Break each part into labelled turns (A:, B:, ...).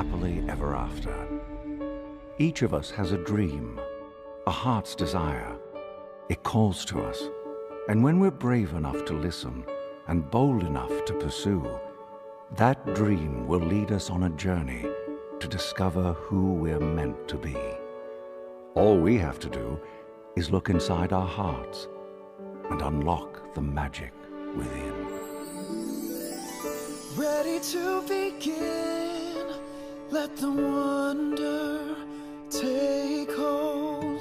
A: happily ever after. Each of us has a dream, a heart's desire. It calls to us, and when we're brave enough to listen and bold enough to pursue, that dream will lead us on a journey to discover who we're meant to be. All we have to do is look inside our hearts and unlock the magic within.
B: Ready to begin, let the wonder take hold.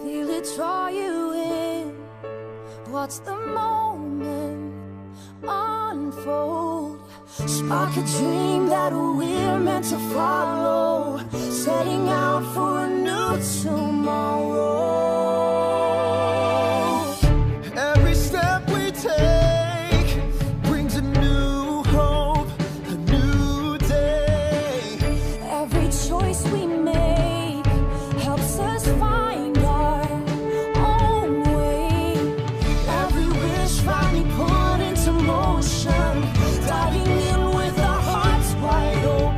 C: Feel it draw you in, watch the moment unfold. Spark a dream that we're meant to follow, setting out for a new tomorrow.
B: Every step we take brings a new hope, a new day.
C: Every choice we make helps us find our own way. Every wish finally put into motion, diving in with our hearts wide open.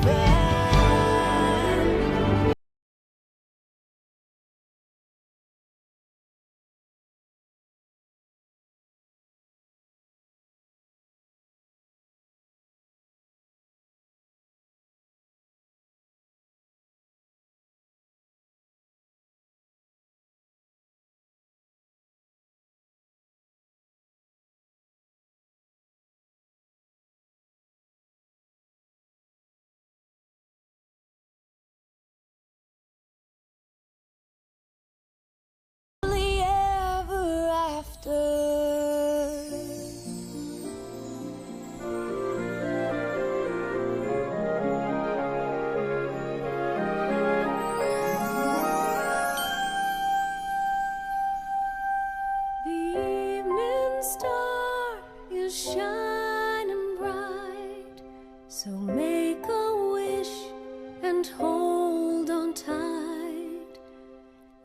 C: Ever after. The evening star is shining bright, so make a wish and hold on tight.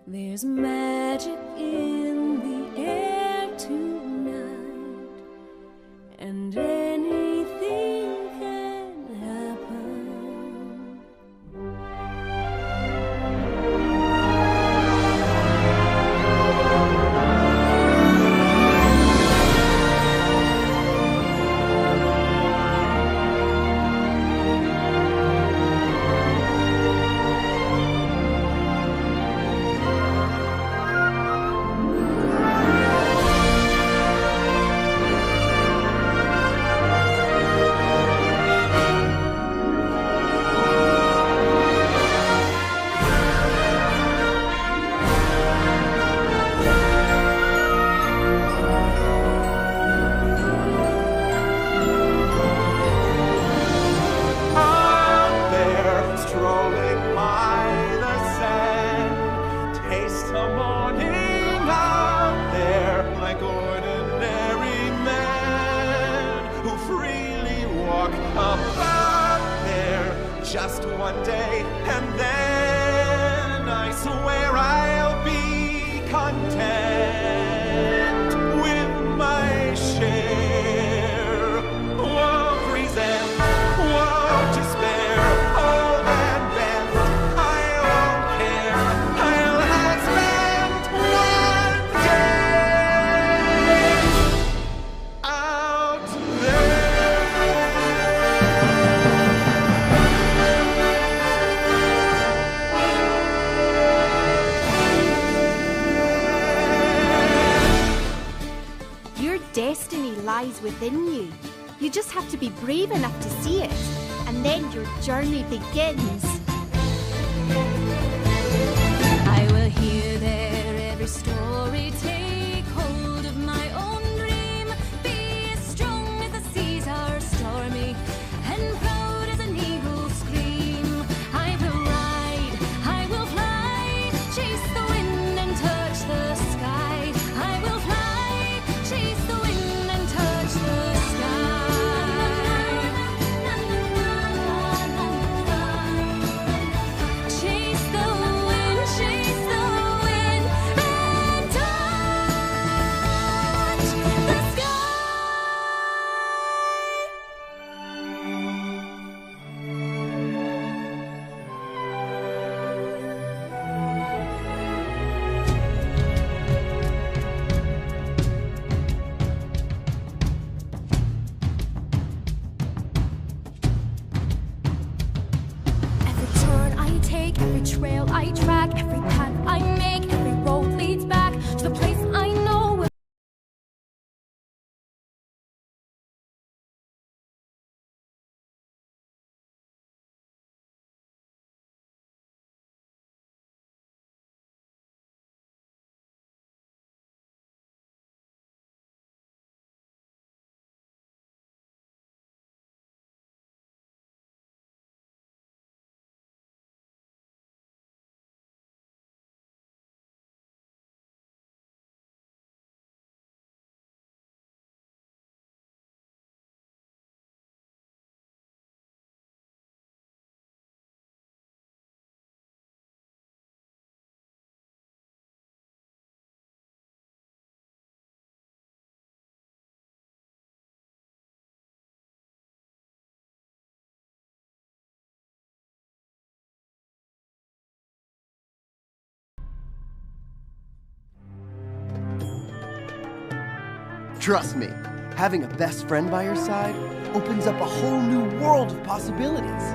C: There's magic in the air tonight, and anything can happen.
B: Out there, strolling by the sand, taste the morning out there, like ordinary men who freely walk about there. Just one day, and then I swear I'll be content with my share of resentment, won't despair, old and bent. I won't care, I'll have spent one day out there.
D: Your destiny lies within you. You just have to be brave enough to see it, and then your journey begins.
C: I will hear their every story, take hold of my own dream, be as strong as the seas are stormy, and proud as an eagle's scream. I will ride, I will fly, chase the wind and touch the sky. I will fly, chase the wind and touch the sky. Chase the wind,
E: Trust me, having a best friend by your side opens up a whole new world of possibilities.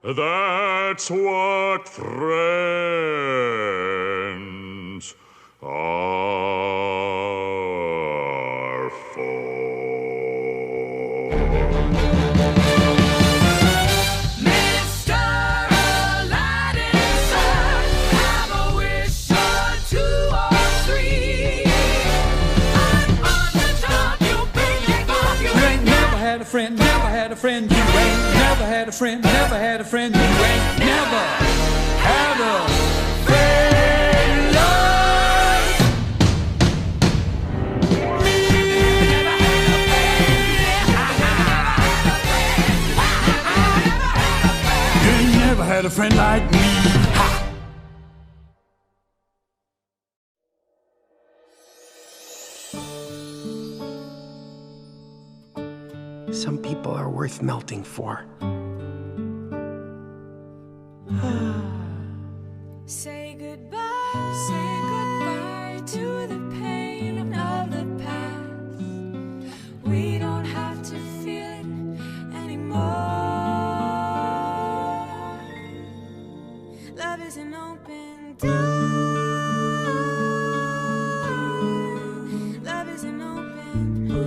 F: That's what friends are for.
B: Mr. Aladdin, sir, have a wish or two or three. I'm on the top, you bring it up, you
G: ain't never had a friend, never had a friend. You ain't never had a friend, never had a friend. You ain't never had a friend like me. You ain't never had a friend like me. Ha!
E: Some people are worth melting for.
C: Say goodbye to the pain of the past. We don't have to feel it anymore. Love is an open door. Love is an open door.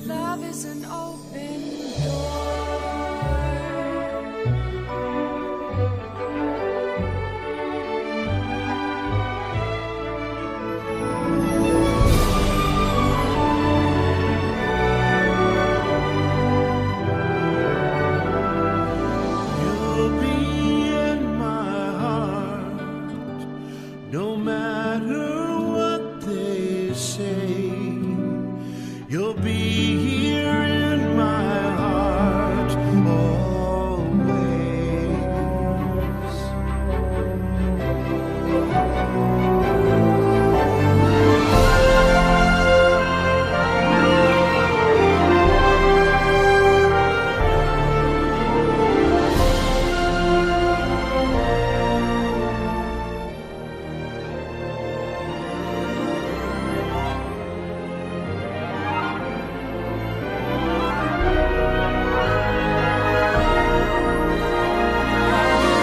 C: Love is an open door.
B: You'll be in my heart, no matter what they say. You'll be here in my heart always.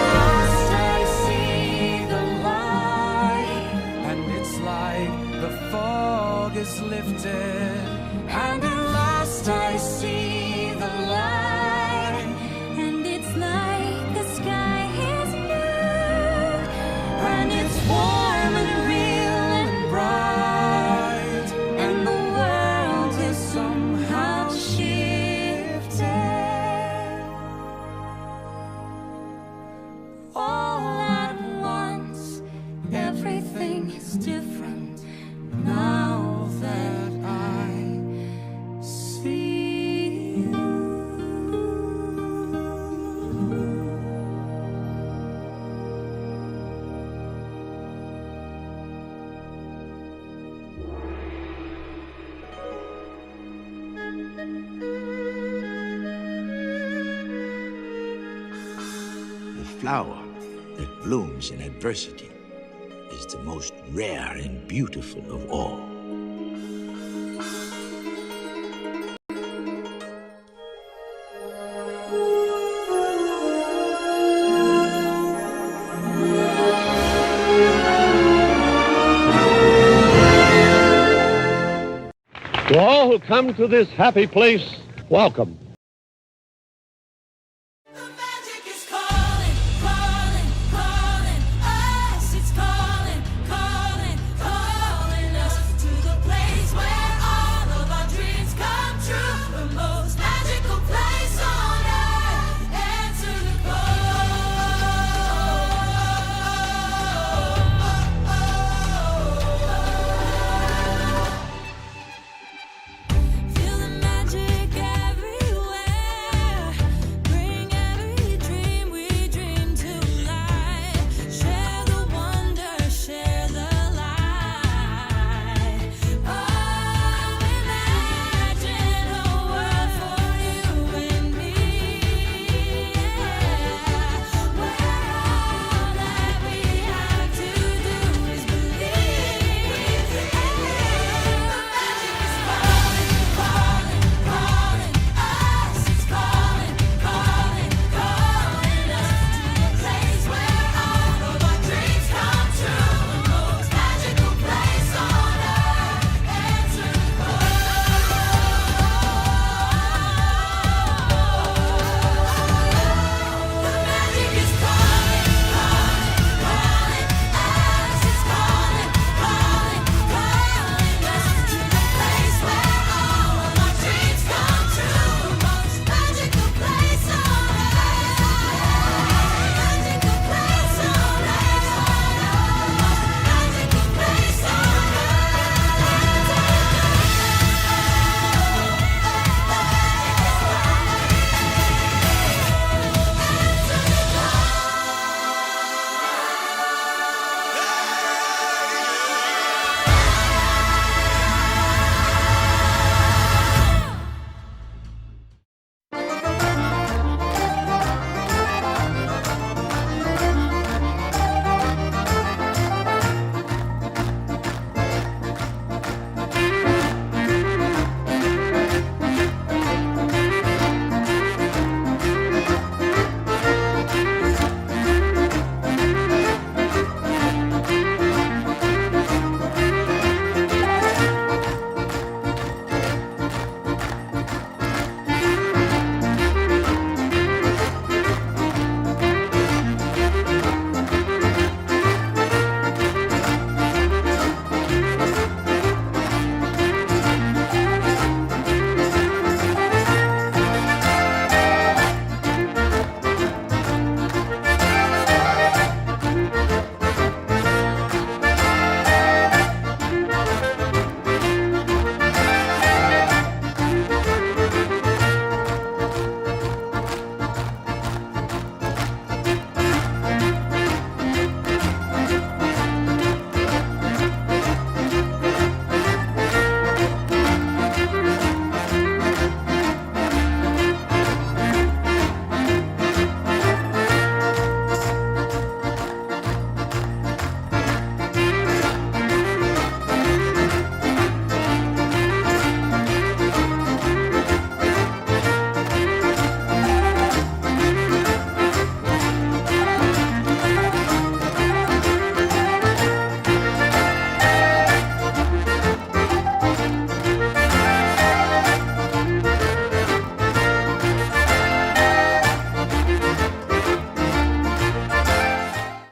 C: Last I see the light,
B: And it's like the fog is lifted.
C: and at last I see the light, and it's like the sky is blue, and it's warm and real and bright, and the world is somehow shifted. All at once, everything is different.
H: flower that blooms in adversity is the most rare and beautiful of all.
I: To all who come to this happy place, welcome.
B: The magic is calling, calling, calling us. It's calling, calling, calling us to the place where all of our dreams come true. The most magical place on earth. Answer the Feel the magic everywhere. Bring every dream we dream to life. Share the wonder, share the light. Oh, imagine a world for you and me. Where all that we have to do is believe. The magic is calling, calling, calling us. It's calling, calling, calling us to the place where all of our dreams come true. The most magical place on earth. Answer the The magic is calling, calling, calling us. It's calling, calling, calling us to the place where all of our dreams come true. The most magical place on earth. Magical place on earth. Magical place on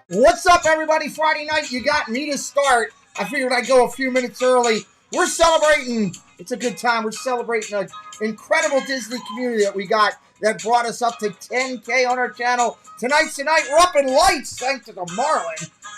J: What's up, everybody? Friday night, you got me to start. I figured I'd go a few minutes early. We're celebrating. It's a good time. We're celebrating an incredible Disney community that we got that brought us up to 10K on our channel. Tonight's the night. We're up in lights, thanks to the Marlin.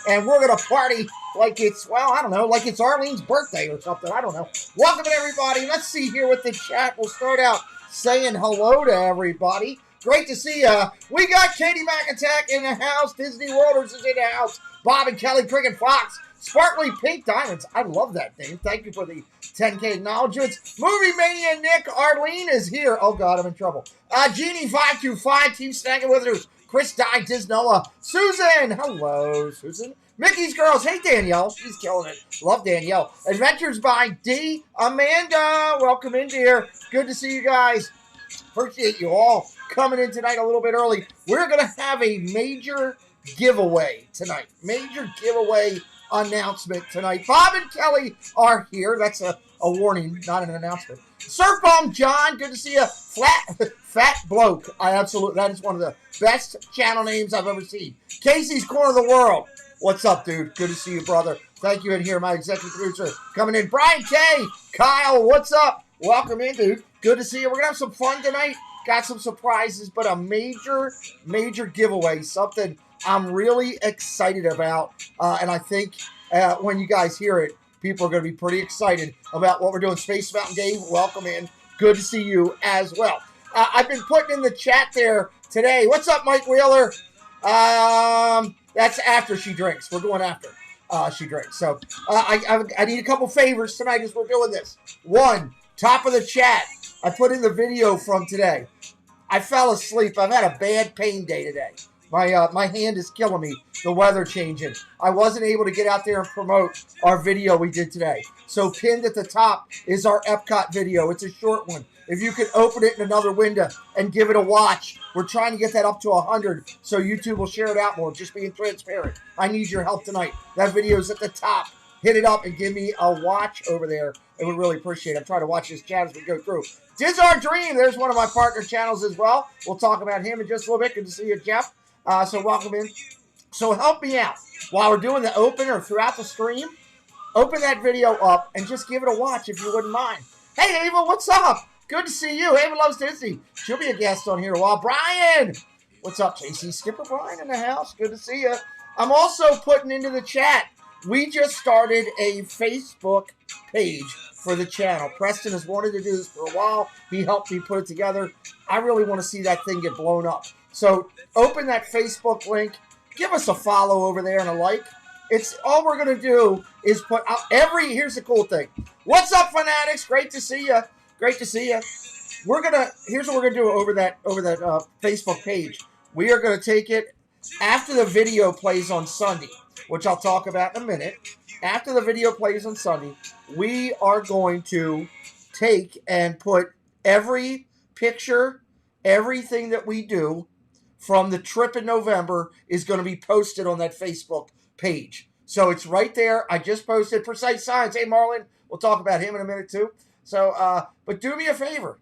J: And we're going to party like it's, well, I don't know, like it's Arlene's birthday or something. I don't know. Welcome, everybody. Let's see here with the chat. We'll start out saying hello to everybody. Great to see you. We got Katie McAttack in the house. Disney Worlders is in the house. Bob and Kelly Cricket Fox. Sparkly Pink Diamonds. I love that name. Thank you for the 10K acknowledgements. Movie Mania Nick. Arlene is here. Oh, God, I'm in trouble. Genie525. Team Snagging with us. Chris Dye, Disnola, Susan. Hello, Susan. Mickey's Girls. Hey, Danielle. She's killing it. Love Danielle. Adventures by D. Amanda. Welcome in, dear. Good to see you guys. Appreciate you all coming in tonight a little bit early. We're going to have a major giveaway tonight. Major giveaway announcement tonight. Bob and Kelly are here. That's a warning, not an announcement. Surf Bomb John, good to see you. Fat Bloke. That is one of the best channel names I've ever seen. Casey's Corner of the World. What's up, dude? Good to see you, brother. Thank you in here, my executive producer coming in. Brian K. Kyle, what's up? Welcome in, dude. Good to see you. We're going to have some fun tonight. Got some surprises, but a major giveaway. Something I'm really excited about. And I think when you guys hear it, people are going to be pretty excited about what we're doing. Space Mountain Dave, welcome in. Good to see you as well. I've been putting in the chat there today. What's up, Mike Wheeler? That's after she drinks. We're going after she drinks. So I need a couple favors tonight as we're doing this. One, top of the chat, I put in the video from today. I fell asleep. I've had a bad pain day today. My hand is killing me. The weather changing. I wasn't able to get out there and promote our video we did today. So pinned at the top is our Epcot video. It's a short one. If you could open it in another window and give it a watch. We're trying to get that up to 100 so YouTube will share it out more. Just being transparent. I need your help tonight. That video is at the top. Hit it up and give me a watch over there. I would really appreciate it. I'm trying to watch this chat as we go through. Diz Our Dream. There's one of my partner channels as well. We'll talk about him in just a little bit. Good to see you, Jeff. So welcome in. So help me out. While we're doing the opener throughout the stream, open that video up and just give it a watch if you wouldn't mind. Hey, Ava, what's up? Good to see you. Ava loves Disney. She'll be a guest on here a while. Brian, what's up, JC? Skipper Brian in the house. Good to see you. I'm also putting into the chat. We just started a Facebook page for the channel. Preston has wanted to do this for a while. He helped me put it together. I really want to see that thing get blown up. So open that Facebook link. Give us a follow over there and a like. It's all we're going to do is put out here's the cool thing. What's up, fanatics? Great to see you. Great to see you. Here's what we're going to do over that Facebook page. We are going to take it after the video plays on Sunday, which I'll talk about in a minute. After the video plays on Sunday, we are going to take and put every picture, everything that we do from the trip in November is going to be posted on that Facebook page. So it's right there. I just posted Precise Science. Hey, Marlon, we'll talk about him in a minute too. So, but do me a favor.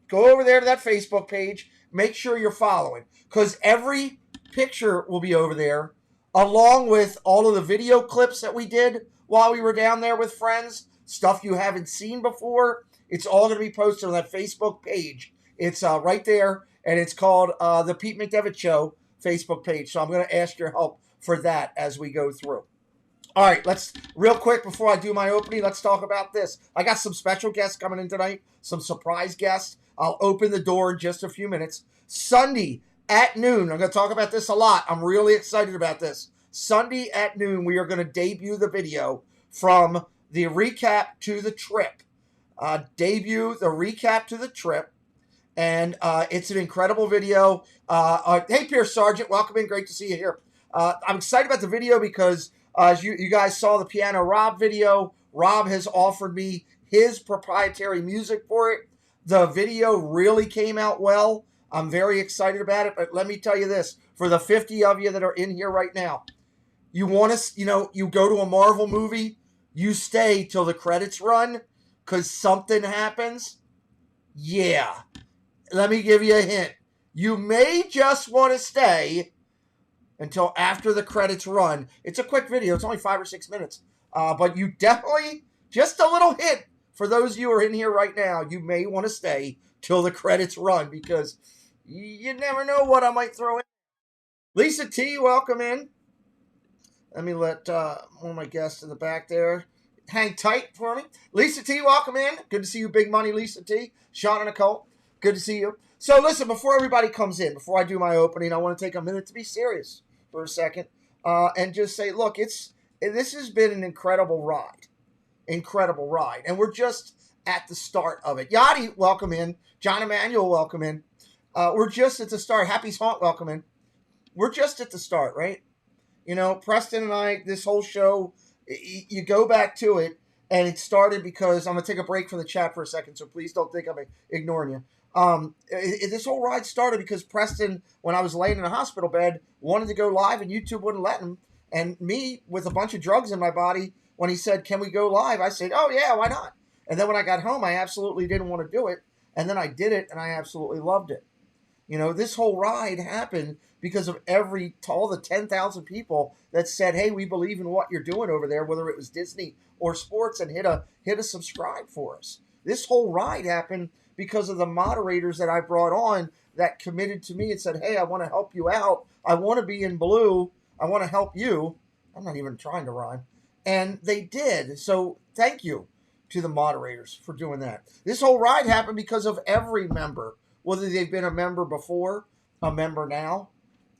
J: Go over there to that Facebook page. Make sure you're following, because every picture will be over there, along with all of the video clips that we did while we were down there with friends, stuff you haven't seen before. It's all going to be posted on that Facebook page. It's right there, and it's called the Pete McDevitt Show Facebook page. So I'm going to ask your help for that as we go through. All right, let's, real quick before I do my opening, let's talk about this. I got some special guests coming in tonight, some surprise guests. I'll open the door in just a few minutes. Sunday at noon, I'm going to talk about this a lot. I'm really excited about this. Sunday at noon, we are going to debut the video from the recap to the trip. And it's an incredible video. Hey, Pierce Sargent, welcome in. Great to see you here. I'm excited about the video because as you guys saw the Piano Rob video, Rob has offered me his proprietary music for it. The video really came out well. I'm very excited about it. But let me tell you this, for the 50 of you that are in here right now, you want to, you go to a Marvel movie, you stay till the credits run because something happens. Yeah. Let me give you a hint. You may just want to stay until after the credits run. It's a quick video. It's only 5 or 6 minutes. But you definitely, just a little hint for those of you who are in here right now, you may want to stay till the credits run because you never know what I might throw in. Lisa T, welcome in. Let me let one of my guests in the back there hang tight for me. Lisa T, welcome in. Good to see you, Big Money Lisa T. Sean and Nicole, good to see you. So listen, before everybody comes in, before I do my opening, I want to take a minute to be serious for a second and just say, look, this has been an incredible ride. Incredible ride. And we're just at the start of it. Yachty, welcome in. John Emanuel, welcome in. We're just at the start. Happy's Haunt, welcome in. we're just at the start, right? You know, Preston and I, this whole show, you go back to it, and it started because I'm going to take a break from the chat for a second, so please don't think I'm ignoring you. This whole ride started because Preston, when I was laying in a hospital bed, wanted to go live, and YouTube wouldn't let him. And me, with a bunch of drugs in my body, when he said, can we go live? I said, oh, yeah, why not? And then when I got home, I absolutely didn't want to do it. And then I did it, and I absolutely loved it. You know, this whole ride happened because of all the 10,000 people that said, hey, we believe in what you're doing over there, whether it was Disney or sports, and hit a subscribe for us. This whole ride happened because of the moderators that I brought on that committed to me and said, hey, I want to help you out. I want to be in blue. I want to help you. I'm not even trying to rhyme. And they did. So thank you to the moderators for doing that. This whole ride happened because of every member, whether they've been a member before, a member now,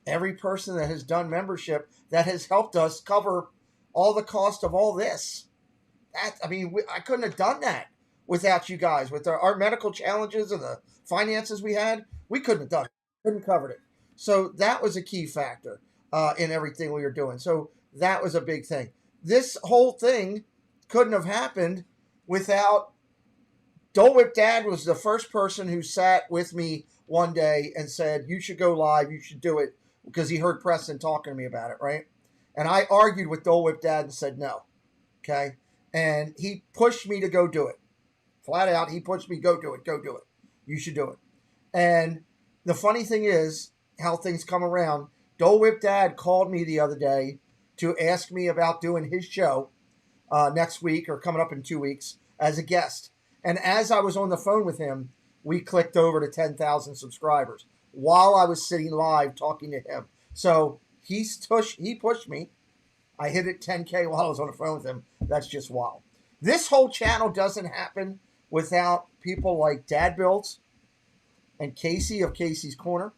J: every person that has done membership that has helped us cover all the cost of all this. I couldn't have done that without you guys. With our medical challenges and the finances we had, we couldn't have done it. Couldn't have covered it. So that was a key factor in everything we were doing. So that was a big thing. This whole thing couldn't have happened without Dole Whip Dad was the first person who sat with me one day and said, you should go live, you should do it, because he heard Preston talking to me about it, right? And I argued with Dole Whip Dad and said no, okay? And he pushed me to go do it. Flat out, he pushed me, go do it, you should do it. And the funny thing is how things come around. Dole Whip Dad called me the other day to ask me about doing his show next week or coming up in 2 weeks as a guest. And as I was on the phone with him, we clicked over to 10,000 subscribers while I was sitting live talking to him. So he pushed me. I hit it 10K while I was on the phone with him. That's just wild. This whole channel doesn't happen without people like Dad Builds and Casey of Casey's Corner,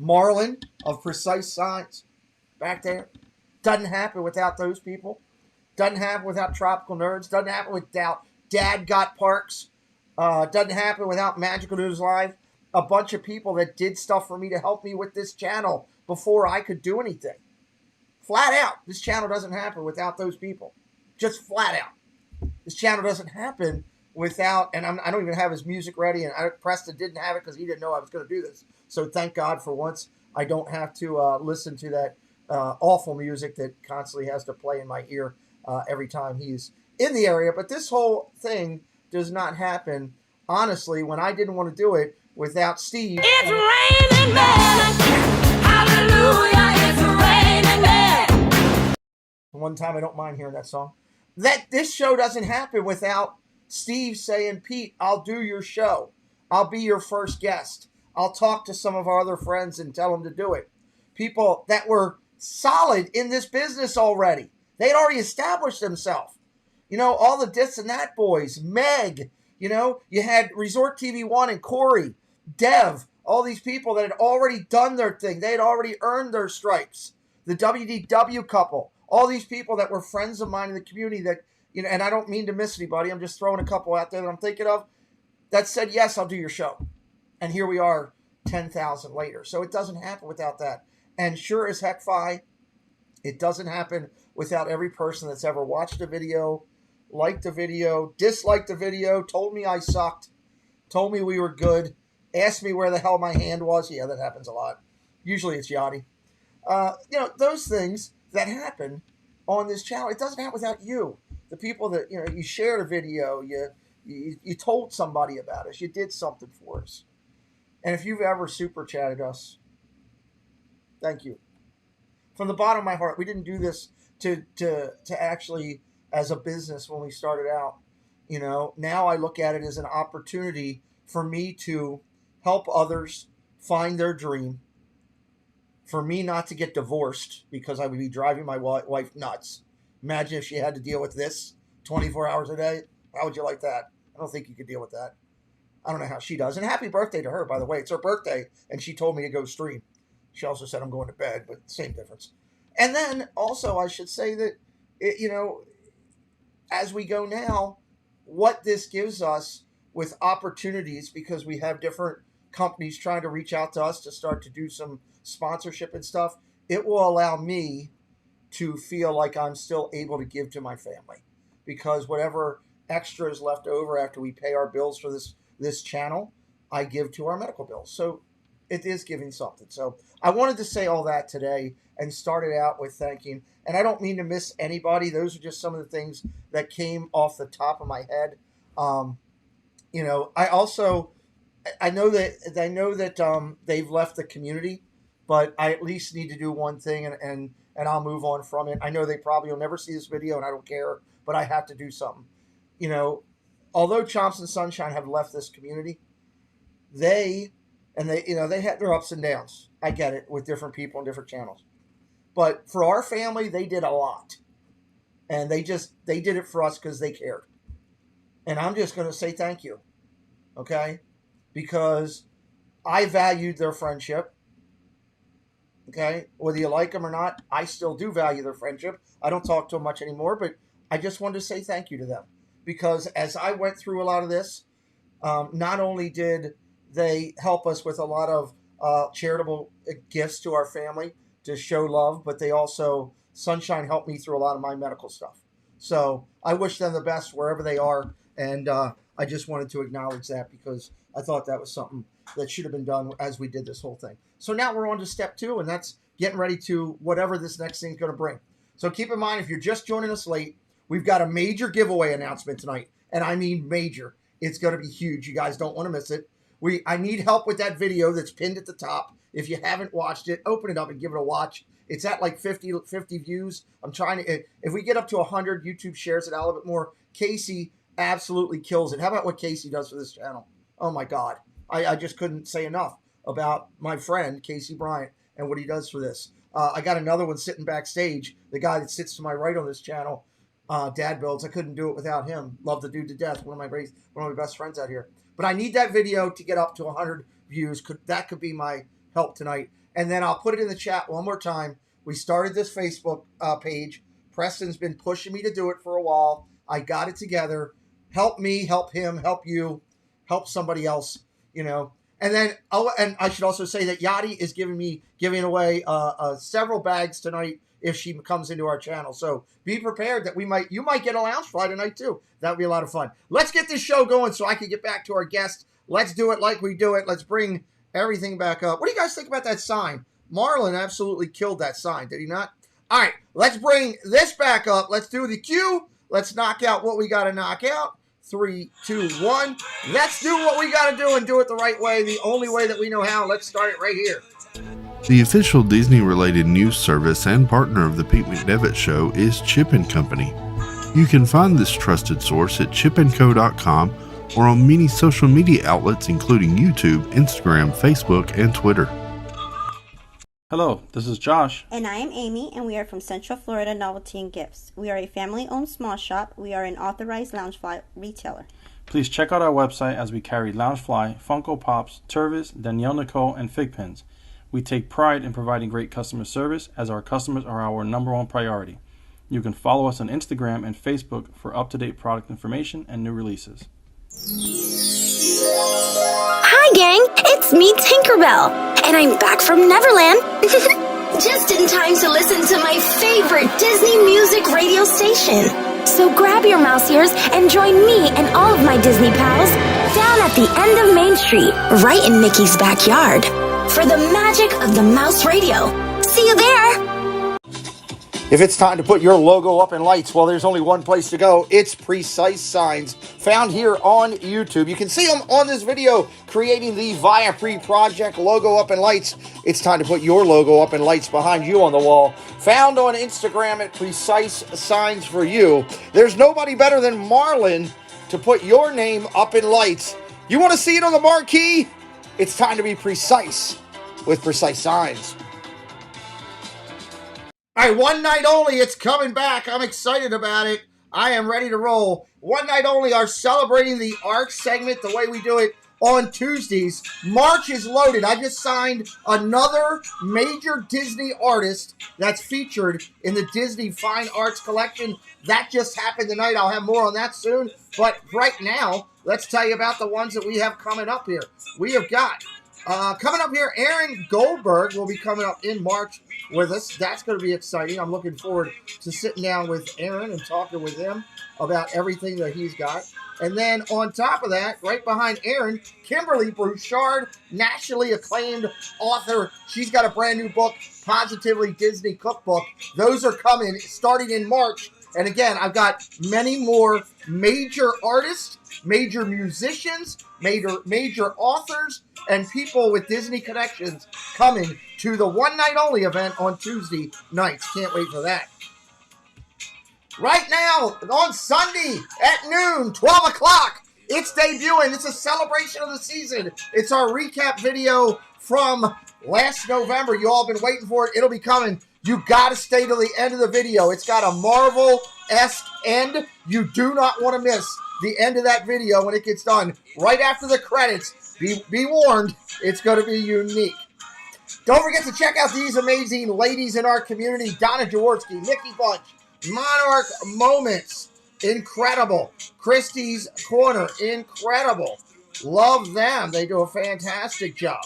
J: Marlon of Precise Science back there. Doesn't happen without those people. Doesn't happen without Tropical Nerds. Doesn't happen without Dad Got Parks. Doesn't happen without Magical News Live. A bunch of people that did stuff for me to help me with this channel before I could do anything. Flat out, this channel doesn't happen without those people. Just flat out. This channel doesn't happen without, and I don't even have his music ready, and Preston didn't have it because he didn't know I was going to do this. So thank God for once I don't have to listen to that awful music that constantly has to play in my ear every time he's in the area. But this whole thing does not happen, honestly, when I didn't want to do it without Steve.
B: It's raining men. Hallelujah, it's raining men.
J: One time I don't mind hearing that song. That this show doesn't happen without Steve saying, Pete, I'll do your show. I'll be your first guest. I'll talk to some of our other friends and tell them to do it. People that were solid in this business already. They'd already established themselves. You know, all the this and that boys, Meg, you know, you had Resort TV 1 and Corey, Dev, all these people that had already done their thing. They had already earned their stripes. The WDW couple, all these people that were friends of mine in the community that, you know, and I don't mean to miss anybody. I'm just throwing a couple out there that I'm thinking of that said, yes, I'll do your show. And here we are 10,000 later. So it doesn't happen without that. And sure as heck, it doesn't happen without every person that's ever watched a video, liked the video, disliked the video, told me I sucked, told me we were good, asked me where the hell my hand was. Yeah, that happens a lot. Usually it's Yachty. You know, those things that happen on this channel, it doesn't happen without you. The people that, you know, you shared a video, you told somebody about us, you did something for us. And if you've ever super chatted us, thank you. From the bottom of my heart, we didn't do this to actually as a business when we started out. You know, now I look at it as an opportunity for me to help others find their dream, for me not to get divorced because I would be driving my wife nuts. Imagine if she had to deal with this 24 hours a day. How would you like that? I don't think you could deal with that. I don't know how she does. And happy birthday to her, by the way. It's her birthday, and she told me to go stream. She also said I'm going to bed, but same difference. And then also I should say that, you know, as we go now, what this gives us with opportunities, because we have different companies trying to reach out to us to start to do some sponsorship and stuff, it will allow me to feel like I'm still able to give to my family, because whatever extra is left over after we pay our bills for this channel, I give to our medical bills. So it is giving something. So I wanted to say all that today and started out with thanking. And I don't mean to miss anybody. Those are just some of the things that came off the top of my head. You know, I know that they've left the community, but I at least need to do one thing, and I'll move on from it. I know they probably will never see this video, and I don't care, but I have to do something. You know, although Chomps and Sunshine have left this community, they had their ups and downs. I get it, with different people and different channels. But for our family, they did a lot. And they did it for us because they cared. And I'm just going to say thank you. Okay? Because I valued their friendship. Okay? Whether you like them or not, I still do value their friendship. I don't talk to them much anymore, but I just wanted to say thank you to them. Because as I went through a lot of this, not only did they help us with a lot of charitable gifts to our family to show love, but they also, Sunshine helped me through a lot of my medical stuff. So I wish them the best wherever they are, and I just wanted to acknowledge that because I thought that was something that should have been done as we did this whole thing. So now we're on to step 2, and that's getting ready to whatever this next thing's going to bring. So keep in mind, if you're just joining us late, we've got a major giveaway announcement tonight, and I mean major. It's going to be huge. You guys don't want to miss it. I need help with that video that's pinned at the top. If you haven't watched it, open it up and give it a watch. It's at like 50 views. I'm trying to, if we get up to 100, YouTube shares it out a little bit more. Casey absolutely kills it. How about what Casey does for this channel? Oh my God. I just couldn't say enough about my friend, Casey Bryant, and what he does for this. I got another one sitting backstage. The guy that sits to my right on this channel, Dad Builds. I couldn't do it without him. Love the dude to death. One of my best friends out here. But I need that video to get up to 100 views. That could be my help tonight. And then I'll put it in the chat one more time. We started this Facebook page. Preston's been pushing me to do it for a while. I got it together. Help me, help him, help you, help somebody else, you know. And then, and I should also say that Yachty is giving away several bags tonight if she comes into our channel. So be prepared that you might get a lounge fly tonight too. That would be a lot of fun. Let's get this show going so I can get back to our guest. Let's do it like we do it. Let's bring everything back up. What do you guys think about that sign? Marlon absolutely killed that sign, did he not? All right, let's bring this back up. Let's do the cue. Let's knock out what we got to knock out. 3, 2, 1. Let's do what we got to do and do it the right way, the only way that we know how. Let's start it right here.
K: The official Disney-related news service and partner of the Pete McDevitt Show is Chip & Company. You can find this trusted source at chipandco.com or on many social media outlets including YouTube, Instagram, Facebook, and Twitter.
L: Hello, this is Josh.
M: And I am Amy, and we are from Central Florida Novelty and Gifts. We are a family-owned small shop. We are an authorized Loungefly retailer.
L: Please check out our website as we carry Loungefly, Funko Pops, Tervis, Danielle Nicole, and Fig Pins. We take pride in providing great customer service as our customers are our #1 priority. You can follow us on Instagram and Facebook for up-to-date product information and new releases.
N: Hi gang, it's me Tinkerbell, and I'm back from Neverland. Just in time to listen to my favorite Disney music radio station. So grab your mouse ears and join me and all of my Disney pals down at the end of Main Street, right in Mickey's backyard, for the magic of the Mouse Radio. See you there!
J: If it's time to put your logo up in lights, well, there's only one place to go. It's Precise Signs, found here on YouTube. You can see them on this video, creating the Viapre Project logo up in lights. It's time to put your logo up in lights behind you on the wall. Found on Instagram at Precise Signs for you. There's nobody better than Marlon to put your name up in lights. You want to see it on the marquee? It's time to be precise with Precise Signs. All right, one night only. It's coming back. I'm excited about it. I am ready to roll. One night only are celebrating the art segment the way we do it on Tuesdays. March is loaded. I just signed another major Disney artist that's featured in the Disney Fine Arts Collection. That just happened tonight. I'll have more on that soon. But right now, let's tell you about the ones that we have coming up here. We have got Coming up here, Aaron Goldberg will be coming up in March with us. That's going to be exciting. I'm looking forward to sitting down with Aaron and talking with him about everything that he's got. And then on top of that, right behind Aaron, Kimberly Brouchard, nationally acclaimed author. She's got a brand new book, Positively Disney Cookbook. Those are coming starting in March. And again, I've got many more major artists, major musicians, major authors, and people with Disney connections coming to the one night only event on Tuesday nights. Can't wait for that. Right now, on Sunday at noon, 12 o'clock, it's debuting. It's a celebration of the season. It's our recap video from last November. You all been waiting for it. It'll be coming. You got to stay to the end of the video. It's got a Marvel-esque end. You do not want to miss the end of that video when it gets done. Right after the credits, be warned, it's going to be unique. Don't forget to check out these amazing ladies in our community. Donna Jaworski, Nikki Bunch, Monarch Moments, incredible. Christie's Corner, incredible. Love them. They do a fantastic job.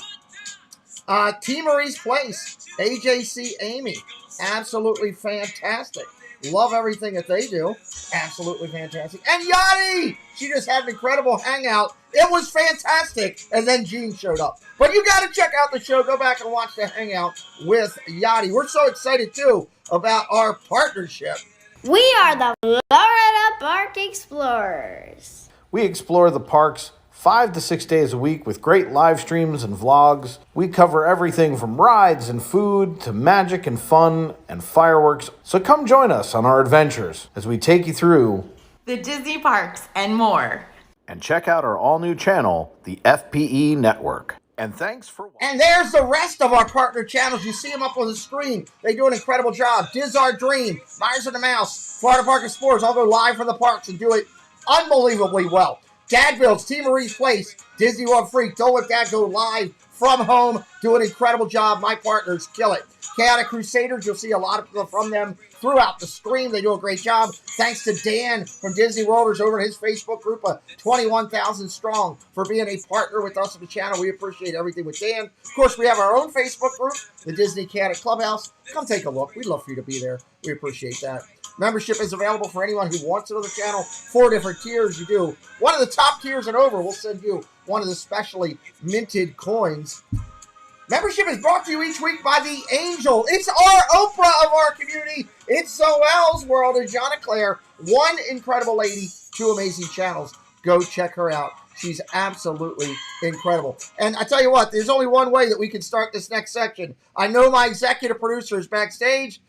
J: T. Marie's Place, AJC Amy, absolutely fantastic. Love everything that they do. Absolutely fantastic. And Yachty! She just had an incredible hangout. It was fantastic. And then Gene showed up. But you got to check out the show. Go back and watch the hangout with Yachty. We're so excited, too, about our partnership.
O: We are the Florida Park Explorers.
P: We explore the parks 5 to 6 days a week with great live streams and vlogs. We cover everything from rides and food to magic and fun and fireworks. So come join us on our adventures as we take you through
Q: the Disney parks and more.
P: And check out our all-new channel, the FPE Network. And thanks for watching.
J: And there's the rest of our partner channels. You see them up on the screen. They do an incredible job. Diz Our Dream, Myers and the Mouse, Florida Park Explorers all go live from the parks and do it unbelievably well. Dad Builds, T. Marie's Place, Disney World Freak, Don't Let Dad Go live from home, do an incredible job. My partners kill it. Chaotic Crusaders, you'll see a lot of people from them throughout the stream. They do a great job. Thanks to Dan from Disney Worlders over at his Facebook group of 21,000 strong for being a partner with us on the channel. We appreciate everything with Dan. Of course, we have our own Facebook group, the Disney Chaotic Clubhouse. Come take a look. We'd love for you to be there. We appreciate that. Membership is available for anyone who wants it on the channel. 4 different tiers. You do one of the top tiers and over, we'll send you one of the specially minted coins. Membership is brought to you each week by the Angel. It's our Oprah of our community. It's Zoel's World and Jonna Claire. One incredible lady, 2 amazing channels. Go check her out. She's absolutely incredible. And I tell you what, there's only one way that we can start this next section. I know my executive producer is backstage.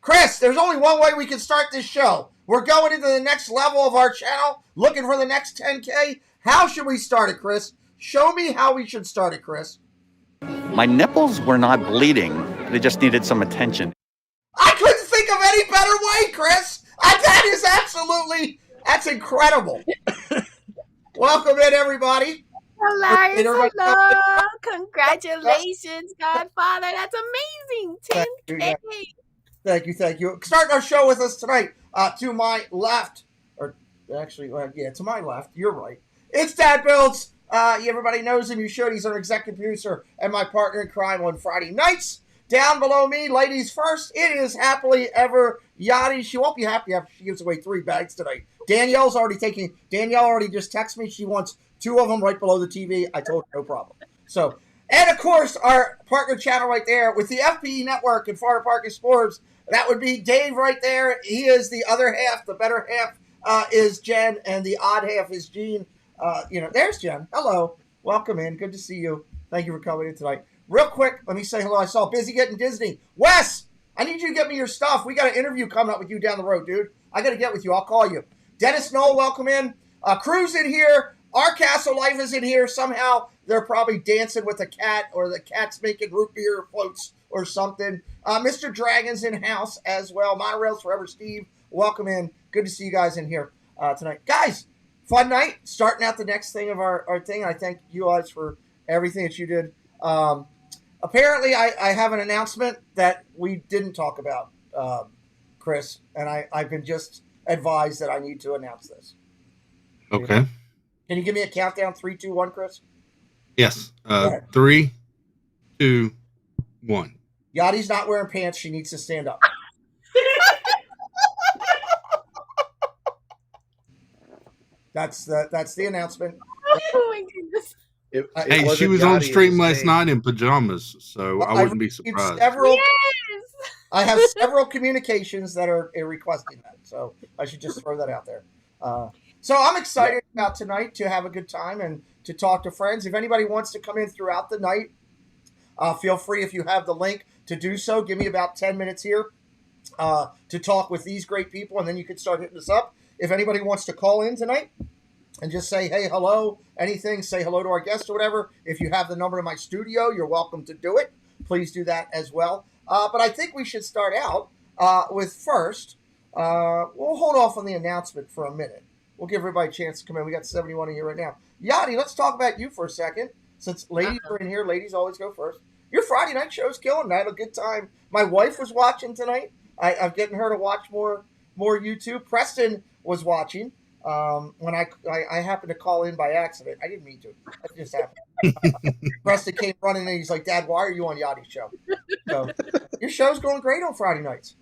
J: Chris, there's only one way we can start this show. We're going into the next level of our channel, looking for the next 10K. How should we start it, Chris? Show me how we should start it, Chris.
R: My nipples were not bleeding. They just needed some attention.
J: I couldn't think of any better way, Chris. That is absolutely, that's incredible. Welcome in, everybody.
O: Hello. Congratulations, Godfather. That's amazing. 10K.
J: Thank you. Starting our show with us tonight, to my left, or actually, to my left, you're right. It's Dad Builds. Everybody knows him. You should. He's our executive producer and my partner in crime on Friday nights. Down below me, ladies first, it is Happily Ever Yachty. She won't be happy after she gives away 3 bags tonight. Danielle already just texted me. She wants 2 of them right below the TV. I told her no problem. So, and of course, our partner channel right there with the FPE Network and Florida Park Explorers. That would be Dave right there. He is the other half. The better half is Jen, and the odd half is Gene. There's Jen. Hello. Welcome in. Good to see you. Thank you for coming in tonight. Real quick, let me say hello. I saw Busy Getting Disney. Wes, I need you to get me your stuff. We got an interview coming up with you down the road, dude. I got to get with you. I'll call you. Dennis Knoll, welcome in. Crew's in here. Our Castle Life is in here. Somehow they're probably dancing with a cat, or the cat's making root beer floats or something. Mr. Dragon's in house as well. Monorails Forever Steve, welcome in. Good to see you guys in here tonight. Guys, fun night. Starting out the next thing of our thing. I thank you guys for everything that you did. Apparently, I have an announcement that we didn't talk about, Chris, and I've been just advised that I need to announce this.
K: Okay.
J: Can you give me a countdown? 3, 2, 1, Chris?
K: Yes.
J: Go ahead.
K: 3, 2, 1.
J: Yachty's not wearing pants. She needs to stand up. That's the announcement.
O: Oh my goodness.
K: Hey, she was on stream last night in pajamas, so I wouldn't be surprised.
J: I have several communications that are requesting that, so I should just throw that out there. So I'm excited about tonight to have a good time and to talk to friends. If anybody wants to come in throughout the night, feel free, if you have the link, to do so. Give me about 10 minutes here to talk with these great people, and then you can start hitting us up. If anybody wants to call in tonight and just say, hey, hello, anything, say hello to our guest or whatever. If you have the number in my studio, you're welcome to do it. Please do that as well. But I think we should start out with first, we'll hold off on the announcement for a minute. We'll give everybody a chance to come in. We got 71 in here right now. Yachty, let's talk about you for a second. Since ladies are in here, ladies always go first. Your Friday night show's killing. I had a good time. My wife was watching tonight. I'm getting her to watch more YouTube. Preston was watching. When I happened to call in by accident. I didn't mean to. It just happened. Preston came running in. He's like, Dad, why are you on Yachty's show? So your show's going great on Friday nights.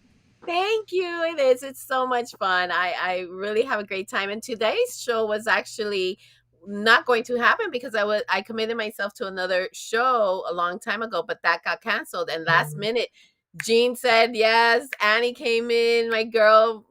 O: Thank you. It is. It's so much fun. I really have a great time. And today's show was actually not going to happen because I committed myself to another show a long time ago, but that got canceled. And last minute, Jean said yes. Annie came in. My girl,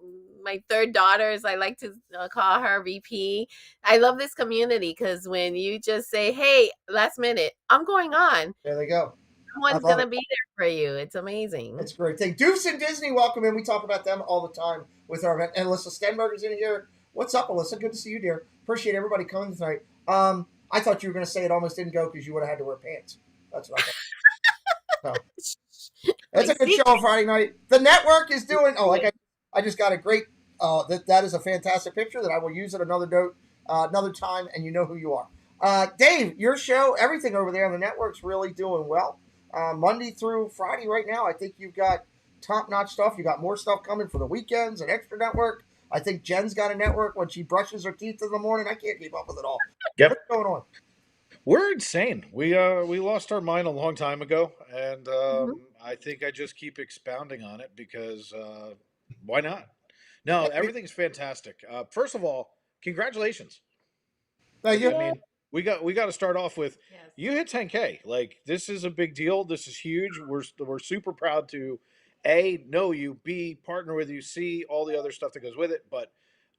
O: my third daughter, as I like to call her, VP. I love this community because when you just say, hey, last minute, I'm going on.
J: There they go.
O: Someone's going to be there for you. It's amazing.
J: It's a great thing. Deuce and Disney, welcome in. We talk about them all the time with our event. And Alyssa Stenberger's in here. What's up, Alyssa? Good to see you, dear. Appreciate everybody coming tonight. I thought you were going to say it almost didn't go because you would have had to wear pants. That's what I thought. So, it's a good show on Friday night. The network is doing. I just got a great. That is a fantastic picture that I will use at another time, and you know who you are. Dave, your show, everything over there on the network's really doing well. Monday through Friday right now, I think you've got top-notch stuff. You got more stuff coming for the weekends, an extra network. I think Jen's got a network when she brushes her teeth in the morning. I can't keep up with it all.
S: Yep.
J: What's going on?
S: We're insane. We lost our mind a long time ago, and I think I just keep expounding on it because why not? No, everything's fantastic. First of all, congratulations.
J: Thank you.
S: I mean, we got to start off with you hit 10K. Like, this is a big deal. This is huge. We're super proud to A, know you, B, partner with you, C, all the other stuff that goes with it. But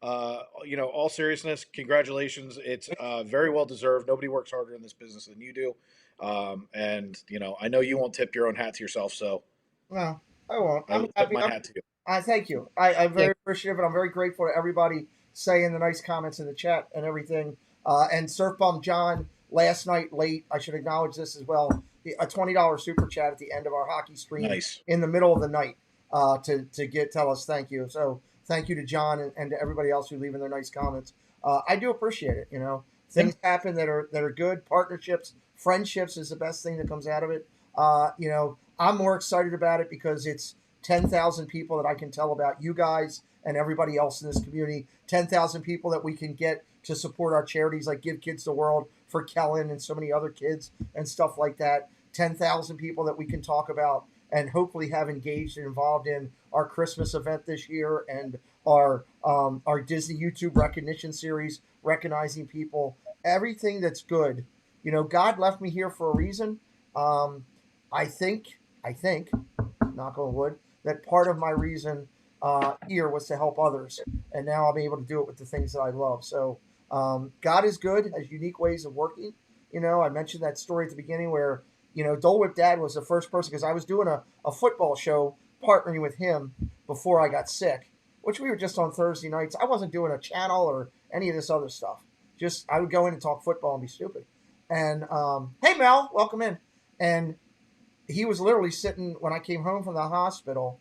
S: all seriousness, congratulations. It's very well deserved. Nobody works harder in this business than you do. And I know you won't tip your own hat to yourself, so
J: No, I won't.
S: I will tip my hat to you.
J: Thank you. I'm very appreciative, and I'm very grateful to everybody saying the nice comments in the chat and everything. And Surf Bum John, last night late, I should acknowledge this as well, a $20 super chat at the end of our hockey stream in the middle of the night to tell us thank you. So thank you to John and to everybody else who leaving their nice comments. I do appreciate it. Things happen that are good. Partnerships, friendships is the best thing that comes out of it. I'm more excited about it because it's 10,000 people that I can tell about you guys and everybody else in this community. 10,000 people that we can get to support our charities like Give Kids the World for Kellen and so many other kids and stuff like that. 10,000 people that we can talk about and hopefully have engaged and involved in our Christmas event this year and our Disney YouTube recognition series, recognizing people, everything that's good. God left me here for a reason. I think, knock on wood, that part of my reason here was to help others. And now I'm able to do it with the things that I love. So God is good, has unique ways of working. I mentioned that story at the beginning where, Dole Whip Dad was the first person, because I was doing a football show partnering with him before I got sick, which we were just on Thursday nights. I wasn't doing a channel or any of this other stuff. Just, I would go in and talk football and be stupid. And, hey, Mel, welcome in. And he was literally sitting, when I came home from the hospital,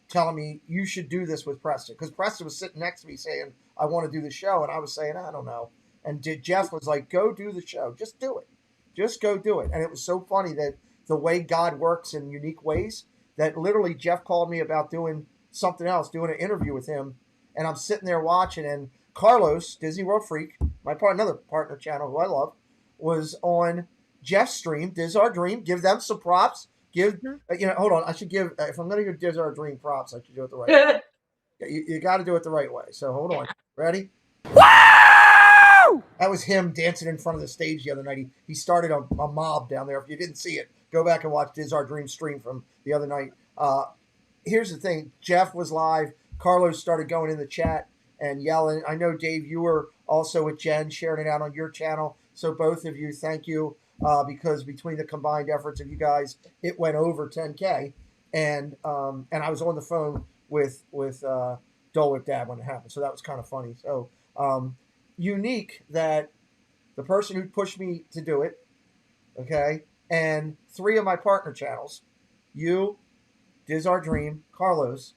J: telling me, you should do this with Preston. Because Preston was sitting next to me saying, I want to do the show. And I was saying, I don't know. And Jeff was like, go do the show. Just do it. Just go do it. And it was so funny that the way God works in unique ways, that literally Jeff called me about doing something else, doing an interview with him. And I'm sitting there watching. And Carlos, Disney World Freak, another partner channel who I love, was on Jeff's stream, Diz Our Dream. Give them some props. Give hold on. I should give if I'm going to give Diz Our Dream props, I should do it the right way. You got to do it the right way. So hold on. Ready? That was him dancing in front of the stage the other night. He started a mob down there. If you didn't see it, go back and watch Diz Our Dream stream from the other night. Here's the thing. Jeff was live. Carlos started going in the chat and yelling. I know, Dave, you were also with Jen sharing it out on your channel. So both of you, thank you, because between the combined efforts of you guys, it went over 10K. And I was on the phone with Dole Dad when it happened. So that was kind of funny. So unique that the person who pushed me to do it, okay, and 3 of my partner channels, you, Diz Our Dream, Carlos,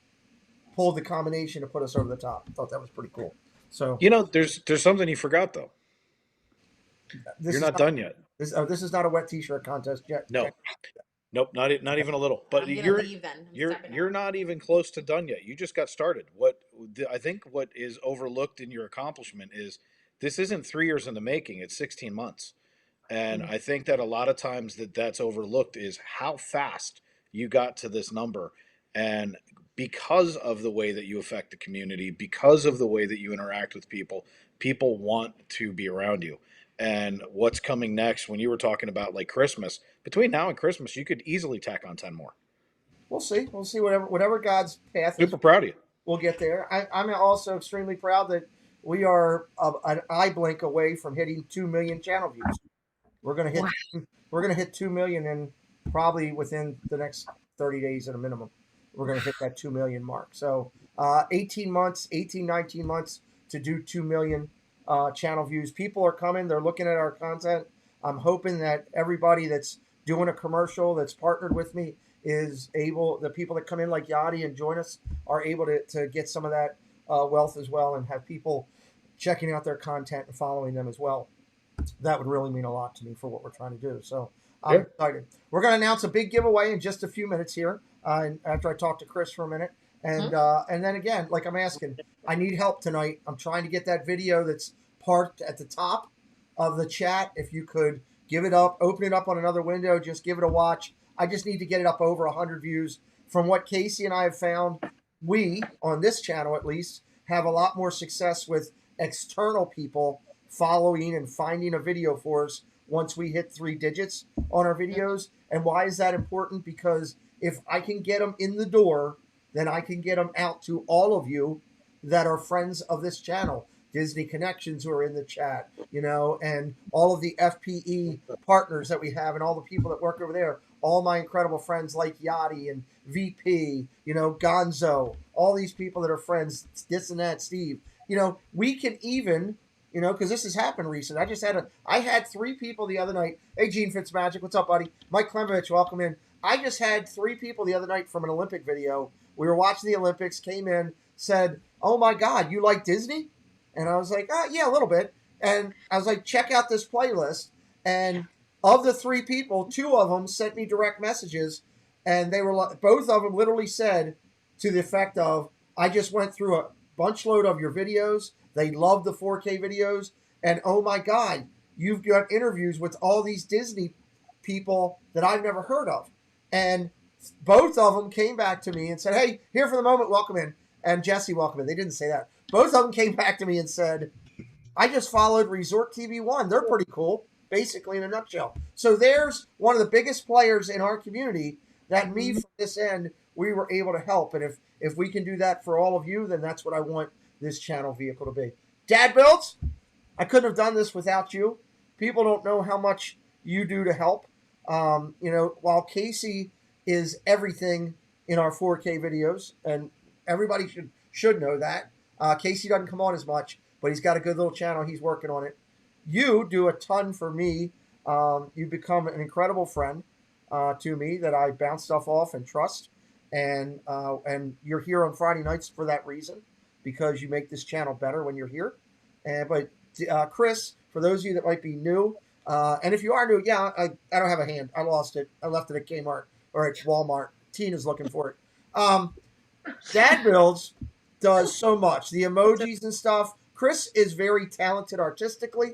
J: pulled the combination to put us over the top. I thought that was pretty cool. So
S: there's something you forgot though. You're not done yet.
J: This is not a wet T-shirt contest yet.
S: No. Nope, not even a little. But
O: I'm gonna leave then.
S: you're not even close to done yet. You just got started. I think what is overlooked in your accomplishment is this isn't 3 years in the making. It's 16 months, and I think that a lot of times that's overlooked is how fast you got to this number, and because of the way that you affect the community, because of the way that you interact with people, people want to be around you. And what's coming next, when you were talking about like Christmas, between now and Christmas, you could easily tack on 10 more.
J: We'll see. We'll see whatever God's path is.
S: Super proud of you.
J: We'll get there. I'm also extremely proud that we are an eye blink away from hitting 2 million channel views. We're gonna hit 2 million in probably within the next 30 days at a minimum. We're gonna hit that 2 million mark. So 19 months to do 2 million channel views. People are coming. They're looking at our content. I'm hoping that everybody that's doing a commercial that's partnered with me is able, the people that come in like Yachty and join us are able to get some of that wealth as well and have people checking out their content and following them as well. That would really mean a lot to me for what we're trying to do. So I'm excited. We're going to announce a big giveaway in just a few minutes here after I talk to Chris for a minute. And then again, like I'm asking, I need help tonight. I'm trying to get that video that's parked at the top of the chat. If you could give it up, open it up on another window, just give it a watch. I just need to get it up over 100 views. From what Casey and I have found, we, on this channel at least, have a lot more success with external people following and finding a video for us once we hit 3 digits on our videos. And why is that important? Because if I can get them in the door, then I can get them out to all of you that are friends of this channel. Disney Connections who are in the chat, and all of the FPE partners that we have and all the people that work over there, all my incredible friends like Yachty and VP, Gonzo, all these people that are friends, this and that, Steve, we can even, because this has happened recently. I had 3 people the other night. Hey, Gene Fitzmagic, what's up, buddy? Mike Klemovich, welcome in. I just had 3 people the other night from an Olympic video. We were watching the Olympics, came in, said, "Oh my God, you like Disney?" And I was like, yeah, a little bit. And I was like, check out this playlist. And of the 3 people, 2 of them sent me direct messages. And they were both of them literally said to the effect of, I just went through a bunch load of your videos. They love the 4K videos. And oh my God, you've got interviews with all these Disney people that I've never heard of. And both of them came back to me and said, hey, here for the moment, welcome in. And Jesse, welcome in. They didn't say that. Both of them came back to me and said, I just followed Resort TV 1. They're pretty cool, basically in a nutshell. So there's one of the biggest players in our community that me from this end, we were able to help. And if we can do that for all of you, then that's what I want this channel vehicle to be. Dad Builds, I couldn't have done this without you. People don't know how much you do to help. While Casey is everything in our 4K videos, and everybody should know that. Casey doesn't come on as much, but he's got a good little channel. He's working on it. You do a ton for me. You've become an incredible friend to me that I bounce stuff off and trust. And you're here on Friday nights for that reason, because you make this channel better when you're here. But Chris, for those of you that might be new, and if you are new, I don't have a hand. I lost it. I left it at Kmart or at Walmart. Tina's looking for it. Dad Builds does so much. The emojis and stuff. Chris is very talented artistically.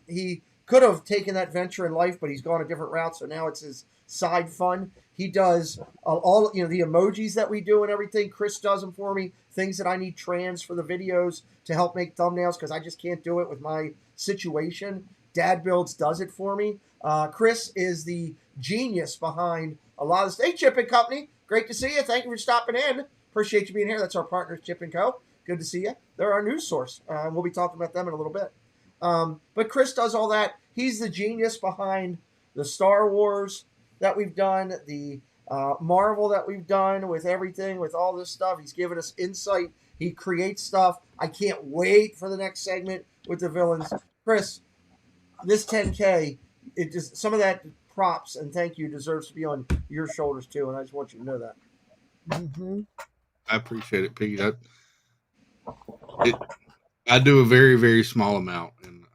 J: He could have taken that venture in life, but he's gone a different route. So now it's his side fun. He does all the emojis that we do and everything. Chris does them for me. Things that I need trans for the videos to help make thumbnails because I just can't do it with my situation. Dad Builds does it for me. Chris is the genius behind a lot of this. Hey, Chip and Company. Great to see you. Thank you for stopping in. Appreciate you being here. That's our partners, Chip and Co. Good to see you. They're our news source. We'll be talking about them in a little bit. But Chris does all that. He's the genius behind the Star Wars that we've done, the Marvel that we've done with everything, with all this stuff. He's given us insight. He creates stuff. I can't wait for the next segment with the villains. Chris, this 10K, it just some of that props and thank you deserves to be on your shoulders too, and I just want you to know that.
K: Mm-hmm. I appreciate it, Piggy. I do a very, very small amount, and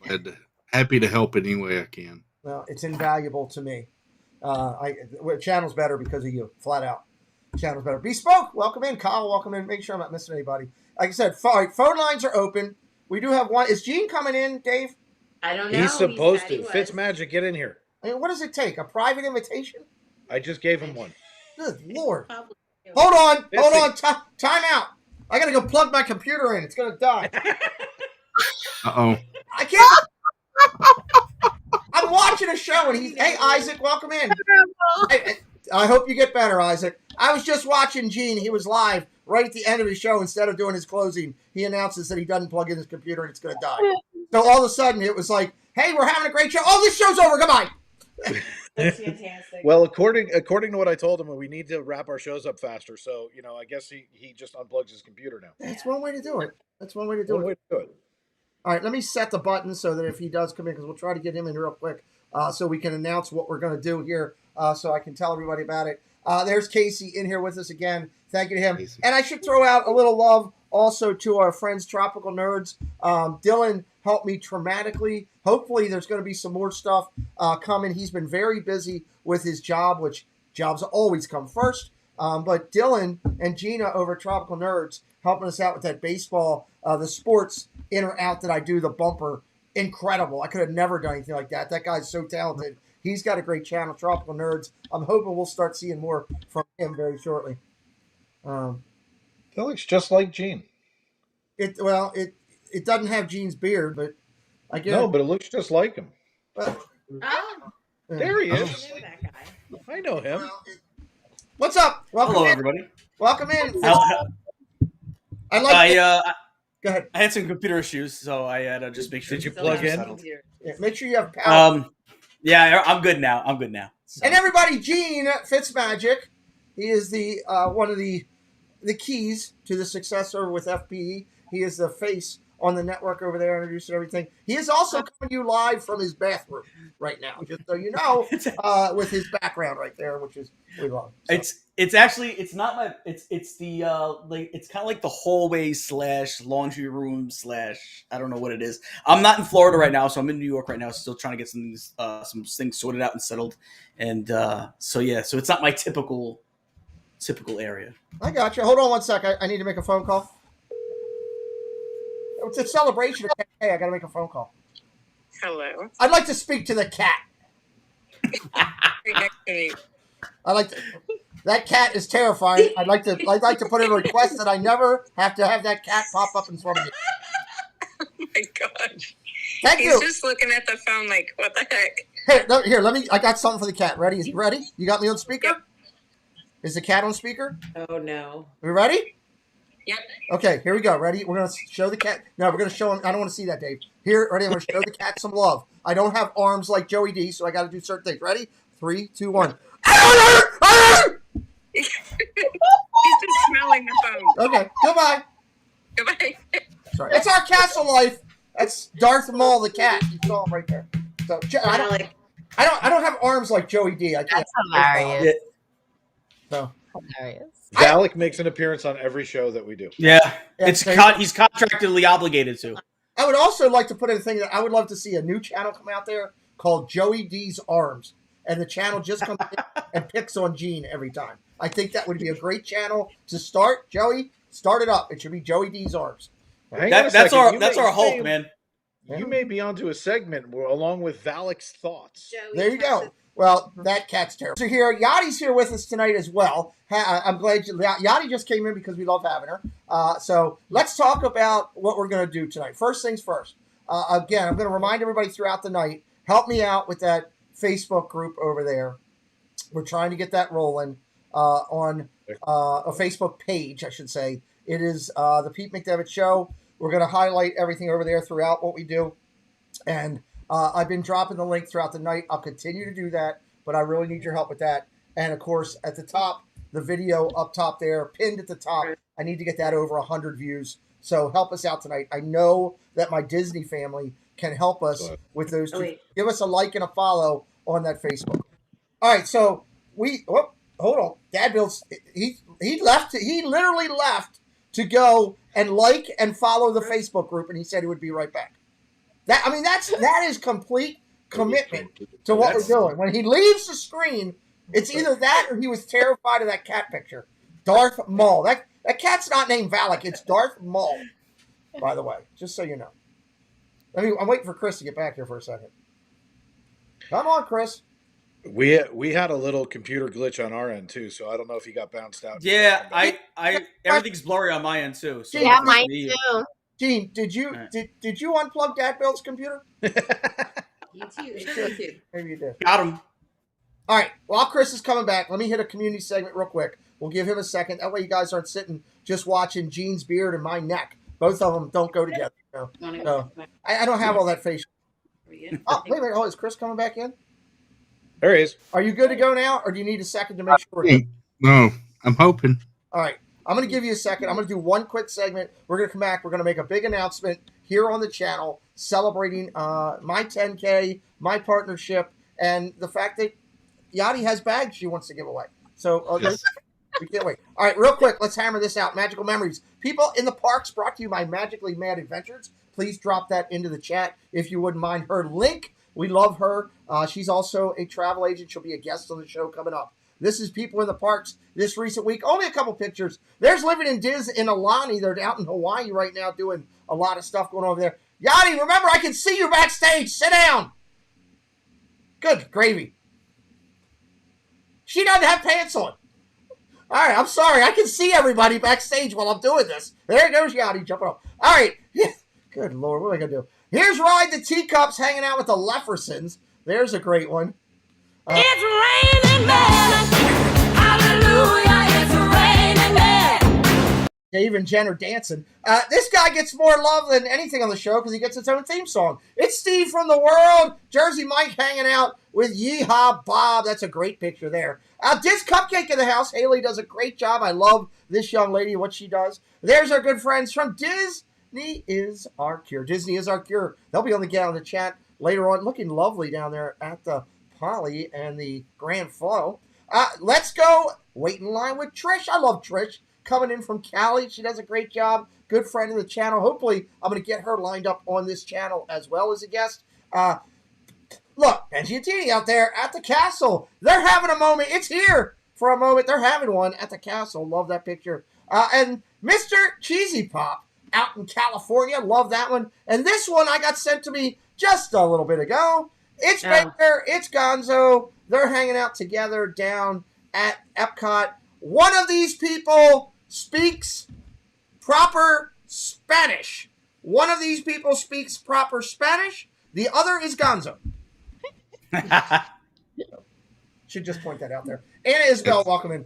K: I'm happy to help any way I can.
J: Well, it's invaluable to me. Channel's better because of you, flat out. Channel's better. Bespoke, welcome in. Kyle, welcome in. Make sure I'm not missing anybody. Like I said, phone lines are open. We do have one. Is Gene coming in, Dave?
O: I don't know.
S: He's supposed to. Fitzmagic, get in here.
J: I mean, what does it take? A private invitation?
S: I just gave him one.
J: Good Lord. Hold on. Time out. I got to go plug my computer in. It's going to die.
K: Uh-oh.
J: I can't. I'm watching a show and he's, hey, Isaac, welcome in. I hope you get better, Isaac. I was just watching Gene. He was live right at the end of his show. Instead of doing his closing, he announces that he doesn't plug in his computer and it's going to die. So all of a sudden it was like, hey, we're having a great show. Oh, this show's over. Goodbye.
O: That's fantastic.
S: Well, according to what I told him, we need to wrap our shows up faster. So, I guess he just unplugs his computer now.
J: That's one way to do it. All right, let me set the button so that if he does come in, because we'll try to get him in real quick so we can announce what we're going to do here so I can tell everybody about it. There's Casey in here with us again. Thank you to him. Casey. And I should throw out a little love also to our friends, Tropical Nerds. Dylan helped me dramatically. Hopefully there's going to be some more stuff coming. He's been very busy with his job, which jobs always come first. But Dylan and Gina over at Tropical Nerds helping us out with that baseball, the sports in or out that I do, the bumper. Incredible. I could have never done anything like that. That guy's so talented. He's got a great channel, Tropical Nerds. I'm hoping we'll start seeing more from him very shortly.
S: That looks just like Gene.
J: It doesn't have Gene's beard, but I get
S: No, but it looks just like him.
J: There
S: he is. I know him.
J: What's up? Welcome
T: Hello,
J: in.
T: everybody.
J: Welcome in.
T: Go ahead. I had some computer issues, so I had to just make sure.
S: Did you plug in?
J: Yeah, make sure you have power.
T: Yeah, I'm good now. So.
J: And everybody, Gene Fitzmagic, he is the one of the keys to the success over with FPE. He is the face on the network over there, introducing everything. He is also coming to you live from his bathroom right now, just so you know, with his background right there, which is we love. So.
T: It's actually not my it's the it's kind of like the hallway / laundry room / I don't know what it is. I'm not in Florida right now, so I'm in New York right now, still trying to get some things sorted out and settled, and so it's not my typical area.
J: I got you. Hold on one sec. I need to make a phone call. It's a celebration of 10K. I got to make a phone call.
U: Hello.
J: I'd like to speak to the cat. That cat is terrifying. I'd like to put in a request that I never have to have that cat pop up in front of me.
U: Oh my gosh.
J: Thank you.
U: He's just looking at the phone like, what the heck?
J: I got something for the cat. Ready? Is he ready? You got me on speaker? Yep. Is the cat on speaker?
O: Oh no.
J: Are we ready?
U: Yep.
J: Okay, here we go. Ready? We're going to show the cat. No, we're going to show him. I don't want to see that, Dave. Here, ready? I'm going to show the cat some love. I don't have arms like Joey D, so I got to do certain things. Ready? 3, 2, 1.
U: He's just smelling the phone.
J: Okay, goodbye.
U: Goodbye.
J: Sorry. That's our castle life. That's Darth Maul the cat. You saw him right there. So I don't have arms like Joey D. I can't.
O: That's hilarious.
J: So
O: hilarious.
S: Valak makes an appearance on every show that we do.
T: Yeah, he's contractually obligated to.
J: I would also like to put in a thing that I would love to see a new channel come out there called Joey D's Arms. And the channel just comes in and picks on Gene every time. I think that would be a great channel to start. Joey, start it up. It should be Joey D's Arms.
T: That's our Hulk, man.
S: You may be onto a segment along with Valek's thoughts.
J: There you go. Well, that cat's terrible. So here, Yachty's here with us tonight as well. I'm glad Yachty just came in because we love having her. So let's talk about what we're going to do tonight. First things first. Again, I'm going to remind everybody throughout the night, help me out with that Facebook group over there. We're trying to get that rolling on a Facebook page, I should say. It is the Pete McDevitt Show. We're going to highlight everything over there throughout what we do. And I've been dropping the link throughout the night. I'll continue to do that, but I really need your help with that. And, of course, at the top, the video up top there, pinned at the top, I need to get that over 100 views. So help us out tonight. I know that my Disney family can help us with those two. Give us a like and a follow on that Facebook. All right, so hold on. Dad Bill's, he literally left to go and like and follow the Facebook group, and he said he would be right back. That is complete commitment to what we're doing. When he leaves the screen, it's either that or he was terrified of that cat picture. Darth Maul. That cat's not named Valak. It's Darth Maul, by the way, just so you know. I'm waiting for Chris to get back here for a second. Come on, Chris.
S: We had a little computer glitch on our end too, so I don't know if he got bounced out.
T: Yeah, I everything's blurry on my end too. So
O: yeah, mine too.
J: Gene, did you unplug Dad Bill's computer?
A: You too.
J: Maybe you did.
T: Got him.
J: All right. While Chris is coming back, let me hit a community segment real quick. We'll give him a second. That way you guys aren't sitting just watching Gene's beard and my neck. Both of them don't go together. No. I don't have all that facial. Oh, wait a minute. Oh, is Chris coming back in?
S: There he is.
J: Are you good to go now, or do you need a second to make sure?
K: No, I'm hoping.
J: All right. I'm going to give you a second. I'm going to do one quick segment. We're going to come back. We're going to make a big announcement here on the channel celebrating my 10K, my partnership, and the fact that Yachty has bags she wants to give away. So we can't wait. All right, real quick, let's hammer this out. Magical Memories. People in the Parks brought to you by Magically Mad Adventures. Please drop that into the chat if you wouldn't mind. Her link, we love her. She's also a travel agent. She'll be a guest on the show coming up. This is People in the Parks this recent week. Only a couple pictures. There's Living in Diz in Alani. They're out in Hawaii right now doing a lot of stuff going over there. Yachty, remember, I can see you backstage. Sit down. Good gravy. She doesn't have pants on. All right, I'm sorry. I can see everybody backstage while I'm doing this. There goes Yachty jumping up. All right. Good Lord, what am I going to do? Here's Ride the Teacups hanging out with the Leffersons. There's a great one.
B: It's raining men. Hallelujah, it's raining men.
J: Dave and Jen are dancing. This guy gets more love than anything on the show because he gets his own theme song. It's Steve from the World. Jersey Mike hanging out with Yeehaw Bob. That's a great picture there. Diz Cupcake in the house. Haley does a great job. I love this young lady, what she does. There's our good friends from Disney is Our Cure. Disney is Our Cure. They'll be on the chat later on. Looking lovely down there at the Poly and the Grand Flow. Let's go wait in line with Trish. I love Trish coming in from Cali. She does a great job. Good friend of the channel. Hopefully, I'm going to get her lined up on this channel as well as a guest. Look, Benji and Tini out there at the castle. They're having a moment. It's here for a moment. They're having one at the castle. Love that picture. And Mr. Cheesy Pop out in California. Love that one. And this one I got sent to me just a little bit ago. It's Baker, it's Gonzo. They're hanging out together down at Epcot. One of these people speaks proper Spanish. One of these people speaks proper Spanish. The other is Gonzo. Should just point that out there. Anna Isabel, welcome in.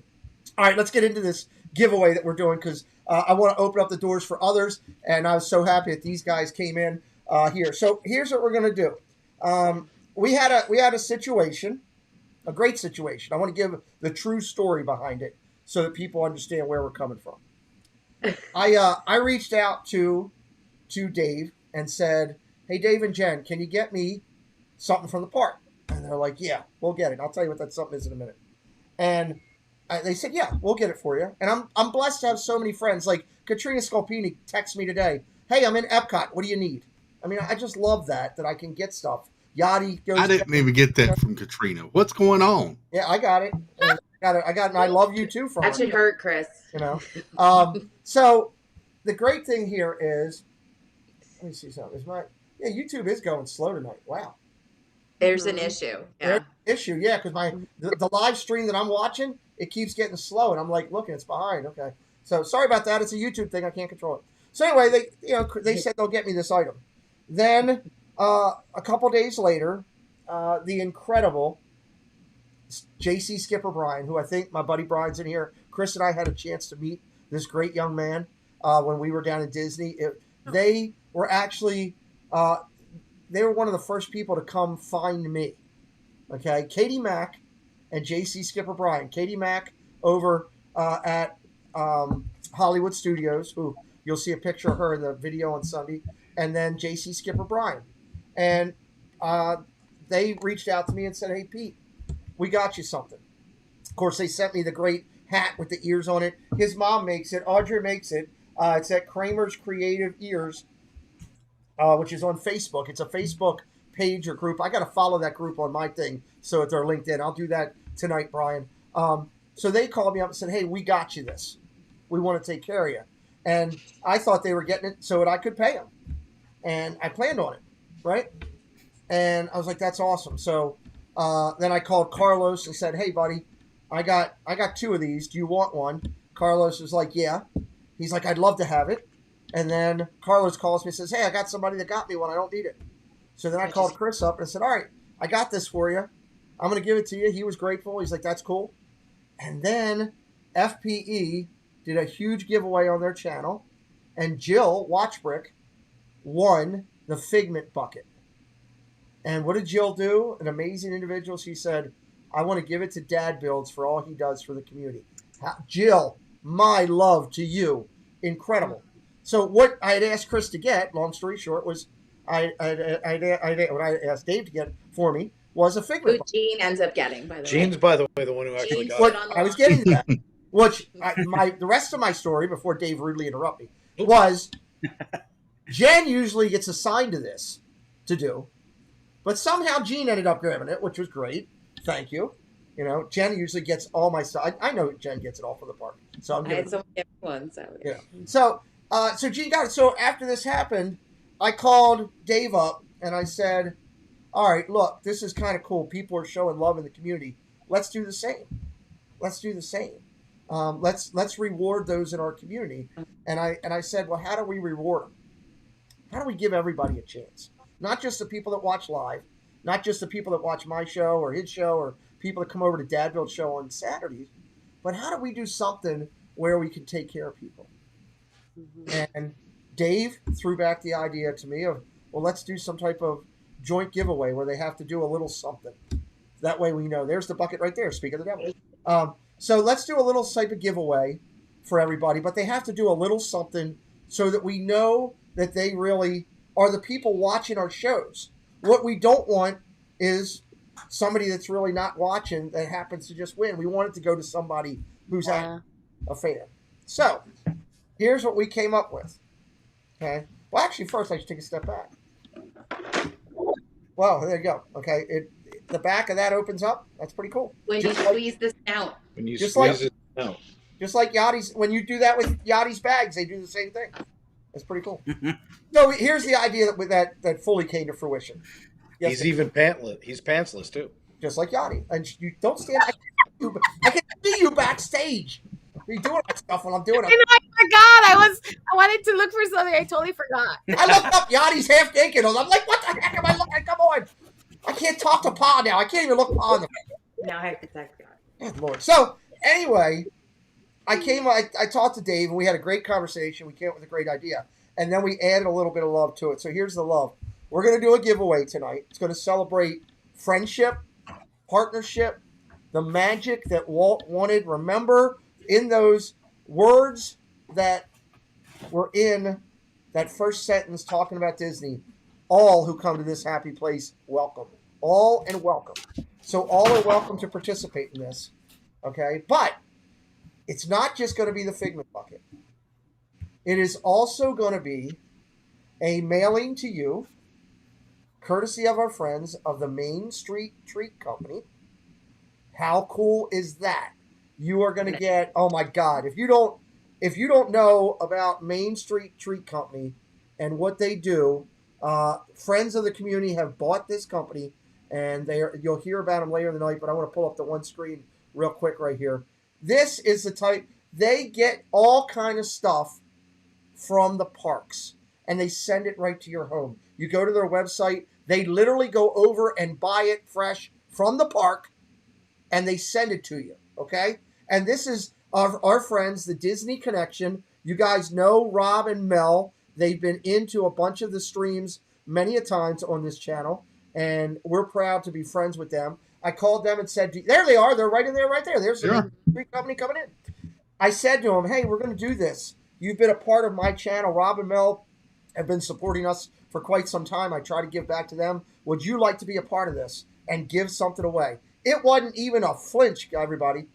J: All right, let's get into this giveaway that we're doing because I want to open up the doors for others, and I was so happy that these guys came in here. So here's what we're going to do. We had a situation, a great situation. I want to give the true story behind it so that people understand where we're coming from. I reached out to Dave and said, "Hey, Dave and Jen, can you get me something from the park?" And they're like, "Yeah, we'll get it. I'll tell you what that something is in a minute." And they said, "Yeah, we'll get it for you." And I'm blessed to have so many friends. Like Katrina Scolpini texted me today, "Hey, I'm in Epcot. What do you need?" I mean, I just love that I can get stuff. Yachty goes.
K: I didn't even get that from Katrina. What's going on?
J: Yeah, I got it. I got it. And I love you too from
A: That should hurt, Chris.
J: You know. So the great thing here is, let me see something. Yeah, YouTube is going slow tonight. Wow.
A: There's an issue.
J: There's
A: Yeah.
J: an issue, yeah, because the live stream that I'm watching, it keeps getting slow, and I'm like looking, it's behind. Okay, so sorry about that. It's a YouTube thing. I can't control it. So anyway, they said they'll get me this item. Then a couple days later, the incredible JC Skipper Brian, who I think my buddy Brian's in here. Chris and I had a chance to meet this great young man when we were down in Disney. They were actually they were one of the first people to come find me. Okay, Katie Mack and JC Skipper Brian. Katie Mack over at Hollywood Studios, who you'll see a picture of her in the video on Sunday, and then JC Skipper Brian. And they reached out to me and said, hey, Pete, we got you something. Of course, they sent me the great hat with the ears on it. His mom makes it. Audrey makes it. It's at Kramer's Creative Ears, which is on Facebook. It's a Facebook page or group. I got to follow that group on my thing, so it's our LinkedIn. I'll do that tonight, Brian. So they called me up and said, hey, we got you this. We want to take care of you. And I thought they were getting it so that I could pay them. And I planned on it, right? And I was like, that's awesome. So then I called Carlos and said, hey, buddy, I got 2 of these. Do you want one? Carlos was like, yeah. He's like, I'd love to have it. And then Carlos calls me and says, hey, I got somebody that got me one. I don't need it. So then I called Chris up and said, all right, I got this for you. I'm going to give it to you. He was grateful. He's like, that's cool. And then FPE did a huge giveaway on their channel. And Jill Watchbrick won the Figment bucket. And what did Jill do? An amazing individual. She said, I want to give it to Dad Builds for all he does for the community. Jill, my love to you. Incredible. So what I had asked Chris to get, long story short, was what I asked Dave to get for me was a Figment.
A: Who Gene ends up getting, by the way.
S: Gene's, by the way, the one who actually got
J: What
S: it.
J: I was getting to that, which the rest of my story, before Dave rudely interrupted me, was Jen usually gets assigned to this to do, but somehow Gene ended up grabbing it, which was great. Thank you. You know, Jen usually gets all my stuff. I know Jen gets it all for the park, so I'm
A: I
J: giving
A: had someone get one, so
J: yeah. So Gene got it. So after this happened, I called Dave up and I said, all right, look, this is kind of cool. People are showing love in the community. Let's do the same. Let's do the same. Let's reward those in our community. And I said, well, how do we reward them? How do we give everybody a chance? Not just the people that watch live, not just the people that watch my show or his show or people that come over to Dadville's show on Saturdays, but how do we do something where we can take care of people? And Dave threw back the idea to me of, well, let's do some type of joint giveaway where they have to do a little something. That way we know. There's the bucket right there, speak of the devil. So let's do a little type of giveaway for everybody, but they have to do a little something so that we know that they really are the people watching our shows. What we don't want is somebody that's really not watching that happens to just win. We want it to go to somebody who's a fan. So here's what we came up with. Okay. Well, actually, first I should take a step back. Well, there you go. Okay. The back of that opens up. That's pretty cool.
A: When you squeeze this out.
S: When you
J: Just
S: squeeze
J: like-
S: it out.
J: Just like Yachty's, when you do that with Yachty's bags, they do the same thing. That's pretty cool. So here's the idea that fully came to fruition. Yes,
S: He's even pantless. He's pantsless too.
J: just like Yachty. And you don't stand. I can see you backstage. You're doing that stuff when I'm doing it.
O: I know, I forgot. I wanted to look for something. I totally forgot.
J: I looked up Yachty's half naked. I'm like, what the heck am I looking? Come on. I can't talk to Pa now. I can't even look Pa in the face.
A: No, I have to talk God.
J: Good Lord. So anyway, I talked to Dave and we had a great conversation. We came up with a great idea. And then we added a little bit of love to it. So here's the love. We're going to do a giveaway tonight. It's going to celebrate friendship, partnership, the magic that Walt wanted. Remember, in those words that were in that first sentence talking about Disney, all who come to this happy place, welcome. All and welcome. So all are welcome to participate in this. Okay? But it's not just going to be the Figment bucket. It is also going to be a mailing to you, courtesy of our friends of the Main Street Treat Company. How cool is that? You are going to get, oh my God, if you don't know about Main Street Treat Company and what they do, friends of the community have bought this company, and you'll hear about them later in the night, but I want to pull up the one screen real quick right here. This is the type, they get all kind of stuff from the parks, and they send it right to your home. You go to their website, they literally go over and buy it fresh from the park, and they send it to you, okay? And this is our friends, the Disney Connection. You guys know Rob and Mel. They've been into a bunch of the streams many a times on this channel, and we're proud to be friends with them. I called them and said, there they are. They're right in there, right there. There's the street company coming in. I said to them, hey, we're going to do this. You've been a part of my channel. Rob and Mel have been supporting us for quite some time. I try to give back to them. Would you like to be a part of this and give something away? It wasn't even a flinch, everybody.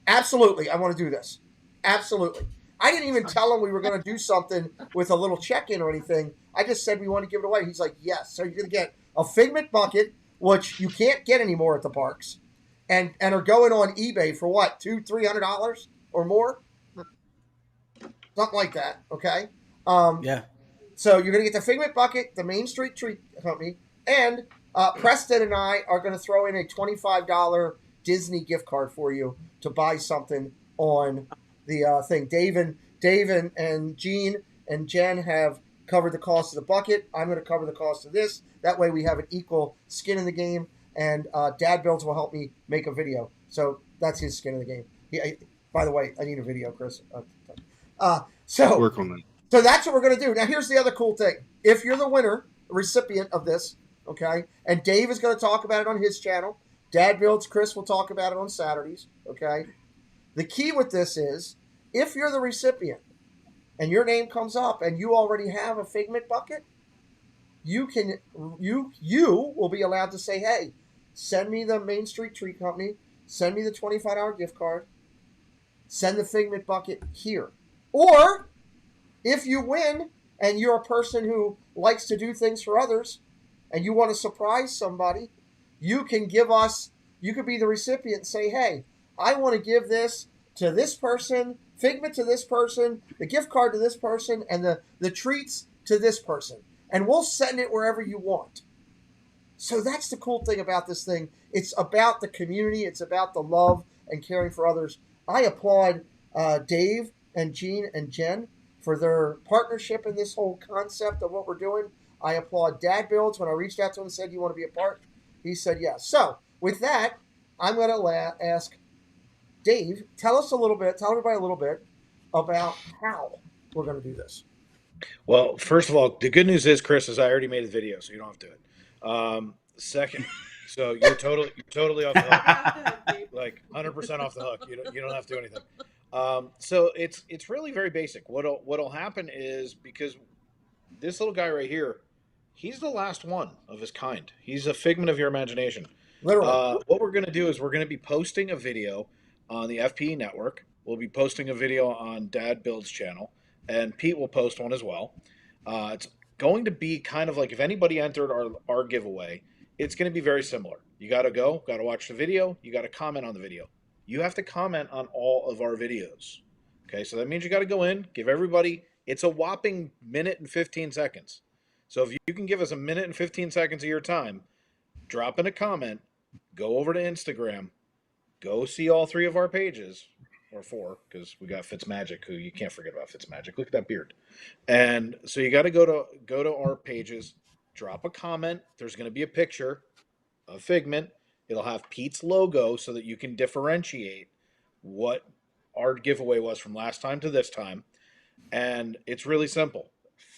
J: Absolutely, I want to do this. Absolutely. I didn't even tell him we were going to do something with a little check-in or anything. I just said we want to give it away. He's like, yes. So you're going to get a Figment bucket, which you can't get anymore at the parks, and are going on eBay for what, $200-300 or more? Something like that, okay?
T: Yeah.
J: So you're going to get the Figment bucket, the Main Street Treat Company, and Preston and I are going to throw in a $25 Disney gift card for you to buy something on the thing. Dave and Gene and Jen have covered the cost of the bucket. I'm going to cover the cost of this. That way we have an equal skin in the game, and Dad Builds will help me make a video. So that's his skin in the game. By the way, I need a video, Chris. So
K: work on that.
J: So that's what we're going to do. Now, here's the other cool thing. If you're the winner, recipient of this, okay, and Dave is going to talk about it on his channel. Dad Builds, Chris will talk about it on Saturdays, okay? The key with this is, if you're the recipient and your name comes up and you already have a Figment bucket, you will be allowed to say, hey, send me the Main Street Treat Company, send me the $25 gift card, send the Figment bucket here. Or if you win and you're a person who likes to do things for others and you want to surprise somebody, you can give us, you could be the recipient and say, hey, I want to give this to this person, Figment to this person, the gift card to this person, and the treats to this person. And we'll send it wherever you want. So that's the cool thing about this thing. It's about the community. It's about the love and caring for others. I applaud Dave and Gene and Jen for their partnership in this whole concept of what we're doing. I applaud Dad Builds. When I reached out to him and said, you want to be a part? He said yes. So with that, I'm going to ask Dave, tell everybody a little bit about how we're going to do this.
S: Well, first of all, the good news is, Chris, is I already made a video, so you don't have to do it. Second, so you're totally off the hook, like 100% off the hook. You don't have to do anything. So it's really very basic. What'll happen is, because this little guy right here, he's the last one of his kind. He's a figment of your imagination.
J: Literally.
S: What we're going to do is we're going to be posting a video on the FPE network. We'll be posting a video on Dad Build's channel, and Pete will post one as well. It's going to be kind of like, if anybody entered our giveaway, it's going to be very similar. You got to watch the video. You got to comment on the video. You have to comment on all of our videos. Okay, so that means you got to go in, give everybody, it's a whopping minute and 15 seconds. So if you can give us a minute and 15 seconds of your time, drop in a comment, go over to Instagram, go see all 3 of our pages, or 4, because we got Fitzmagic, who you can't forget about Fitzmagic. Look at that beard. And so you got to go to our pages, drop a comment. There's going to be a picture of Figment. It'll have Pete's logo so that you can differentiate what our giveaway was from last time to this time. And it's really simple.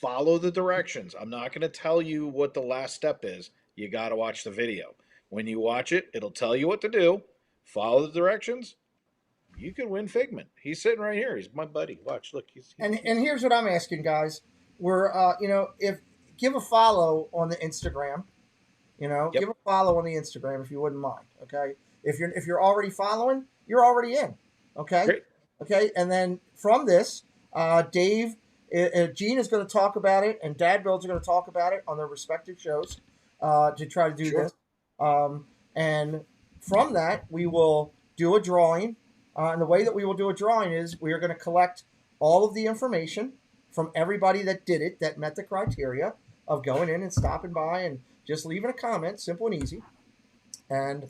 S: Follow the directions. I'm not going to tell you what the last step is. You got to watch the video. When you watch it, it'll tell you what to do. Follow the directions. You can win Figment. He's sitting right here. He's my buddy. Watch, look.
J: And here's what I'm asking, guys. We're give a follow on the Instagram. Give a follow on the Instagram if you wouldn't mind. Okay. If you're already following, you're already in. Okay.
S: Great.
J: Okay. And then from this, Dave, Gene is going to talk about it, and Dad Builds are going to talk about it on their respective shows to try to do this. And from that, we will do a drawing. And the way that we will do a drawing is we are going to collect all of the information from everybody that did it, that met the criteria. of going in and stopping by and just leaving a comment, simple and easy. And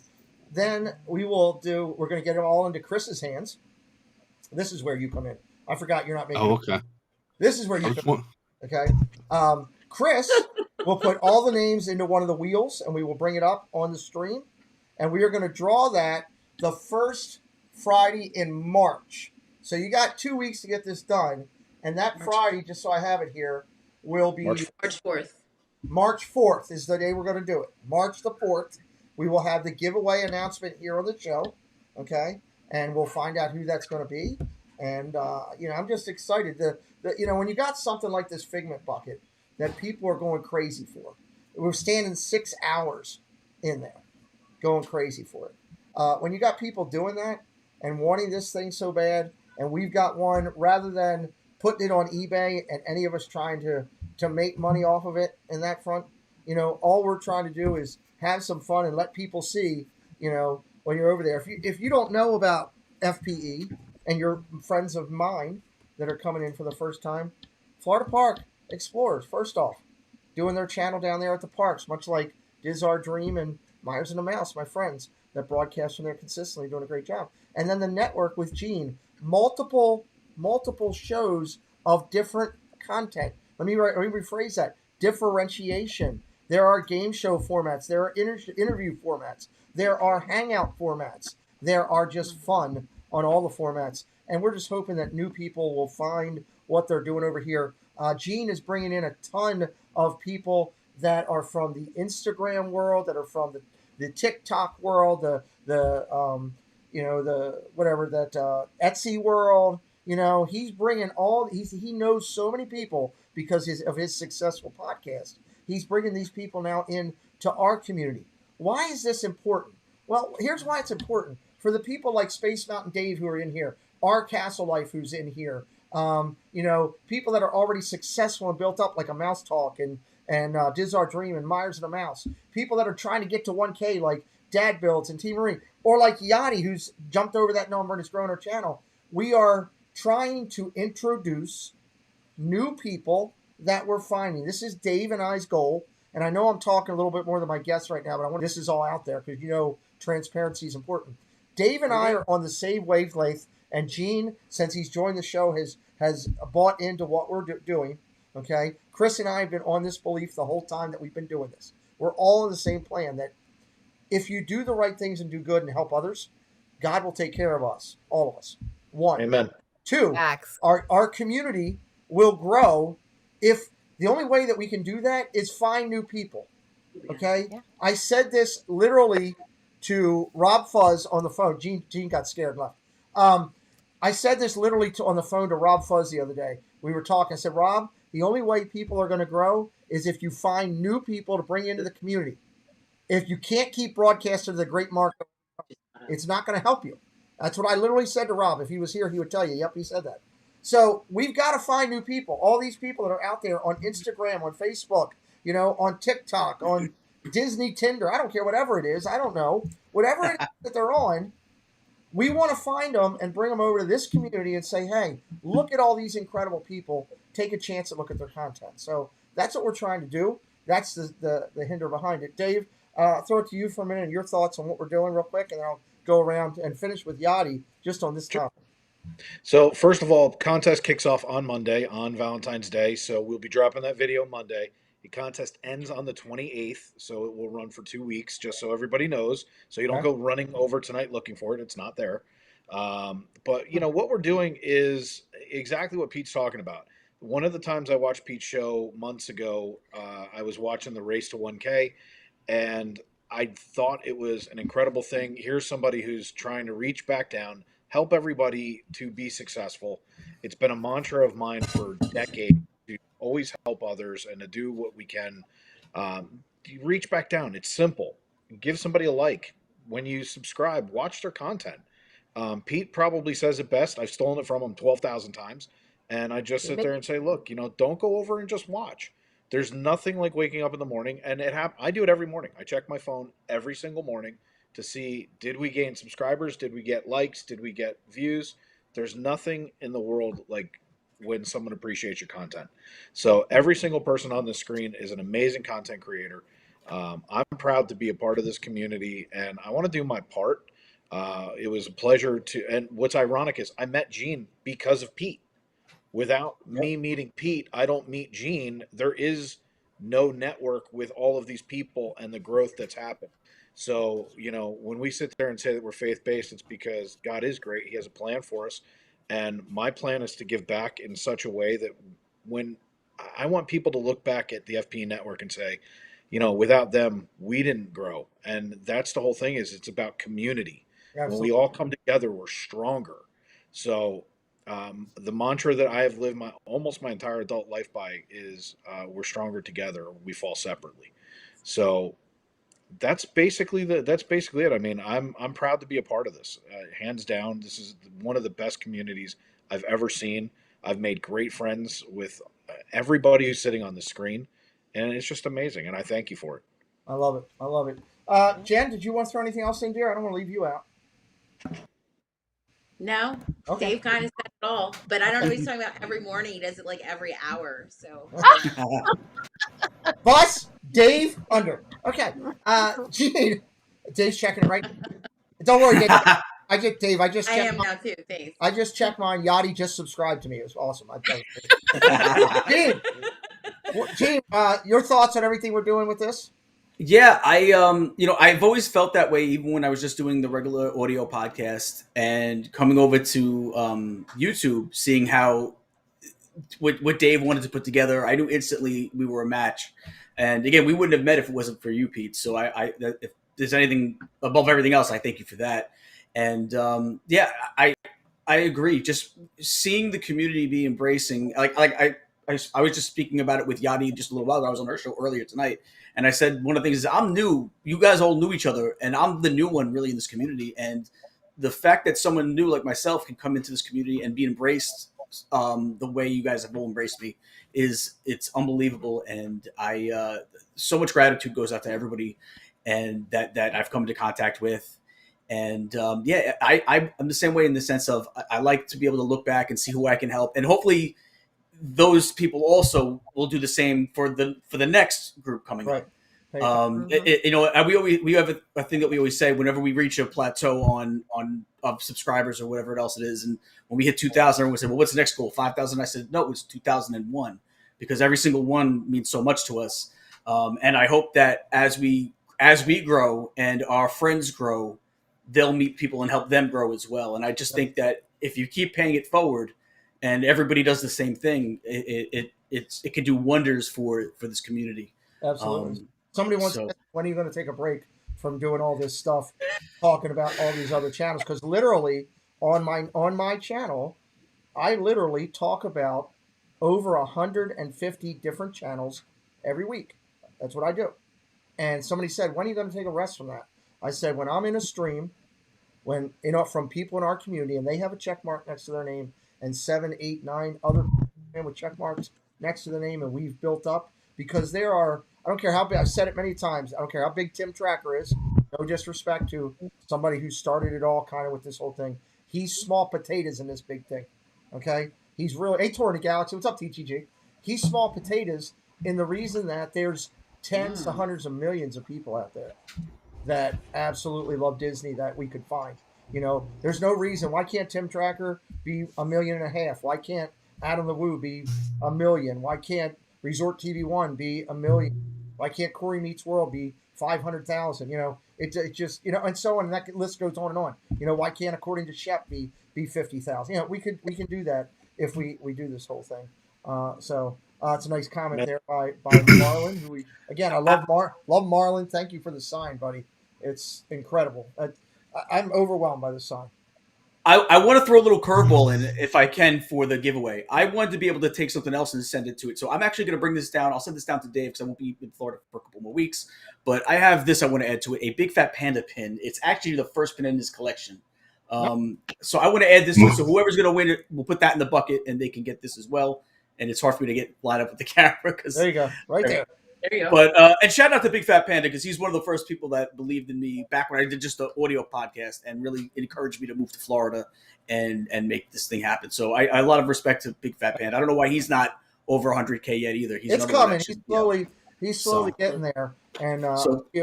J: then we're going to get it all into Chris's hands. This is where you come in. I forgot you're not making
K: Oh, okay.
J: This is where you come in. Okay. Chris will put all the names into one of the wheels, and we will bring it up on the stream. And we are going to draw that the first Friday in March. So you got 2 weeks to get this done. And that Friday, just so I have it here, will be
A: March 4th.
J: March 4th is the day we're going to do it. March the 4th, we will have the giveaway announcement here on the show. Okay. And we'll find out who that's going to be. And, I'm just excited. When you got something like this Figment bucket that people are going crazy for, we're standing 6 hours in there going crazy for it. When you got people doing that and wanting this thing so bad, and we've got one, rather than putting it on eBay and any of us trying to make money off of it in that front, all we're trying to do is have some fun and let people see, when you're over there. If you don't know about FPE and you're friends of mine that are coming in for the first time, Florida Park Explorers, first off, doing their channel down there at the parks, much like Diz Our Dream and Myers and the Mouse, my friends that broadcast from there consistently, doing a great job. And then the network with Gene, multiple shows of different content. Let me rephrase that. Differentiation. There are game show formats. There are interview formats. There are hangout formats. There are just fun on all the formats. And we're just hoping that new people will find what they're doing over here. Gene is bringing in a ton of people that are from the Instagram world, that are from the TikTok world, the Etsy world. He's bringing he knows so many people because of his successful podcast. He's bringing these people now in to our community. Why is this important? Well, here's why it's important. For the people like Space Mountain Dave who are in here, our Castle Life who's in here, people that are already successful and built up like a Mouse Talk and Diz Our Dream and Myers and the Mouse, people that are trying to get to 1K like Dad Builds and Team Marine, or like Yachty who's jumped over that number and has grown our channel. We are trying to introduce new people that we're finding. This is Dave and I's goal, and I know I'm talking a little bit more than my guests right now, but this is all out there because transparency is important. Dave and I are on the same wavelength, and Gene, since he's joined the show, has bought into what we're doing. Okay, Chris and I have been on this belief the whole time that we've been doing this. We're all in the same plan that if you do the right things and do good and help others, God will take care of us, all of us. One.
S: Amen.
J: Two, our community will grow if the only way that we can do that is find new people. Okay? Yeah. I said this literally to Rob Fuzz on the phone. Gene got scared and left. I said this literally on the phone to Rob Fuzz the other day. We were talking. I said, Rob, the only way people are going to grow is if you find new people to bring into the community. If you can't keep broadcasting to the great market, it's not going to help you. That's what I literally said to Rob. If he was here, he would tell you, yep, he said that. So we've got to find new people. All these people that are out there on Instagram, on Facebook, on TikTok, on Disney Tinder, I don't care, whatever it is, I don't know. Whatever it is that they're on, we want to find them and bring them over to this community and say, hey, look at all these incredible people. Take a chance to look at their content. So that's what we're trying to do. That's the hinder behind it. Dave, throw it to you for a minute and your thoughts on what we're doing real quick, and then I'll go around and finish with Yachty just on this topic.
S: So first of all, contest kicks off on Monday, on Valentine's Day. So we'll be dropping that video Monday. The contest ends on the 28th, so it will run for 2 weeks, just so everybody knows. So you don't go running over tonight looking for it. It's not there. But, what we're doing is exactly what Pete's talking about. One of the times I watched Pete's show months ago, I was watching the Race to 1K, and I thought it was an incredible thing. Here's somebody who's trying to reach back down, help everybody to be successful. It's been a mantra of mine for decades to always help others and to do what we can. You reach back down. It's simple. Give somebody a like. When you subscribe, watch their content. Pete probably says it best. I've stolen it from him 12,000 times. And I just sit there and say, look, don't go over and just watch. There's nothing like waking up in the morning. And I do it every morning. I check my phone every single morning to see, did we gain subscribers? Did we get likes? Did we get views? There's nothing in the world like when someone appreciates your content. So every single person on the screen is an amazing content creator. I'm proud to be a part of this community, and I want to do my part. It was a pleasure to. And what's ironic is I met Gene because of Pete. Without me meeting Pete, I don't meet Gene. There is no network with all of these people and the growth that's happened. So, when we sit there and say that we're faith based, it's because God is great. He has a plan for us. And my plan is to give back in such a way that when I want people to look back at the FP network and say, without them, we didn't grow. And that's the whole thing is it's about community. When we all come together, we're stronger. So, the mantra that I have lived almost my entire adult life by is we're stronger together, we fall separately. So that's basically it. I mean, I'm proud to be a part of this. Hands down, this is one of the best communities I've ever seen. I've made great friends with everybody who's sitting on the screen, and it's just amazing. And I thank you for it.
J: I love it. I love it. Jen, did you want to throw anything else in there? I don't want to leave you out.
A: No,
J: Okay.
A: Dave kind of said it all, but I don't know what he's talking about every morning. He does it like every hour. So,
J: Bus, Dave, under. Okay. Gene, Dave's checking it right. Don't worry, Dave. I just
A: I
J: checked
A: am now too. Thanks.
J: I just checked mine. Yachty just subscribed to me. It was awesome. Gene, your thoughts on everything we're doing with this?
T: Yeah, I've always felt that way, even when I was just doing the regular audio podcast and coming over to YouTube, seeing how what Dave wanted to put together. I knew instantly we were a match, and again, we wouldn't have met if it wasn't for you, Pete. So if there's anything above everything else, I thank you for that. And I agree. Just seeing the community be embracing, I was just speaking about it with Yadi just a little while ago. I was on her show earlier tonight. And I said, one of the things is I'm new. You guys all knew each other, and I'm the new one really in this community. And the fact that someone new like myself can come into this community and be embraced the way you guys have all embraced me it's unbelievable. And so much gratitude goes out to everybody and that I've come into contact with. And I'm the same way in the sense of I like to be able to look back and see who I can help, and hopefully those people also will do the same for the next group coming up. We have a thing that we always say whenever we reach a plateau on of subscribers or whatever else it is, and when we hit 2,000, everyone said, "Well, what's the next goal? 5,000?" I said, "No, it was 2001," because every single one means so much to us. And I hope that as we grow and our friends grow, they'll meet people and help them grow as well. And I just think that if you keep paying it forward, and everybody does the same thing, it can do wonders for this community.
J: Absolutely. Somebody wants to ask, when are you going to take a break from doing all this stuff, talking about all these other channels? Because literally on my channel, I literally talk about over 150 different channels every week. That's what I do. And somebody said, when are you going to take a rest from that? I said, when I'm in a stream, when from people in our community and they have a check mark next to their name, and 7, 8, 9 other with check marks next to the name, and we've built up, because there are, I don't care how big, I've said it many times, I don't care how big Tim Tracker is, no disrespect to somebody who started it all kind of with this whole thing. He's small potatoes in this big thing, okay? He's really, a tour in the galaxy, what's up, TTG? He's small potatoes in the reason that there's tens to hundreds of millions of people out there that absolutely love Disney that we could find. There's no reason. Why can't Tim Tracker be 1.5 million? Why can't Adam the Woo be 1 million? Why can't Resort TV 1 be 1 million? Why can't Corey Meets World be 500,000? It just, and so on. And that list goes on and on. Why can't According to Shep be 50,000? We can do that if we do this whole thing. It's a nice comment there by Marlon. Who I love Marlon. Thank you for the sign, buddy. It's incredible. I'm overwhelmed by the sign.
T: I want to throw a little curveball in, if I can, for the giveaway. I wanted to be able to take something else and send it to it. So I'm actually going to bring this down. I'll send this down to Dave because I won't be in Florida for a couple more weeks. But I have this I want to add to it, a Big Fat Panda pin. It's actually the first pin in this collection. So I want to add this to it. So whoever's going to win it, we'll put that in the bucket and they can get this as well. And it's hard for me to get lined up with the camera.
J: There you go. Right there.
A: There you go.
T: But and shout out to Big Fat Panda because he's one of the first people that believed in me back when I did just the audio podcast and really encouraged me to move to Florida and make this thing happen. So I a lot of respect to Big Fat Panda. I don't know why he's not over 100K yet either.
J: It's coming. He's slowly getting there, and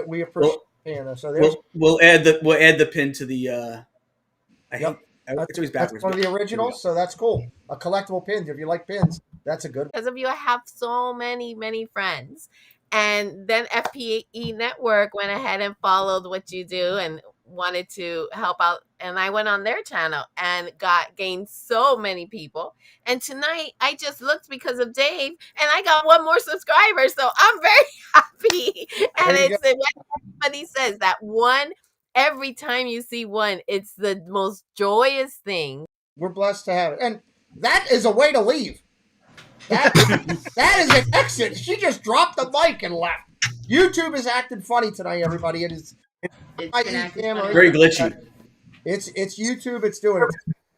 J: we appreciate Panda. So
T: we'll add the pin to the. It's always backwards.
J: That's one of the originals, so that's cool. A collectible pins. If you like pins, that's a good one.
O: Because of you, I have so many friends. And then FPE Network went ahead and followed what you do and wanted to help out. And I went on their channel and gained so many people. And tonight I just looked because of Dave and I got one more subscriber. So I'm very happy. And it's what everybody says, that one, every time you see one, it's the most joyous thing.
J: We're blessed to have it. And that is a way to leave. That is an exit. She just dropped the mic and left. YouTube is acting funny tonight, everybody. It's
T: very glitchy.
J: It's YouTube. It's doing it.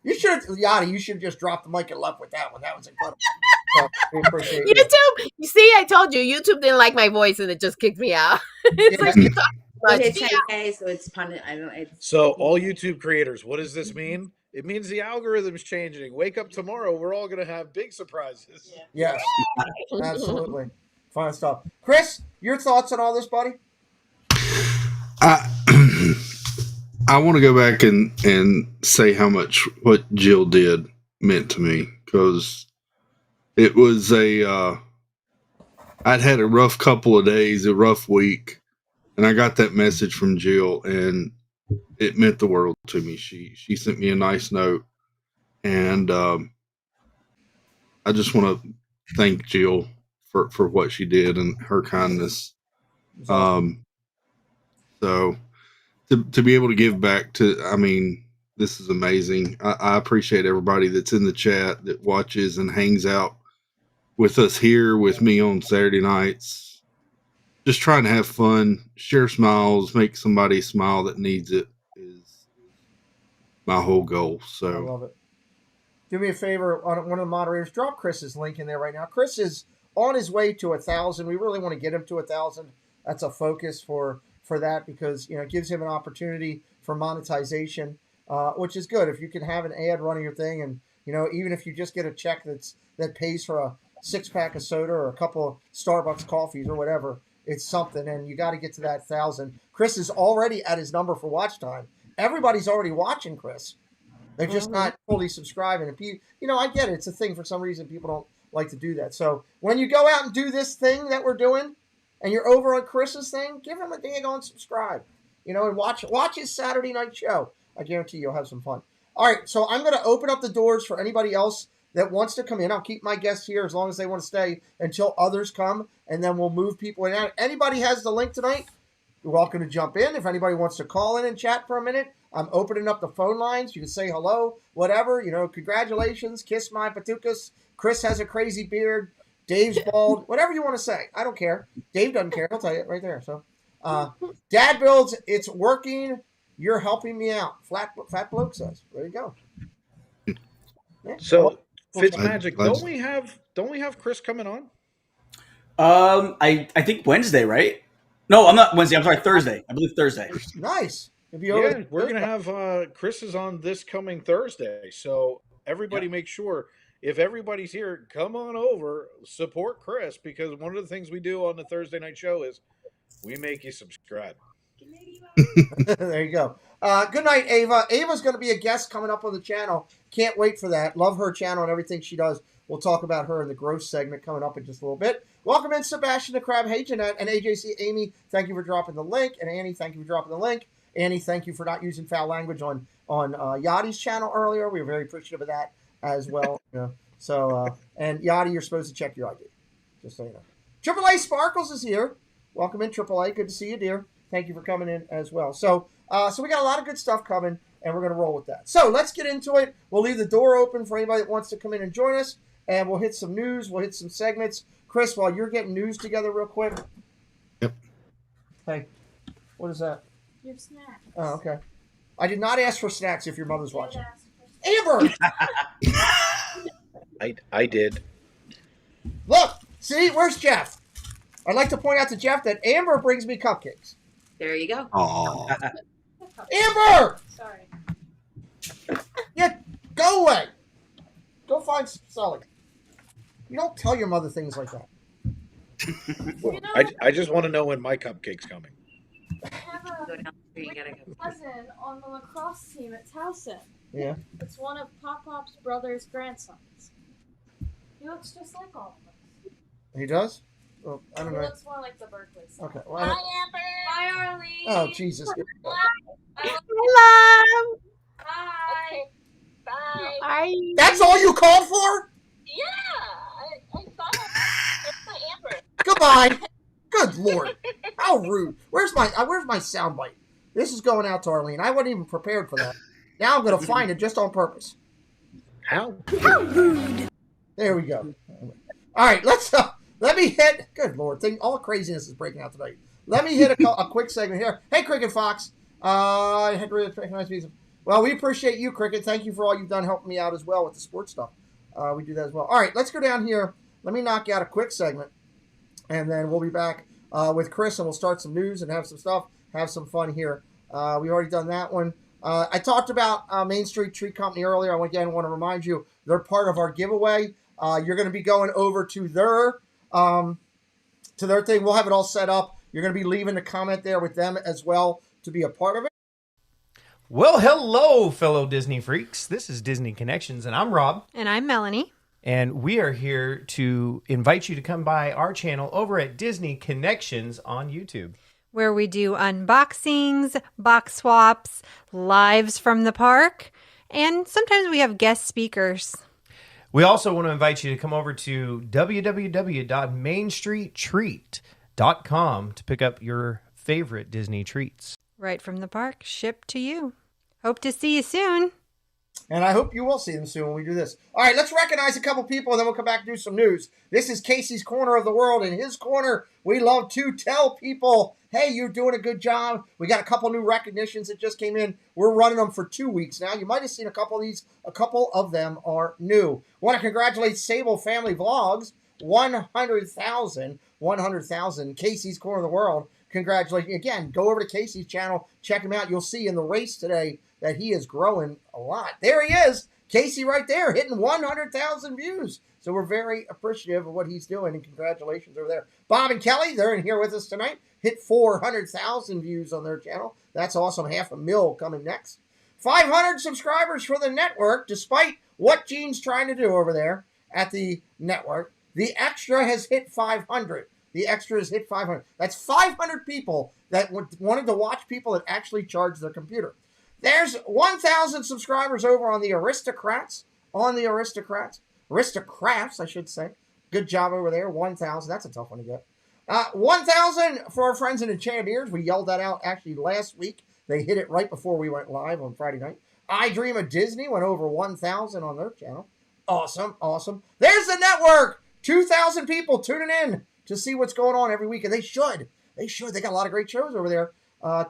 J: You should just drop the mic and left with that one. That was incredible. We appreciate
O: YouTube. You see, I told you, YouTube didn't like my voice and it just kicked me out. It's like you talk
A: But it's 10K, so it's pun. I don't.
S: So all YouTube creators, what does this mean? It means the algorithm's changing. Wake up tomorrow, we're all going to have big surprises.
J: Yes, absolutely. Fun stuff. Chris, your thoughts on all this, buddy?
K: I want to go back and say how much what Jill did meant to me, because it was I'd had a rough couple of days, a rough week, and I got that message from Jill, and it meant the world to me. She sent me a nice note, and I just want to thank Jill for what she did and her kindness. So to be able to give back this is amazing. I appreciate everybody that's in the chat, that watches and hangs out with us here with me on Saturday nights. Just trying to have fun, share smiles, make somebody smile that needs it is my whole goal. So
J: I love it. Do me a favor, one of the moderators, drop Chris's link in there right now. Chris is on his way to 1,000. We really want to get him to 1,000. That's a focus for that, because it gives him an opportunity for monetization, which is good. If you can have an ad running your thing, and even if you just get a check that pays for a 6-pack of soda or a couple of Starbucks coffees or whatever, it's something. And you got to get to that 1,000. Chris is already at his number for watch time. Everybody's already watching Chris. They're just not fully subscribing. And I get it. It's a thing. For some reason, people don't like to do that. So when you go out and do this thing that we're doing, and you're over on Chris's thing, give him a daggone subscribe. And watch his Saturday night show. I guarantee you'll have some fun. All right, so I'm going to open up the doors for anybody else that wants to come in. I'll keep my guests here as long as they want to stay until others come, and then we'll move people in and out. Anybody has the link tonight, you're welcome to jump in. If anybody wants to call in and chat for a minute, I'm opening up the phone lines. You can say hello, whatever. Congratulations, kiss my patukas. Chris has a crazy beard. Dave's bald. Whatever you want to say. I don't care. Dave doesn't care. I'll tell you right there. So, Dad Builds, it's working. You're helping me out. Fat Bloke says. There you go. Yeah.
S: So, Fitzmagic, don't we have Chris coming on?
T: I think Wednesday, right? No, I'm not Wednesday. I'm sorry, Thursday. I believe Thursday.
J: Nice.
S: We're gonna have Chris is on this coming Thursday. So everybody make sure, if everybody's here, come on over, support Chris, because one of the things we do on the Thursday night show is we make you subscribe.
J: There you go. Good night, Ava. Ava's going to be a guest coming up on the channel. Can't wait for that. Love her channel and everything she does. We'll talk about her in the gross segment coming up in just a little bit. Welcome in, Sebastian the Crab. Hey, Jeanette. And AJC Amy, thank you for dropping the link. And Annie, thank you for dropping the link. Annie, thank you for not using foul language on Yachty's channel earlier. We were very appreciative of that as well. So, and Yachty, you're supposed to check your ID. Just so you know. AAA Sparkles is here. Welcome in, AAA. Good to see you, dear. Thank you for coming in as well. So we got a lot of good stuff coming, and we're going to roll with that. So let's get into it. We'll leave the door open for anybody that wants to come in and join us, and we'll hit some news. We'll hit some segments. Chris, while you're getting news together real quick.
K: Yep.
J: Hey, what is that?
C: Your snacks.
J: Oh, okay. I did not ask for snacks if your mother's watching. Amber!
S: I did.
J: Look, see, where's Jeff? I'd like to point out to Jeff that Amber brings me cupcakes.
A: There you go.
K: Aw.
J: Amber!
D: Sorry.
J: Yeah, go away. Go find Sully. You don't tell your mother things like that.
S: I just want to know when my cupcake's coming.
D: I have a cousin on the lacrosse team at Towson.
J: Yeah.
D: It's one of Pop-Pop's brother's grandsons. He looks just like all of us.
J: He does? Well, I don't
D: He
J: know.
D: looks more like the Berkeley side.
J: Okay. Well, I
D: Hi,
J: don't-
D: Amber. Hi, Arlene.
J: Oh, Jesus.
O: Hello.
D: Hi.
U: Okay. Bye.
O: Hi.
J: That's all you called for?
U: Yeah, I thought that's my Amber.
J: Goodbye. Good Lord. How rude. Where's my soundbite? This is going out to Arlene. I wasn't even prepared for that. Now I'm going to find it just on purpose.
S: How?
J: How rude. There we go. All right, let me hit. Good Lord, all craziness is breaking out tonight. Let me hit a quick segment here. Hey, Cricket Fox. Well, we appreciate you, Cricket. Thank you for all you've done helping me out as well with the sports stuff. We do that as well. All right, let's go down here. Let me knock out a quick segment, and then we'll be back with Chris, and we'll start some news and have some stuff, have some fun here. We've already done that one. I talked about Main Street Treat Company earlier. I again want to remind you, they're part of our giveaway. You're going to be going over to their thing. We'll have it all set up. You're going to be leaving a comment there with them as well to be a part of it.
V: Well, hello, fellow Disney freaks. This is Disney Connections, and I'm Rob.
W: And I'm Melanie.
V: And we are here to invite you to come by our channel over at Disney Connections on YouTube,
W: where we do unboxings, box swaps, lives from the park, and sometimes we have guest speakers.
V: We also want to invite you to come over to www.mainstreettreat.com to pick up your favorite Disney treats.
W: Right from the park, shipped to you. Hope to see you soon.
J: And I hope you will see them soon when we do this. All right, let's recognize a couple people, and then we'll come back and do some news. This is Casey's Corner of the World. In his corner, we love to tell people, hey, you're doing a good job. We got a couple new recognitions that just came in. We're running them for 2 weeks now. You might have seen a couple of these. A couple of them are new. Want to congratulate Sable Family Vlogs, 100,000. Casey's Corner of the World. Congratulations. Again, go over to Casey's channel. Check him out. You'll see in the race today that he is growing a lot. There he is. Casey right there, hitting 100,000 views. So we're very appreciative of what he's doing, and congratulations over there. Bob and Kelly, they're in here with us tonight. Hit 400,000 views on their channel. That's awesome. 500,000 coming next. 500 subscribers for the network, despite what Gene's trying to do over there at the network. The Extra has hit 500. The Extra has hit 500. That's 500 people that wanted to watch people that actually charge their computer. There's 1,000 subscribers over on the Aristocrats. Aristocrats, I should say. Good job over there. 1,000. That's a tough one to get. 1,000 for our friends in Enchanted. We yelled that out actually last week. They hit it right before we went live on Friday night. I Dream of Disney went over 1,000 on their channel. Awesome. There's the network. 2,000 people tuning in to see what's going on every week. And they should. They got a lot of great shows over there.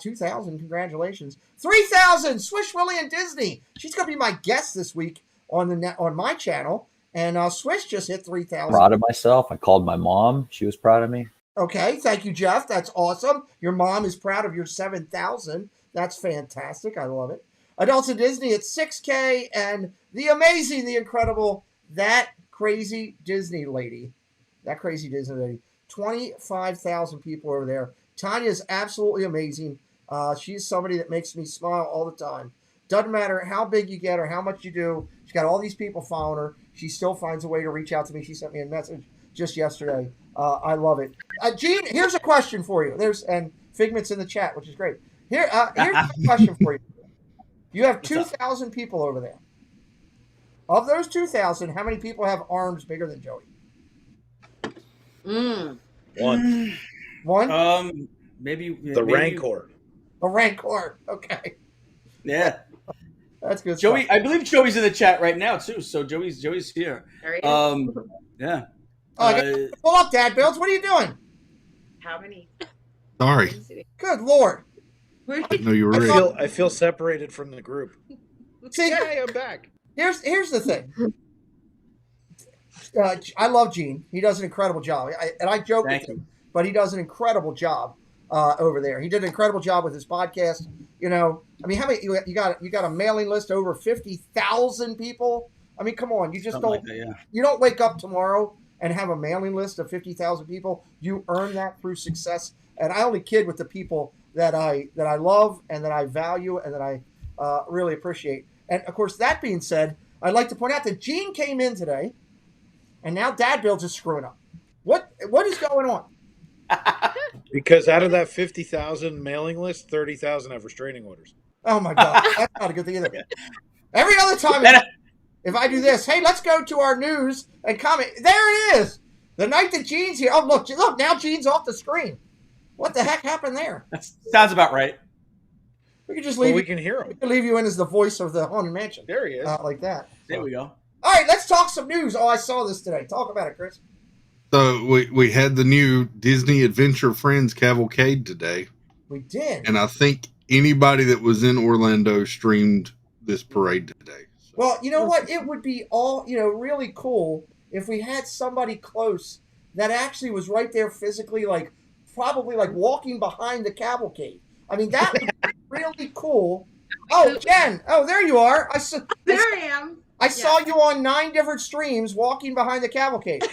J: 2,000, congratulations. 3,000, Swish Willie and Disney. She's going to be my guest this week on my channel. And Swish just hit 3,000.
X: Proud of myself. I called my mom. She was proud of me.
J: Okay, thank you, Jeff. That's awesome. Your mom is proud of your 7,000. That's fantastic. I love it. Adults in Disney at 6K. And the amazing, the incredible, that crazy Disney lady. 25,000 people over there. Tanya is absolutely amazing. She's somebody that makes me smile all the time. Doesn't matter how big you get or how much you do. She's got all these people following her. She still finds a way to reach out to me. She sent me a message just yesterday. I love it. Gene, here's a question for you. And Figment's in the chat, which is great. Here's a question for you. You have 2,000 people over there. Of those 2,000, how many people have arms bigger than Joey? One?
T: Maybe
S: the Rancor.
J: The Rancor. Okay.
T: Yeah.
J: That's good.
T: Joey,
J: stuff.
T: I believe Joey's in the chat right now too. So Joey's here.
A: There he is.
T: Yeah.
J: Pull up, Dad Builds. What are you doing?
A: How many?
K: Sorry.
J: Good Lord.
K: No, you were ready.
S: I feel separated from the group.
J: See,
S: Yay, I'm back.
J: Here's the thing. I love Gene. He does an incredible job. I joke with him, but he does an incredible job over there. He did an incredible job with his podcast. You know, I mean, how many you got a mailing list over 50,000 people? I mean, come on, you just
T: Something
J: don't
T: like that, yeah.
J: you don't wake up tomorrow and have a mailing list of 50,000 people. You earn that through success. And I only kid with the people that I love and that I value and that I really appreciate. And of course, that being said, I'd like to point out that Gene came in today, and now Dad Bill's just screwing up. What is going on?
S: Because out of that 50,000 mailing list, 30,000 have restraining orders.
J: Oh my God, that's not a good thing either. Every other time, if I do this, hey, let's go to our news and comment. There it is. The night that Gene's here. Oh, look, now Gene's off the screen. What the heck happened there?
T: That sounds about right.
J: We can just leave.
S: We can hear him.
J: We can leave you in as the voice of the Haunted Mansion.
S: There he is.
J: Like that.
T: There we go.
J: All right, let's talk some news. Oh, I saw this today. Talk about it, Chris.
K: So we had the new Disney Adventure Friends Cavalcade today.
J: We did.
K: And I think anybody that was in Orlando streamed this parade today.
J: Well, you know what? It would be really cool if we had somebody close that actually was right there physically, probably walking behind the cavalcade. I mean, that would be really cool. Oh, Jen. Oh, there you are.
A: There I am.
J: I saw you on 9 different streams walking behind the cavalcade.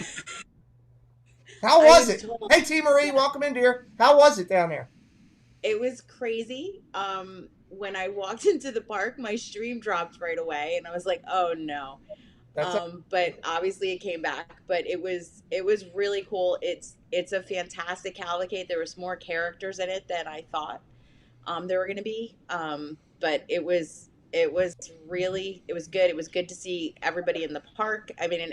J: How was it? Hey, T. Marie, welcome in, dear. How was it down there?
A: It was crazy. When I walked into the park, my stream dropped right away, and I was like, "Oh no!" But obviously, it came back. But it was really cool. It's a fantastic cavalcade. There was more characters in it than I thought there were going to be. But it was good. It was good to see everybody in the park. I mean,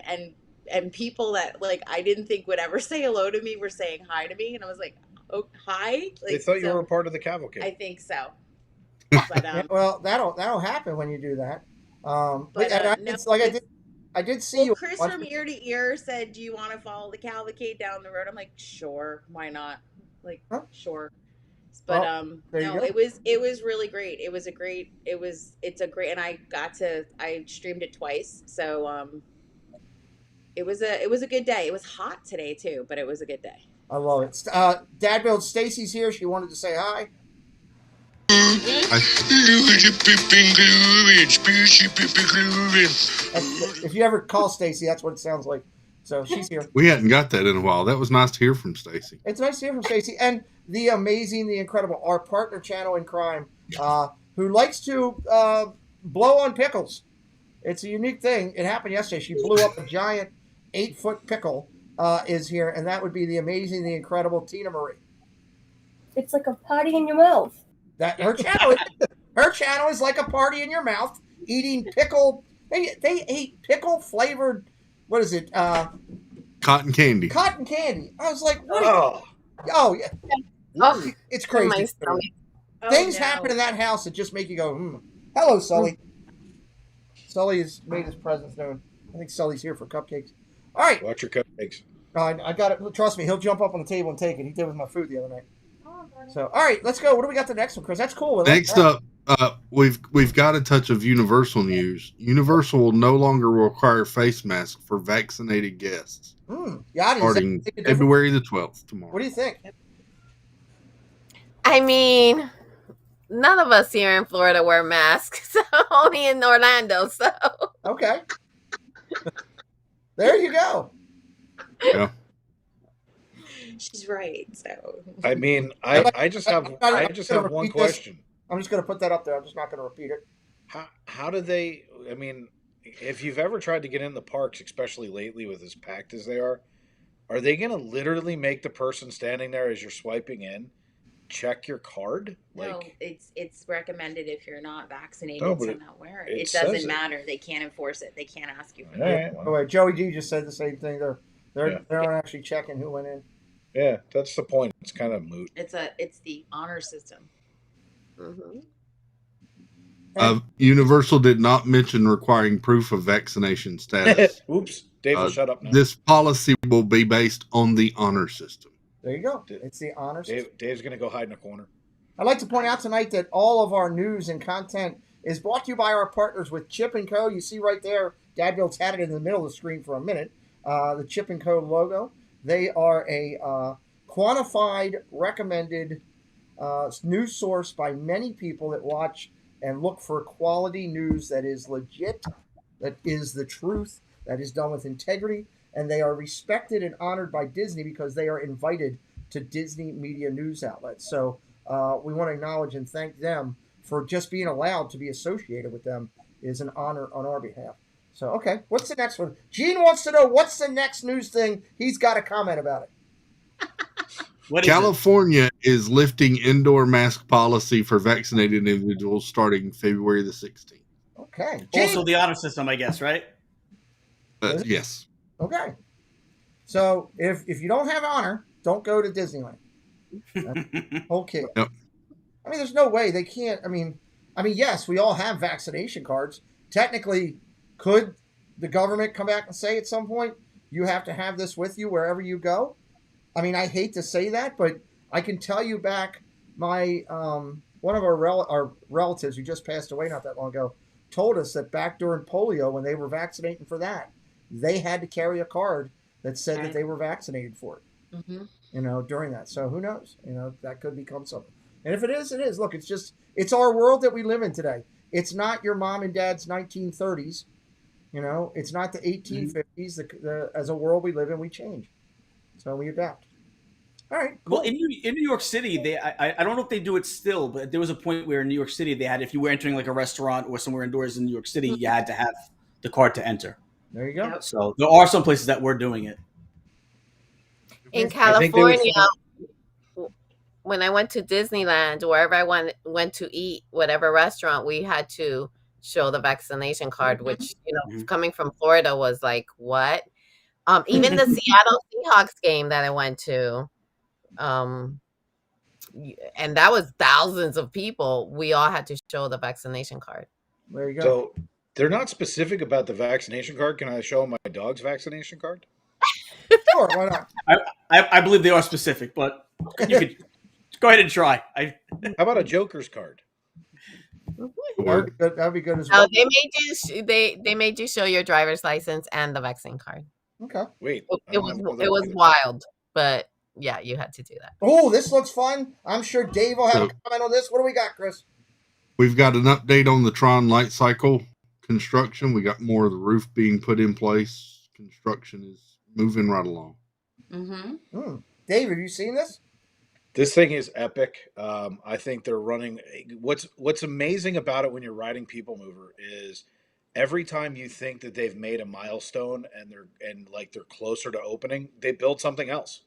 A: and people that I didn't think would ever say hello to me were saying hi to me, and I was like, "Oh, hi!"
S: They thought you were a part of the cavalcade.
A: I think so. But,
J: well, that'll happen when you do that. I did see you.
A: Chris from ear to ear said, "Do you want to follow the cavalcade down the road?" I'm like, "Sure, why not?" Sure. But it was really great. It's a great, and I streamed it twice, so it was a good day. It was hot today too, but it was a good day.
J: I love it. Dad Build, Stacy's here. She wanted to say hi. If you ever call Stacy, that's what it sounds like. So she's here.
K: We hadn't got that in a while. That was nice to hear from Stacy.
J: It's nice to hear from Stacy and the amazing, the incredible, our partner channel in crime, who likes to blow on pickles. It's a unique thing. It happened yesterday. She blew up a giant 8-foot pickle. Is here, and that would be the amazing, the incredible Tina Marie.
D: It's like a party in your mouth.
J: That her channel is like a party in your mouth, eating pickle. They eat pickle flavored. What is it?
K: Cotton candy.
J: Cotton candy. I was like, what?
S: Oh
J: yeah.
O: Oh,
J: it's crazy. Things happen in that house that just make you go, Hello, Sully. Sully has made his presence known. I think Sully's here for cupcakes. All right.
S: Watch your cupcakes.
J: I got it. Trust me, he'll jump up on the table and take it. He did with my food the other night. So, all right, let's go. What do we got the next one, Chris? That's cool.
K: Next up, we've got a touch of Universal news. Universal will no longer require face masks for vaccinated guests. Starting February the 12th tomorrow.
J: What do you think?
O: I mean, none of us here in Florida wear masks, only in Orlando. So
J: okay. There you go.
K: Yeah.
A: She's right. So
S: I mean, I just have one question.
J: I'm just going to put that up there. I'm just not going to repeat it.
S: How do they? I mean, if you've ever tried to get in the parks, especially lately with as packed as they are they going to literally make the person standing there as you're swiping in check your card?
A: No, it's recommended if you're not vaccinated to not wear it. It doesn't matter. They can't enforce it. They can't ask you for it.
J: Oh, wait, Joey D just said the same thing. They're not actually checking who went in.
S: Yeah, that's the point. It's kind of moot.
A: It's the honor system. Mm-hmm.
K: Universal did not mention requiring proof of vaccination status.
S: Oops, Dave will shut up now.
K: This policy will be based on the honor system.
J: There you go. It's the honor system.
S: Dave's going to go hide in a corner.
J: I'd like to point out tonight that all of our news and content is brought to you by our partners with Chip & Co. You see right there, Dad Bill's had it in the middle of the screen for a minute, the Chip & Co. logo. They are a quantified, recommended news source by many people that watch and look for quality news that is legit, that is the truth, that is done with integrity, and they are respected and honored by Disney because they are invited to Disney media news outlets. So we want to acknowledge and thank them for just being allowed to be associated with them is an honor on our behalf. So, okay, what's the next one? Gene wants to know what's the next news thing. He's got a comment about it.
K: California is lifting indoor mask policy for vaccinated individuals starting February the 16th.
J: Okay.
T: Also the honor system, I guess, right?
K: Yes.
J: Okay. So if you don't have honor, don't go to Disneyland. Okay.
K: Yep.
J: I mean, there's no way they can't. I mean, yes, we all have vaccination cards. Technically, could the government come back and say at some point you have to have this with you wherever you go? I mean, I hate to say that, but I can tell you back. My one of our relatives who just passed away not that long ago told us that back during polio, when they were vaccinating for that, they had to carry a card that said that they were vaccinated for it.
A: Mm-hmm.
J: You know, during that. So who knows? You know, that could become something. And if it is, it is. Look, it's our world that we live in today. It's not your mom and dad's 1930s. You know, it's not the 1850s. As a world we live in, we change. So we adapt. All right. Cool.
T: Well, in New York City, I don't know if they do it still, but there was a point where in New York City they had, if you were entering like a restaurant or somewhere indoors in New York City, you had to have the card to enter.
J: There you go.
T: So there are some places that were doing it.
O: In California, when I went to Disneyland, wherever I went to eat, whatever restaurant, we had to show the vaccination card, which, you know, coming from Florida was like, what? Even the Seattle Seahawks game that I went to, and that was thousands of people. We all had to show the vaccination card.
J: There you go.
S: So they're not specific about the vaccination card. Can I show them my dog's vaccination card?
J: Sure, why not?
T: I believe they are specific, but you could go ahead and try.
S: How about a Joker's card?
J: That'd be good as well.
O: They made you show your driver's license and the vaccine card.
J: Okay.
S: Wait.
O: It was wild, but yeah, you had to do that.
J: Oh, this looks fun. I'm sure Dave will have a comment on this. What do we got, Chris?
K: We've got an update on the Tron light cycle construction. We got more of the roof being put in place. Construction is moving right along.
J: Mm-hmm. Dave, have you seen this?
S: This thing is epic. I think they're running. What's amazing about it when you're riding People Mover is every time you think that they've made a milestone and they're closer to opening, they build something else.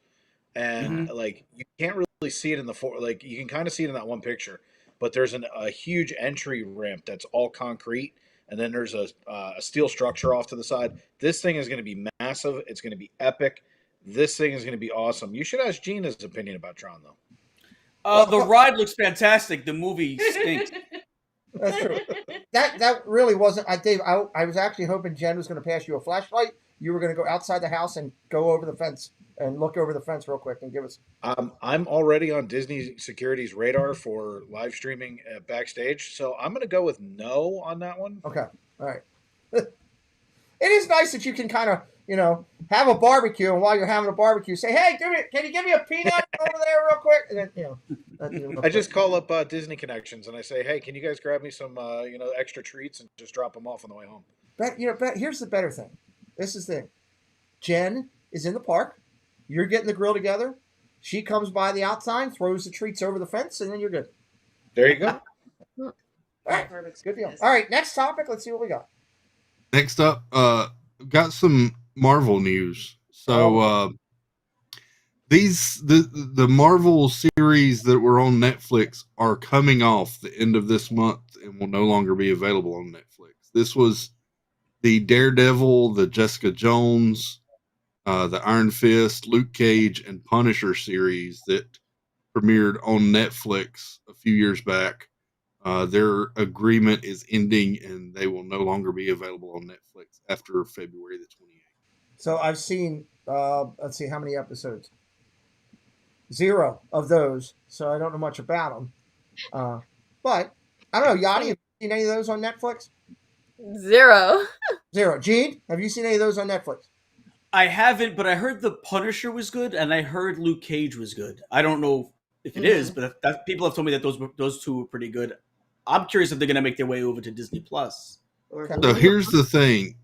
S: And like you can't really see it in you can kind of see it in that one picture, but there's a huge entry ramp that's all concrete, and then there's a steel structure off to the side. This thing is going to be massive. It's going to be epic. This thing is going to be awesome. You should ask Gene his opinion about Tron, though.
T: The ride looks fantastic. The movie stinks.
J: That's true. That really wasn't. Dave, I was actually hoping Jen was going to pass you a flashlight. You were going to go outside the house and go over the fence and look over the fence real quick and give us.
S: I'm already on Disney Security's radar for live streaming backstage, so I'm going to go with no on that one.
J: Okay. All right. It is nice that you can kind of, have a barbecue, and while you're having a barbecue, say, "Hey, can you give me a peanut over there real quick?" And then,
S: I just call up Disney Connections and I say, "Hey, can you guys grab me some, extra treats and just drop them off on the way home?"
J: But here's the better thing. This is the thing. Jen is in the park. You're getting the grill together. She comes by the outside, throws the treats over the fence, and then you're good.
S: There you go.
J: All right, good deal. All right, next topic. Let's see what we got.
K: Next up, got some Marvel news. So the Marvel series that were on Netflix are coming off the end of this month and will no longer be available on Netflix. This was the Daredevil, the Jessica Jones, the Iron Fist, Luke Cage, and Punisher series that premiered on Netflix a few years back. Their agreement is ending, and they will no longer be available on Netflix after February the 28th.
J: So I've seen, let's see, how many episodes? 0 of those, so I don't know much about them. But, I don't know, Yachty, have you seen any of those on Netflix?
O: 0.
J: 0. Gene, have you seen any of those on Netflix?
T: I haven't, but I heard the Punisher was good, and I heard Luke Cage was good. I don't know if it is, but people have told me that those two were pretty good. I'm curious if they're gonna make their way over to Disney Plus.
K: So here's the thing: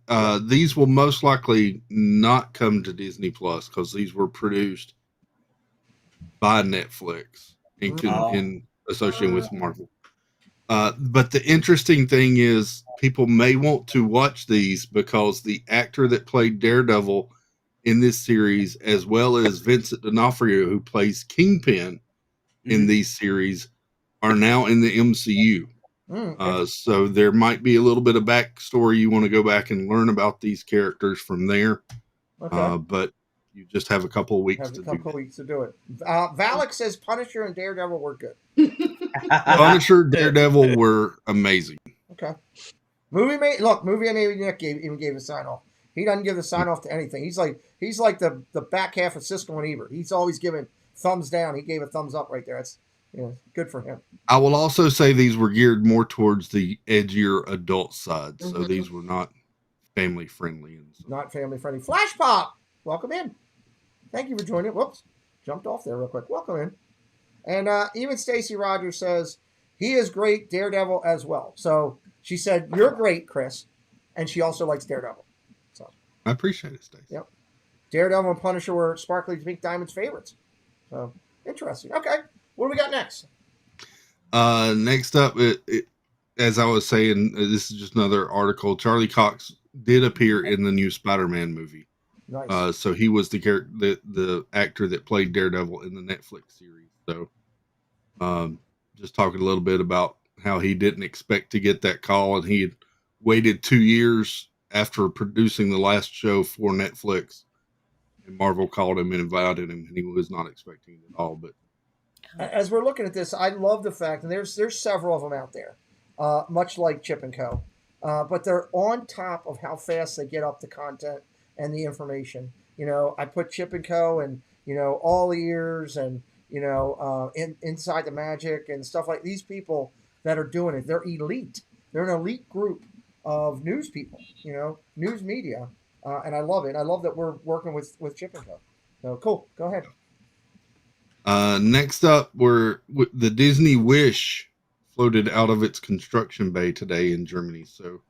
K: these will most likely not come to Disney Plus because these were produced by Netflix in association with Marvel. But the interesting thing is, people may want to watch these because the actor that played Daredevil in this series, as well as Vincent D'Onofrio, who plays Kingpin in these series, are now in the MCU. So there might be a little bit of backstory you want to go back and learn about these characters from there. But you just have a couple of weeks to
J: do it. Valak says Punisher and Daredevil were good.
K: Punisher, Daredevil were amazing.
J: Okay. Movie Nick even gave a sign off. He doesn't give the sign off to anything. He's like the back half of Siskel and Ebert. He's always giving thumbs down. He gave a thumbs up right there. That's good for him.
K: I will also say these were geared more towards the edgier adult side, so these were not family friendly.
J: Not family friendly. Flash Pop, welcome in. Thank you for joining. Whoops, jumped off there real quick. Welcome in. And even Stacy Rogers says he is great, Daredevil as well. So she said you're great, Chris, and she also likes Daredevil. So
K: I appreciate it, Stacy.
J: Yep. Daredevil and Punisher were Sparkly Pink Diamond's favorites. So interesting. Okay. What do we got next?
K: Next up, as I was saying, this is just another article. Charlie Cox did appear in the new Spider-Man movie.
J: Nice.
K: So he was the actor that played Daredevil in the Netflix series. So just talking a little bit about how he didn't expect to get that call, and he had waited 2 years after producing the last show for Netflix, and Marvel called him and invited him, and he was not expecting it at all. But
J: as we're looking at this, I love the fact, and there's several of them out there, much like Chip and Co. But they're on top of how fast they get up the content and the information. I put Chip and Co. and All Ears and Inside the Magic and stuff like these people that are doing it. They're elite. They're an elite group of news people. News media, and I love it. I love that we're working with Chip and Co. So cool. Go ahead.
K: Next up, the Disney Wish floated out of its construction bay today in Germany. So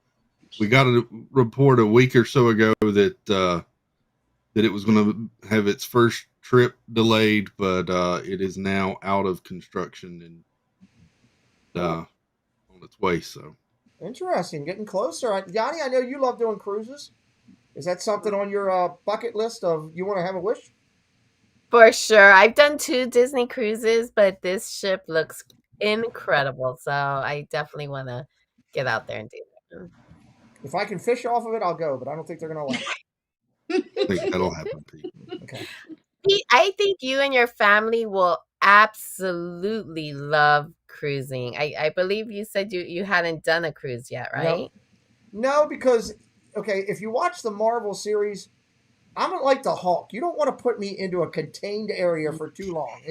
K: we got a report a week or so ago that it was going to have its first trip delayed, but it is now out of construction and on its way. So
J: interesting, getting closer. Yanni, I know you love doing cruises. Is that something on your bucket list of you want to have a wish?
O: For sure. I've done 2 Disney cruises, but this ship looks incredible. So I definitely want to get out there and do that.
J: If I can fish off of it, I'll go, but I don't think they're going to allow it.
K: I think that'll happen, Pete.
J: Okay.
O: I think you and your family will absolutely love cruising. I believe you said you hadn't done a cruise yet, right?
J: No, because, if you watch the Marvel series, I'm like the Hulk. You don't want to put me into a contained area for too long.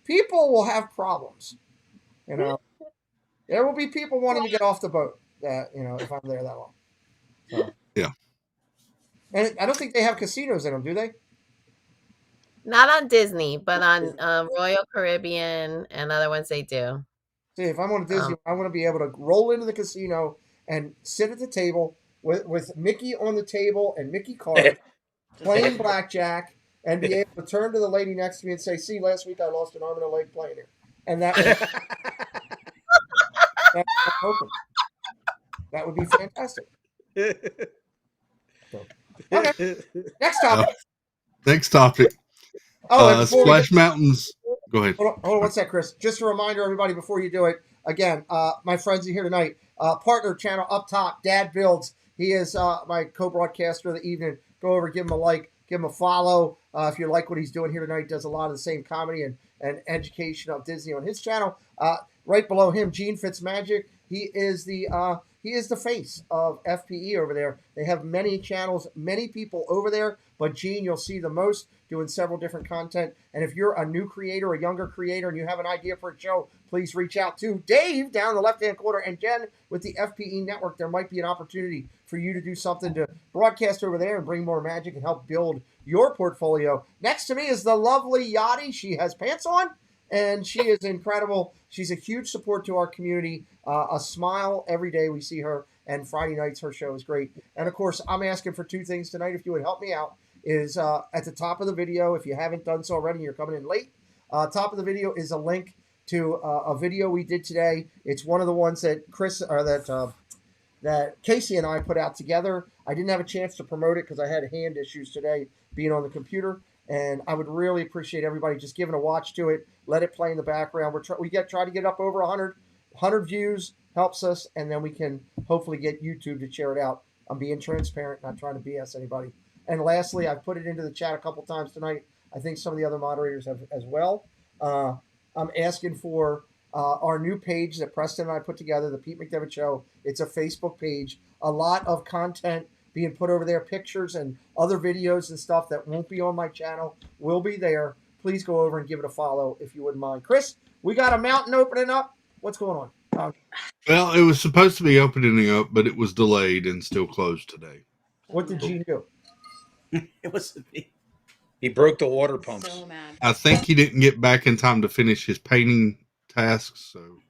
J: People will have problems. There will be people wanting to get off the boat. If I'm there that long. So.
K: Yeah.
J: And I don't think they have casinos in them, do they?
O: Not on Disney, but on Royal Caribbean and other ones they do.
J: See, if I'm on Disney, I want to be able to roll into the casino and sit at the table with Mickey on the table and Mickey cards. Playing blackjack and be able to turn to the lady next to me and say, "See, last week I lost an arm and a leg playing here," and that would be fantastic. Okay,
K: next topic. Splash Mountains. Go ahead.
J: Hold on, what's that, Chris? Just a reminder, everybody, before you do it. Again, my friends are here tonight. Partner channel up top, Dad Builds. He is my co-broadcaster of the evening. Go over, give him a like, give him a follow. If you like what he's doing here tonight, does a lot of the same comedy and education of Disney on his channel. Right below him, Gene Fitzmagic. He is the face of FPE over there. They have many channels, many people over there, but Gene, you'll see the most, doing several different content. And if you're a new creator, a younger creator, and you have an idea for a show, please reach out to Dave down in the left-hand corner and Jen with the FPE Network. There might be an opportunity for you to do something to broadcast over there and bring more magic and help build your portfolio. Next to me is the lovely Yachty. She has pants on, and she is incredible. She's a huge support to our community. A smile every day we see her, and Friday nights her show is great. And, of course, I'm asking for two things tonight. If you would help me out, is at the top of the video, if you haven't done so already and you're coming in late, top of the video is a link to a video we did today. It's one of the ones that that Casey and I put out together. I didn't have a chance to promote it because I had hand issues today being on the computer, and I would really appreciate everybody just giving a watch to it. Let it play in the background. We try to get up over 100 views, helps us, and then we can hopefully get YouTube to share it out. I'm being transparent, not trying to BS anybody. And lastly, I've put it into the chat a couple times tonight. I think some of the other moderators have as well. I'm asking for our new page that Preston and I put together, the Pete McDevitt Show. It's a Facebook page. A lot of content being put over there, pictures and other videos and stuff that won't be on my channel will be there. Please go over and give it a follow if you wouldn't mind. Chris, we got a mountain opening up. What's going on?
K: Well, it was supposed to be opening up, but it was delayed and still closed today.
J: What did Gene do?
T: It was me.
S: He broke the water pumps.
A: So mad.
K: I think he didn't get back in time to finish his painting tasks. So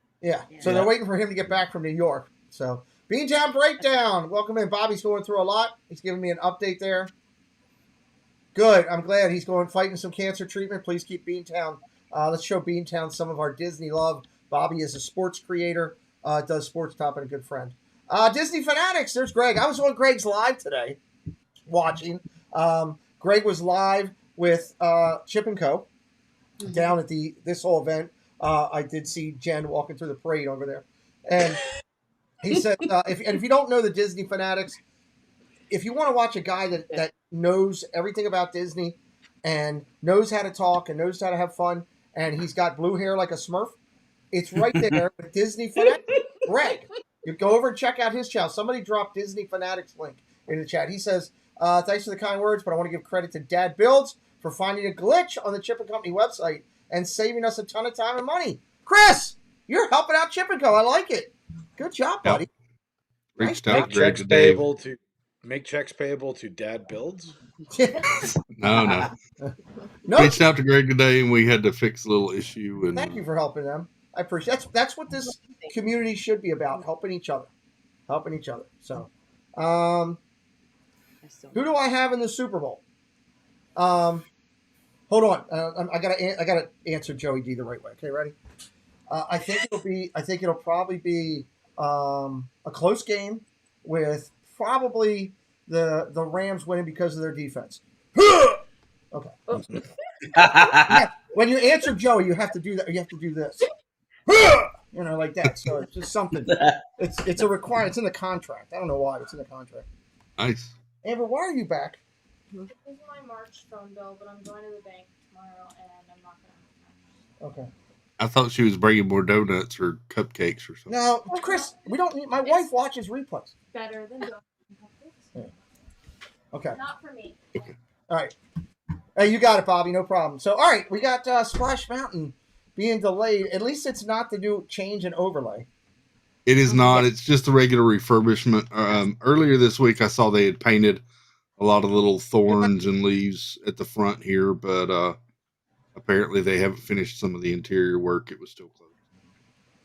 J: So they're waiting for him to get back from New York. So Beantown Breakdown, welcome in. Bobby's going through a lot. He's giving me an update there. Good. I'm glad he's fighting some cancer treatment. Please keep Beantown. Let's show Beantown some of our Disney love. Bobby is a sports creator, does sports top, and a good friend. Disney Fanatics. There's Greg. I was on Greg's live today, watching. Greg was live with Chip and Co. down at this whole event. I did see Jen walking through the parade over there, and he said, "If you don't know the Disney Fanatics, if you want to watch a guy that knows everything about Disney and knows how to talk and knows how to have fun, and he's got blue hair like a Smurf, it's right there with Disney Fanatics. Greg, you go over and check out his channel. Somebody dropped Disney Fanatics link in the chat. He says." Thanks for the kind words, but I want to give credit to Dad Builds for finding a glitch on the Chip & Company website and saving us a ton of time and money. Chris, you're helping out Chip & Co. I like it. Good job, buddy.
K: Reached out
S: Make checks payable to Dad Builds?
K: No. Reached out to Greg today, and we had to fix a little issue. And
J: thank you for helping them. I appreciate it. That's what this community should be about, helping each other. So, who do I have in the Super Bowl? Hold on. I gotta answer Joey D the right way. Okay, ready? I think it'll probably be a close game with probably the Rams winning because of their defense. Okay. Yeah, when you answer Joey, you have to do that. You have to do this. Like that. So it's just something. It's a requirement. It's in the contract. I don't know why. It's in the contract.
K: Nice.
J: Amber, why are you back?
D: This is my March phone bill, but I'm going to the bank tomorrow, and I'm not going to have time.
J: Okay.
K: I thought she was bringing more donuts or cupcakes or something.
J: No, Chris, we don't need. My wife watches replays.
D: Better than donuts and cupcakes.
J: Yeah. Okay.
D: Not for me.
K: Okay.
J: All right. Hey, you got it, Bobby. No problem. So, all right, we got Splash Mountain being delayed. At least it's not the new change and overlay.
K: It is not. It's just a regular refurbishment. Earlier this week, I saw they had painted a lot of little thorns and leaves at the front here, but apparently they haven't finished some of the interior work. It was still closed.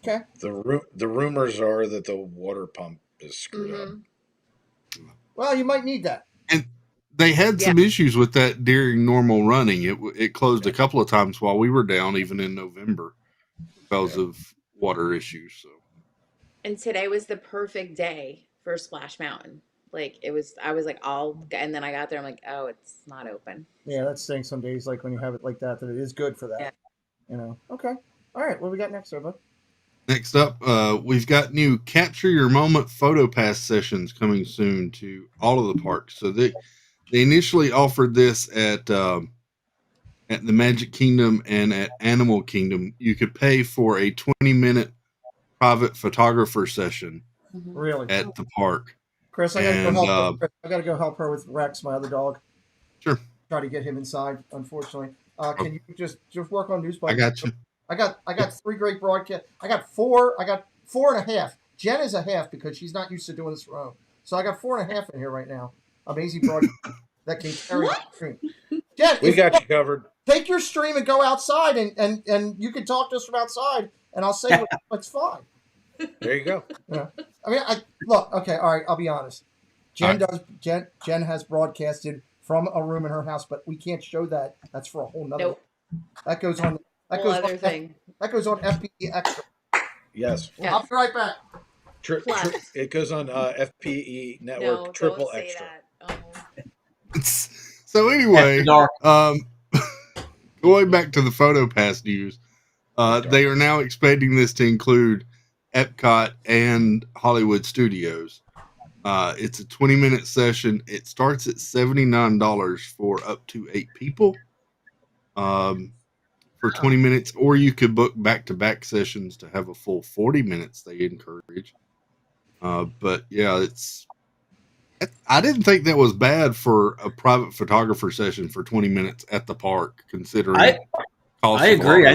J: Okay.
S: The rumors are that the water pump is screwed up.
J: Well, you might need that.
K: And they had some issues with that during normal running. It closed a couple of times while we were down, even in November, because of water issues. So.
A: And today was the perfect day for Splash Mountain. I was like, and then I got there, I'm like, oh, it's not open.
J: Yeah, that's saying some days, like when you have it like that it is good for that. Yeah. Okay. All right. What do we got next, bud?
K: Next up, we've got new Capture Your Moment Photo Pass sessions coming soon to all of the parks. So they initially offered this at the Magic Kingdom and at Animal Kingdom. You could pay for a 20-minute private photographer session
J: really
K: at the park.
J: Chris, I gotta go help her with Rex, my other dog.
K: Sure.
J: Try to get him inside, unfortunately. Can you just work on news?
K: I got you.
J: I got 3 great broadcasts. I got 4.5. Jen is a half because she's not used to doing this from home. So I got 4.5 in here right now. Amazing broadcast that can carry the stream. Jen,
S: We got you covered.
J: take your stream and go outside, and you can talk to us from outside, and I'll say what's fine.
S: There you go.
J: Yeah. I mean, look. Okay, all right. I'll be honest. Jen has broadcasted from a room in her house, but we can't show that. That's for a whole nother.
A: Nope.
J: That goes on. That
A: Whole
J: goes
A: other
J: on.
A: thing.
J: That goes on FPE Extra.
S: Yes.
A: Yeah.
J: I'll be right back.
S: It goes on FPE Network
A: No,
S: Triple
A: don't say
S: Extra.
A: that. Oh.
K: So anyway, going back to the PhotoPass news, they are now expanding this to include Epcot and Hollywood Studios. It's a 20-minute session. It starts at $79 for up to 8 people for 20 minutes, or you could book back-to-back sessions to have a full 40 minutes. They encourage. But yeah, I didn't think that was bad for a private photographer session for 20 minutes at the park, considering
T: I agree.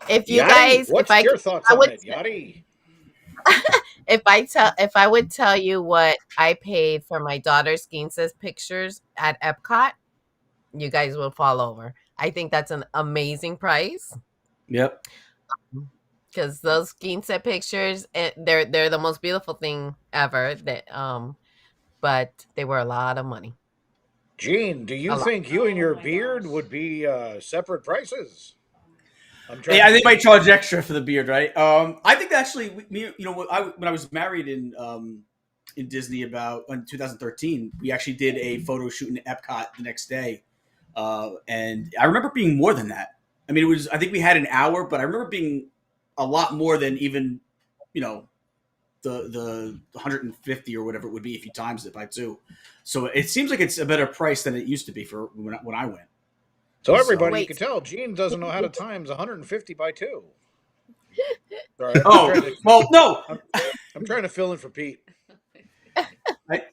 O: If you
S: Yachty,
O: guys,
S: what's
O: if
S: your thoughts
O: I
S: on
O: would,
S: it, Yachty?
O: if I would tell you what I paid for my daughter's Ginsa's pictures at Epcot, you guys will fall over. I think that's an amazing price.
T: Yep.
O: Because those Ginsa pictures, they're the most beautiful thing ever. But they were a lot of money.
S: Gene, do you think you and your beard would be separate prices?
T: I think I charge extra for the beard, right? I think actually, when I was married in Disney in 2013, we actually did a photo shoot in Epcot the next day, and I remember being more than that. I mean, I think we had an hour, but I remember being a lot more than even, the 150 or whatever it would be if you times it by 2. So it seems like it's a better price than it used to be for when I went.
S: So everybody, you can tell Gene doesn't know how to times 150 by 2. Sorry,
T: no.
S: I'm trying to fill in for Pete.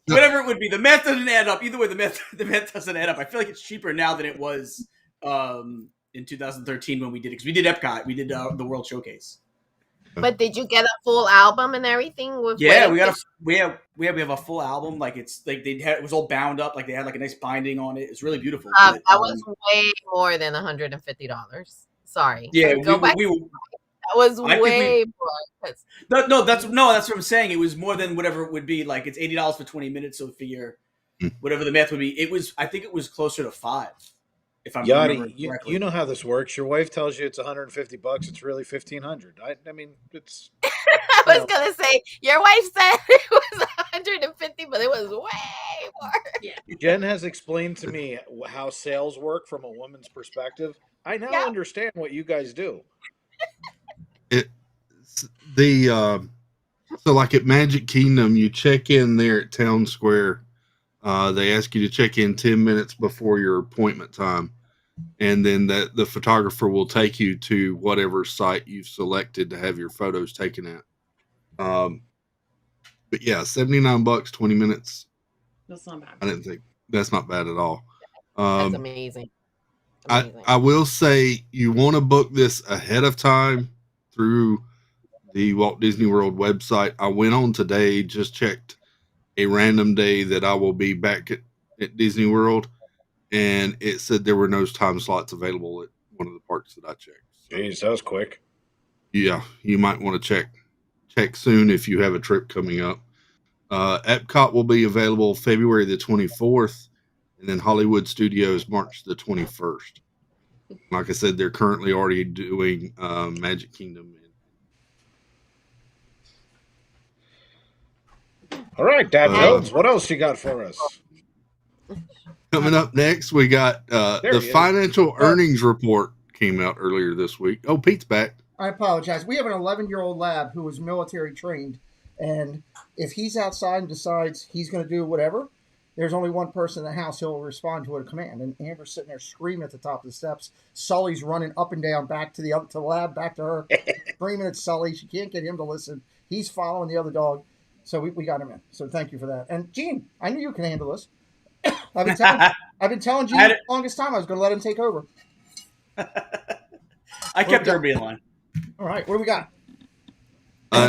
T: Whatever it would be, the math doesn't add up. Either way, the math doesn't add up. I feel like it's cheaper now than it was in 2013 when we did it, because we did Epcot, we did the World Showcase.
O: But did you get a full album and everything? With
T: we have a full album. Like it was all bound up. Like they had like a nice binding on it. It's really beautiful.
O: That was way more than $150. Sorry.
T: Yeah,
O: that was way more.
T: No, that's what I'm saying. It was more than whatever it would be. Like it's $80 for 20 minutes. So figure whatever the math would be. I think it was closer to $5. If I'm
S: Yachty, you know how this works. Your wife tells you it's $150. It's really $1,500. I mean, it's.
O: I was gonna say your wife said it was 150, but it was way more.
A: Yeah.
S: Jen has explained to me how sales work from a woman's perspective. I now understand what you guys do.
K: So like at Magic Kingdom, you check in there at Town Square. They ask you to check in 10 minutes before your appointment time, and then the photographer will take you to whatever site you've selected to have your photos taken at. But yeah, $79, 20 minutes.
A: That's not bad.
K: I didn't think that's not bad at all.
O: That's amazing.
K: I will say you want to book this ahead of time through the Walt Disney World website. I went on today, just checked a random day that I will be back at Disney World, and it said there were no time slots available at one of the parks that I checked.
S: Jeez, that was quick.
K: Yeah, you might want to check soon if you have a trip coming up. Epcot will be available February the 24th, and then Hollywood Studios March the 21st. Like I said, they're currently already doing Magic Kingdom.
S: All right, Dad Jones, what else you got for us?
K: Coming up next, we got the financial earnings report came out earlier this week. Oh, Pete's back.
J: I apologize. We have an 11-year-old lab who was military trained, and if he's outside and decides he's going to do whatever, there's only one person in the house who will respond to a command. And Amber's sitting there screaming at the top of the steps. Sully's running up and down back to the lab, back to her, screaming at Sully. She can't get him to listen. He's following the other dog. So we got him in. So thank you for that. And Gene, I knew you can handle this. I've been telling Gene for the longest time I was going to let him take over.
T: I kept everybody in line.
J: All right, what do we got?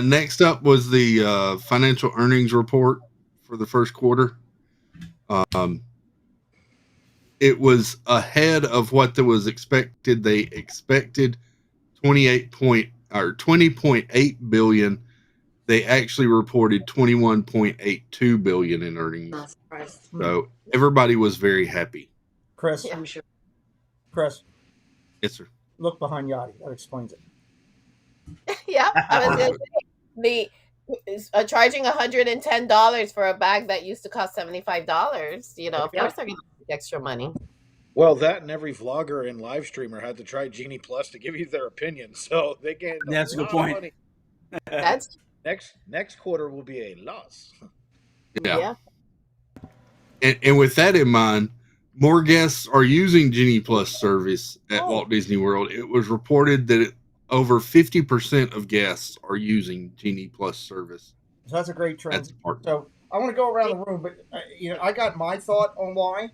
K: Next up was the financial earnings report for the first quarter. It was ahead of what there was expected. They expected 20.8 billion. They actually reported 21.82 billion in earnings.
A: Not surprised.
K: So everybody was very happy.
J: Chris,
A: I'm sure.
J: Chris,
K: Yes, sir.
J: look behind Yachty. That explains it.
O: Yeah, I was gonna say, charging $110 for a bag that used to cost $75. You know, of course they're gonna take extra money.
S: Well, that and every vlogger and live streamer had to try Genie Plus to give you their opinion, so they gained
T: That's a good
S: lot of
T: point.
S: money.
O: That's
S: Next quarter will be a loss.
K: Yeah. And with that in mind, more guests are using Genie Plus service at Walt Disney World. It was reported that over 50% of guests are using Genie Plus service.
J: So that's a great trend.
K: That's important.
J: So I want to go around the room, but I got my thought on why,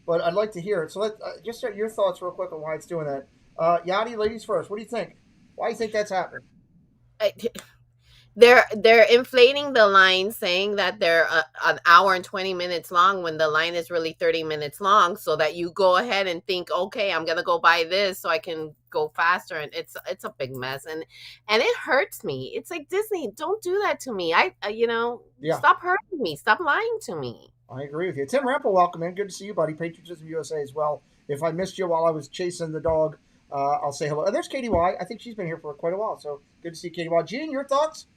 J: but I'd like to hear it. So let just your thoughts real quick on why it's doing that. Yachty, ladies first. What do you think? Why do you think that's happening?
O: they're inflating the line, saying that they're an hour and 20 minutes long when the line is really 30 minutes long, so that you go ahead and think, okay, I'm gonna go buy this so I can go faster. And it's a big mess, and it hurts me. It's like, Disney, don't do that to me. Stop hurting me, stop lying to me.
J: I agree with you. Tim Rample, welcome in. Good to see you, buddy. Patriotism USA as well. If I missed you while I was chasing the dog, I'll say hello. There's Katie Y. I think she's been here for quite a while, so good to see Katie Y. Gene, your thoughts?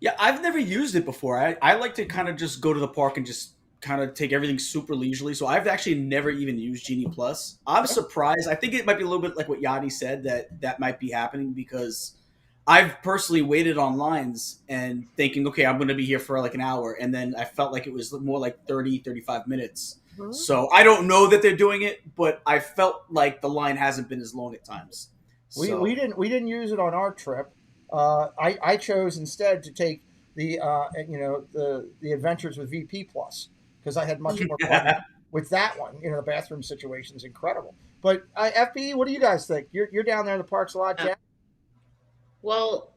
T: Yeah, I've never used it before. I like to kind of just go to the park and just kind of take everything super leisurely. So I've actually never even used Genie Plus. I'm surprised. I think it might be a little bit like what Yachty said, that might be happening, because I've personally waited on lines and thinking, okay, I'm going to be here for like an hour. And then I felt like it was more like 30, 35 minutes. Mm-hmm. So I don't know that they're doing it, but I felt like the line hasn't been as long at times.
J: We didn't use it on our trip. I chose instead to take the adventures with VP Plus, because I had much more fun with that one. The bathroom situation is incredible. But FP, what do you guys think? You're down there in the parks a lot, Jack.
A: Well,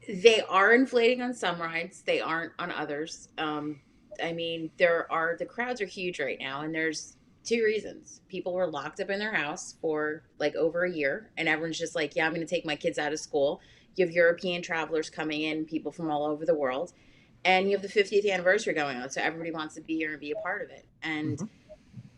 A: they are inflating on some rides. They aren't on others. I mean, the crowds are huge right now, and there's two reasons. People were locked up in their house for like over a year, and everyone's just like, yeah, I'm going to take my kids out of school. You have European travelers coming in, people from all over the world, and you have the 50th anniversary going on. So everybody wants to be here and be a part of it. And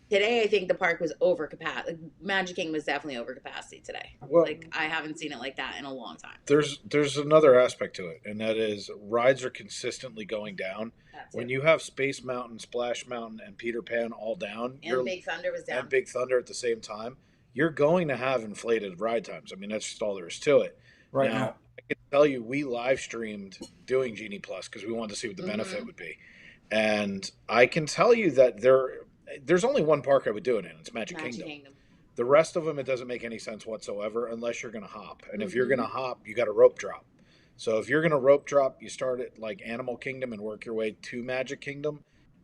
A: today, I think the park was over capacity. Magic Kingdom was definitely over capacity today.
S: Well,
A: I haven't seen it like that in a long time.
S: There's another aspect to it, and that is rides are consistently going down. When you have Space Mountain, Splash Mountain, and Peter Pan all down,
A: and Big Thunder was down,
S: and Big Thunder at the same time, you're going to have inflated ride times. I mean, that's just all there is to it.
J: Right
S: now, I can tell you, we live streamed doing Genie Plus because we wanted to see what the benefit would be, and I can tell you that there's only one park I would do it in. It's Magic Kingdom. The rest of them, it doesn't make any sense whatsoever unless you're going to hop. And if you're going to hop, you got to rope drop. So if you're going to rope drop, you start at like Animal Kingdom and work your way to Magic Kingdom.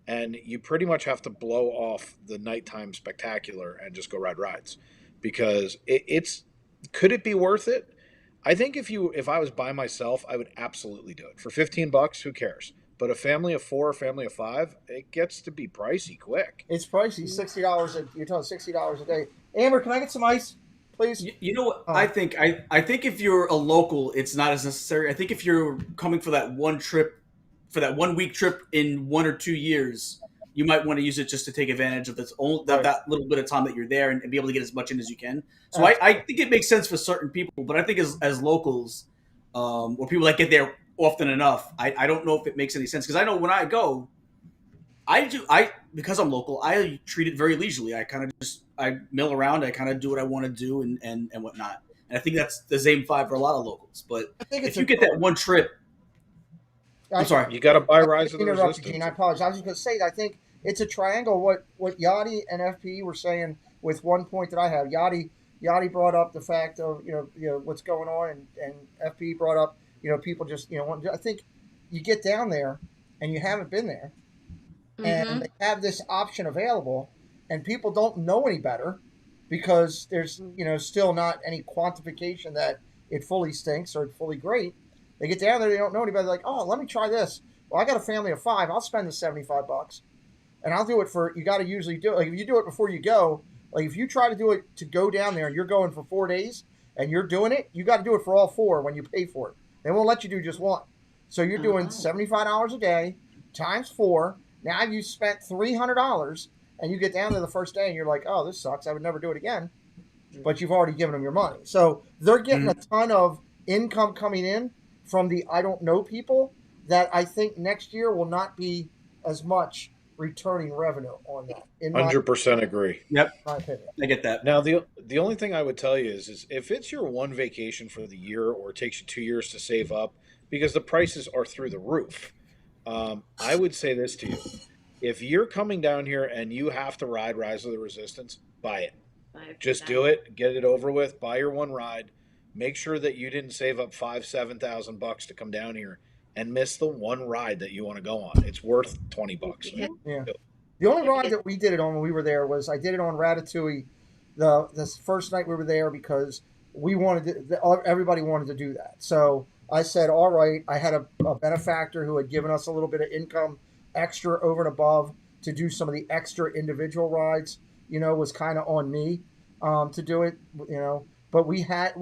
S: And you pretty much have to blow off the nighttime spectacular and just go ride rides. Because could it be worth it? I think if I was by myself, I would absolutely do it. For $15, who cares? But a family of 4 or family of 5, it gets to be pricey quick.
J: It's pricey, $60. You're talking $60 a day. Amber, can I get some ice, please?
T: You know what I think? I think if you're a local, it's not as necessary. I think if you're coming for that one trip, for that 1 week trip in 1 or 2 years, you might want to use it just to take advantage of that little bit of time that you're there and be able to get as much in as you can. So I think it makes sense for certain people, but I think as locals, or people that get there often enough, I don't know if it makes any sense, because I know when I go, because I'm local, I treat it very leisurely. I kind of I mill around, I kind of do what I want to do and whatnot. And I think that's the same vibe for a lot of locals. But if you get that one trip, I'm sorry,
S: you got to buy Rise of the Resistance.
J: Gene, I apologize. I was just going to say that I think it's a triangle. What Yachty and FP were saying with one point that I have. Yachty brought up the fact of what's going on, and FP brought up people just I think you get down there and you haven't been there, and they have this option available, and people don't know any better, because there's still not any quantification that it fully stinks or it's fully great. They get down there, they don't know anybody. They're like, oh, let me try this. Well, I got a family of 5. I'll spend the $75, and I'll do it for. You got to usually do it. Like if you do it before you go. Like if you try to do it to go down there and you're going for 4 days and you're doing it, you got to do it for all 4 when you pay for it. They won't let you do just one. So you're doing $75 a day times 4. Now you spent $300, and you get down there the first day and you're like, oh, this sucks. I would never do it again. But you've already given them your money. So they're getting a ton of income coming in from the I don't know people that I think next year will not be as much returning revenue on that.
S: 100% agree.
T: Yep.
J: My opinion.
T: I get that.
S: Now, the only thing I would tell you is if it's your one vacation for the year or it takes you 2 years to save up, because the prices are through the roof, I would say this to you. If you're coming down here and you have to ride Rise of the Resistance, buy it. Just do it. Get it over with. Buy your one ride. Make sure that you didn't save up $5,000-$7,000 to come down here and miss the one ride that you want to go on. It's worth $20.
J: Yeah. The only ride that we did it on when we were there was I did it on Ratatouille the first night we were there because we wanted to, everybody wanted to do that. So I said, all right, I had a benefactor who had given us a little bit of income extra over and above to do some of the extra individual rides, was kind of on me to do it, but we had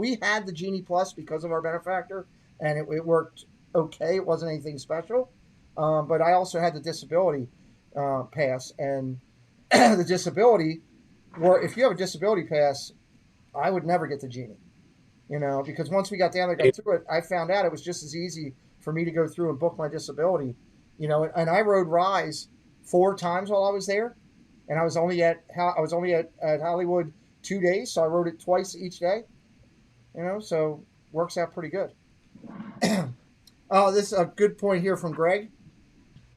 J: the Genie Plus because of our benefactor, and it worked okay. It wasn't anything special, but I also had the disability pass, and the disability, if you have a disability pass, I would never get the Genie, because once we got down there, got through it, I found out it was just as easy for me to go through and book my disability, and I rode Rise 4 times while I was there, and I was only at Hollywood 2 days, so I rode it twice each day, so works out pretty good. Oh, this is a good point here from Greg.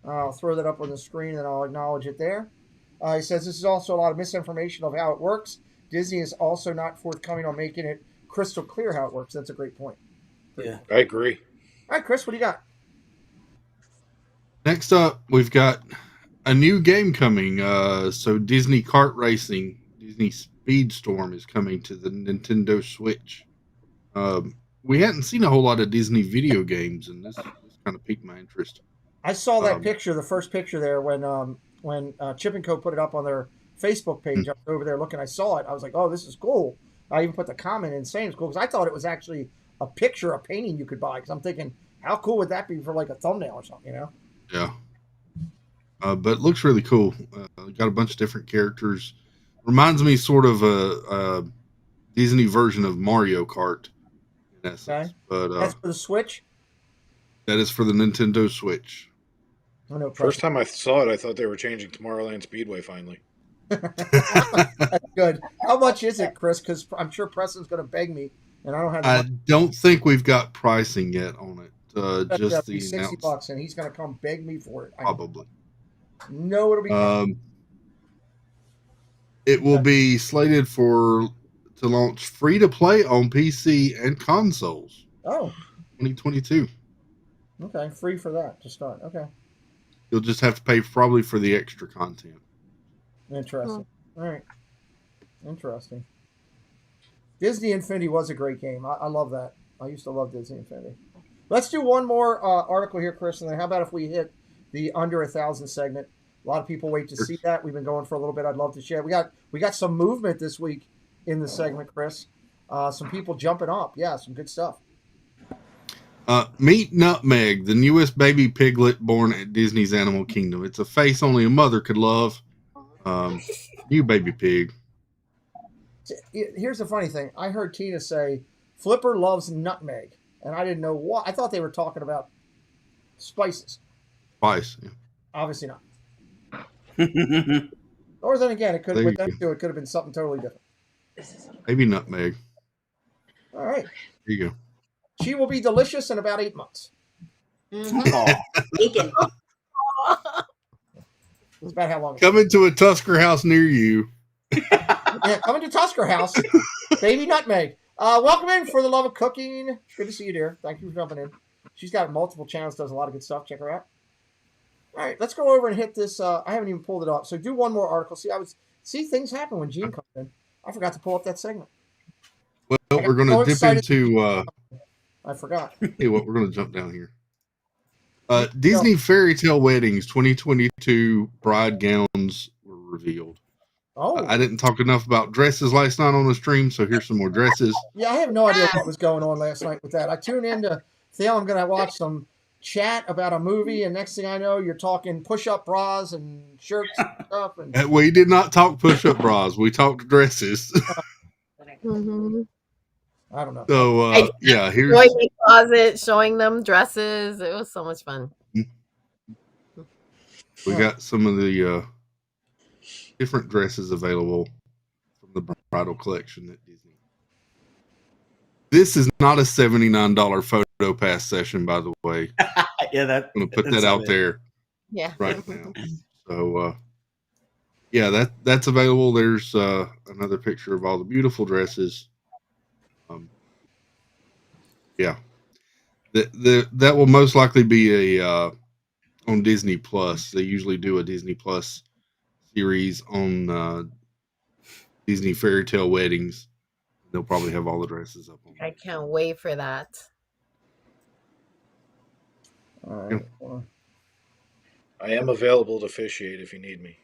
J: I'll throw that up on the screen and I'll acknowledge it there. He says this is also a lot of misinformation of how it works. Disney is also not forthcoming on making it crystal clear how it works. That's a great point.
T: Yeah,
S: I agree.
J: All right, Chris, what do you got?
K: Next up, we've got a new game coming. So Disney Kart Racing, Disney Speedstorm is coming to the Nintendo Switch. We hadn't seen a whole lot of Disney video games, and this kind of piqued my interest.
J: I saw that picture, the first picture there, when Chip and Co. put it up on their Facebook page. I was over there looking. I saw it. I was like, oh, this is cool. I even put the comment in saying it's cool because I thought it was actually a picture, a painting you could buy. Because I'm thinking, how cool would that be for like a thumbnail or something,
K: Yeah. But it looks really cool. Got a bunch of different characters. Reminds me sort of a Disney version of Mario Kart. In essence.
J: Okay.
K: But
J: that's for the Switch?
K: That is for the Nintendo Switch.
S: First time I saw it, I thought they were changing Tomorrowland Speedway finally.
J: That's good. How much is it, Chris? Because I'm sure Preston's going to beg me, and I don't have.
K: I don't think we've got pricing yet on it. Just the
J: $60, and he's going to come beg me for it.
K: Probably.
J: No, it'll be.
K: It will be slated to launch free to play on PC and consoles.
J: Oh.
K: 2022.
J: Okay, free for that to start. Okay.
K: You'll just have to pay probably for the extra content.
J: Interesting. All right. Interesting. Disney Infinity was a great game. I love that. I used to love Disney Infinity. Let's do one more article here, Chris, and then how about if we hit the under 1,000 segment? A lot of people wait to see that. We've been going for a little bit. I'd love to share. We got some movement this week in the segment, Chris. Some people jumping up. Yeah, some good stuff.
K: Meet Nutmeg, the newest baby piglet born at Disney's Animal Kingdom. It's a face only a mother could love. New baby pig.
J: Here's the funny thing. I heard Tina say, Flipper loves nutmeg. And I didn't know what. I thought they were talking about spices.
K: Spice, yeah.
J: Obviously not. Or then again, it could have been something totally different.
K: Baby nutmeg.
J: All right.
K: There you go.
J: She will be delicious in about 8 months.
A: Bacon.
J: That's about how long.
K: Coming to a Tusker house near you.
J: Yeah, coming to Tusker house. Baby nutmeg. Welcome in for the love of cooking. Good to see you, dear. Thank you for jumping in. She's got multiple channels, does a lot of good stuff. Check her out. All right, let's go over and hit this. I haven't even pulled it up. So do one more article. See, things happen when Gene comes in. I forgot to pull up that segment.
K: Well, we're going to dip into.
J: I forgot.
K: Hey, what? We're going to jump down here. Disney Fairy Tale Weddings 2022 bride gowns were revealed.
J: Oh.
K: I didn't talk enough about dresses last night on the stream, so here's some more dresses.
J: Yeah, I have no idea what was going on last night with that. I tuned in to Theo. I'm going to watch some chat about a movie, and next thing I know, you're talking push-up bras and shirts and stuff. And
K: We did not talk push-up bras. We talked dresses.
O: Mm-hmm.
J: I don't know.
K: So, yeah, here's...
O: Showing the closet, showing them dresses. It was so much fun.
K: We got some of the different dresses available from the bridal collection at Disney. This is not a $79 photo pass session, by the way.
T: Yeah,
K: I'm going to put that out there right now. So, yeah, that's available. There's another picture of all the beautiful dresses. Yeah, that will most likely be a on Disney Plus. They usually do a Disney Plus series on Disney Fairy Tale Weddings. They'll probably have all the dresses up on.
O: I can't wait for that.
J: All right.
S: I am available to officiate if you need me.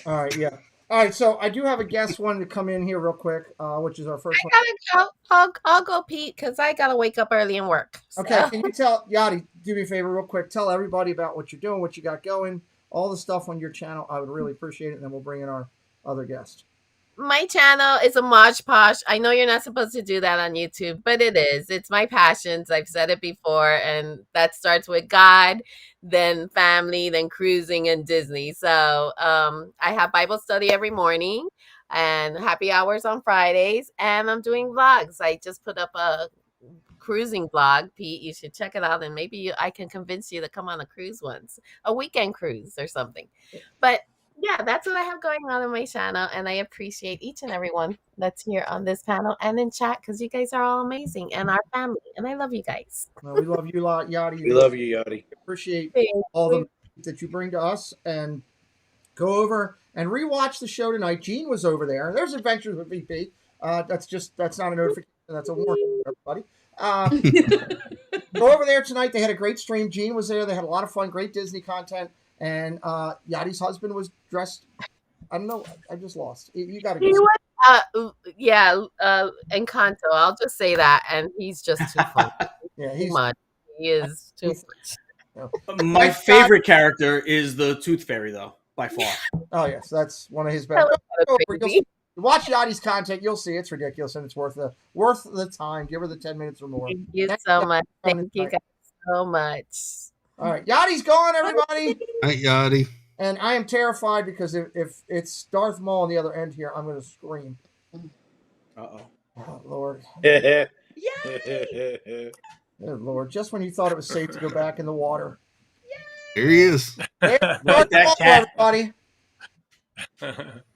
J: All right, yeah. All right, so I do have a guest wanting to come in here real quick, which is our first one.
O: I gotta go. I'll go, Pete, because I gotta wake up early and work. So.
J: Okay, can you tell Yachty, do me a favor real quick, tell everybody about what you're doing, what you got going, all the stuff on your channel. I would really appreciate it, and then we'll bring in our other guest.
O: My channel is a Mosh Posh. I know you're not supposed to do that on YouTube, but it is. It's my passions. I've said it before, and that starts with God, then family, then cruising and Disney. So I have Bible study every morning and happy hours on Fridays, and I'm doing vlogs. I just put up a cruising vlog, Pete. You should check it out, and maybe I can convince you to come on a cruise once, a weekend cruise or something. But yeah, that's what I have going on my channel, and I appreciate each and every one that's here on this panel and in chat, because you guys are all amazing and our family, and I love you guys.
J: Well, we love you a lot, Yachty.
S: We love you, Yachty.
J: Appreciate all the that you bring to us, and go over and rewatch the show tonight. Gene was over there. There's Adventures with VP. That's not a notification. That's a warning, everybody. Go over there tonight. They had a great stream. Gene was there. They had a lot of fun. Great Disney content. And Yachty's husband was dressed. I don't know. I just lost. You got to go.
O: Encanto. I'll just say that, and he's just too fun.
J: Yeah,
O: too much. He is too much.
T: My favorite character is the Tooth Fairy, though, by far.
J: Oh yes, that's one of his best. Watch Yachty's content. You'll see it's ridiculous, and it's worth the time. Give her the 10 minutes or more.
O: Thank you so much. Thank you guys so much.
J: All right, Yachty's gone, everybody.
K: Hi, Yachty.
J: And I am terrified because if it's Darth Maul on the other end here, I'm going to scream.
T: Uh-oh.
J: Oh, Lord.
S: Yay!
J: Oh, Lord. Just when you thought it was safe to go back in the water.
K: Here he is.
J: There's Darth Maul, everybody.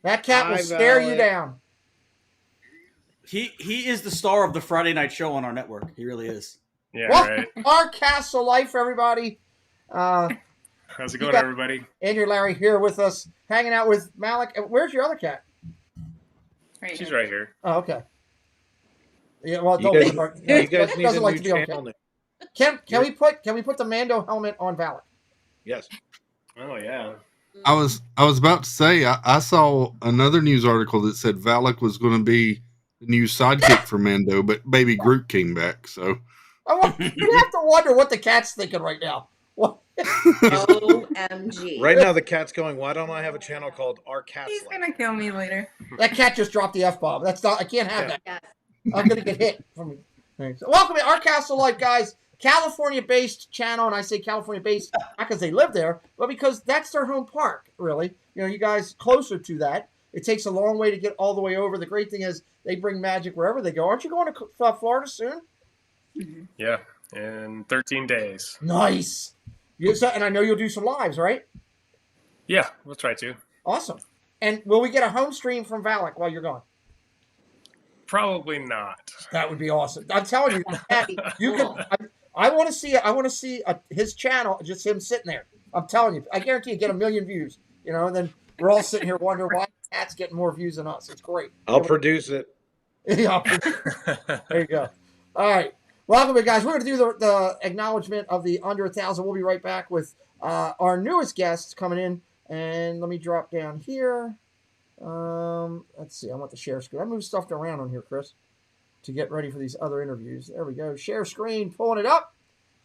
J: That cat will stare you down.
T: He is the star of the Friday night show on our network. He really is.
E: Yeah,
J: Welcome
E: right.
J: to our Castle Life, everybody.
E: How's it going, everybody?
J: Andrew Larry here with us, hanging out with Malik. Where's your other cat?
E: She's right here.
J: Oh, okay. Yeah, well,
S: You guys need
J: doesn't
S: a
J: like
S: new
J: to be on
S: channel
J: camera. Can we put the Mando helmet on Valak?
S: Yes.
E: Oh yeah.
K: I was about to say I saw another news article that said Valak was going to be the new sidekick for Mando, but Baby Groot came back. So
J: you have to wonder what the cat's thinking right now. What?
A: OMG.
S: Right now, the cat's going, why don't I have a channel called Our Cat's
F: He's going to kill me later.
J: That cat just dropped the F-bomb. That's not. I can't have that.
A: Yes.
J: I'm going to get hit. So welcome to Our Castle Life, guys. California-based channel, and I say California-based not because they live there, but because that's their home park, really. You know, you guys closer to that. It takes a long way to get all the way over. The great thing is they bring magic wherever they go. Aren't you going to Florida soon?
E: Yeah, in 13 days.
J: Nice. And I know you'll do some lives, right?
E: Yeah, we'll try to.
J: Awesome. And will we get a home stream from Valak while you're gone?
E: Probably not.
J: That would be awesome. I'm telling you, you can. I want to see. I want to see his channel, just him sitting there. I'm telling you, I guarantee you get 1 million views. You know, and then we're all sitting here wondering why cat's getting more views than us. It's great.
S: I'll produce it.
J: Yeah, there you go. All right. Welcome, guys. We're going to do the acknowledgement of the under 1,000. We'll be right back with our newest guests coming in. And let me drop down here. Let's see. I want the share screen. I moved stuff around on here, Chris, to get ready for these other interviews. There we go. Share screen, pulling it up.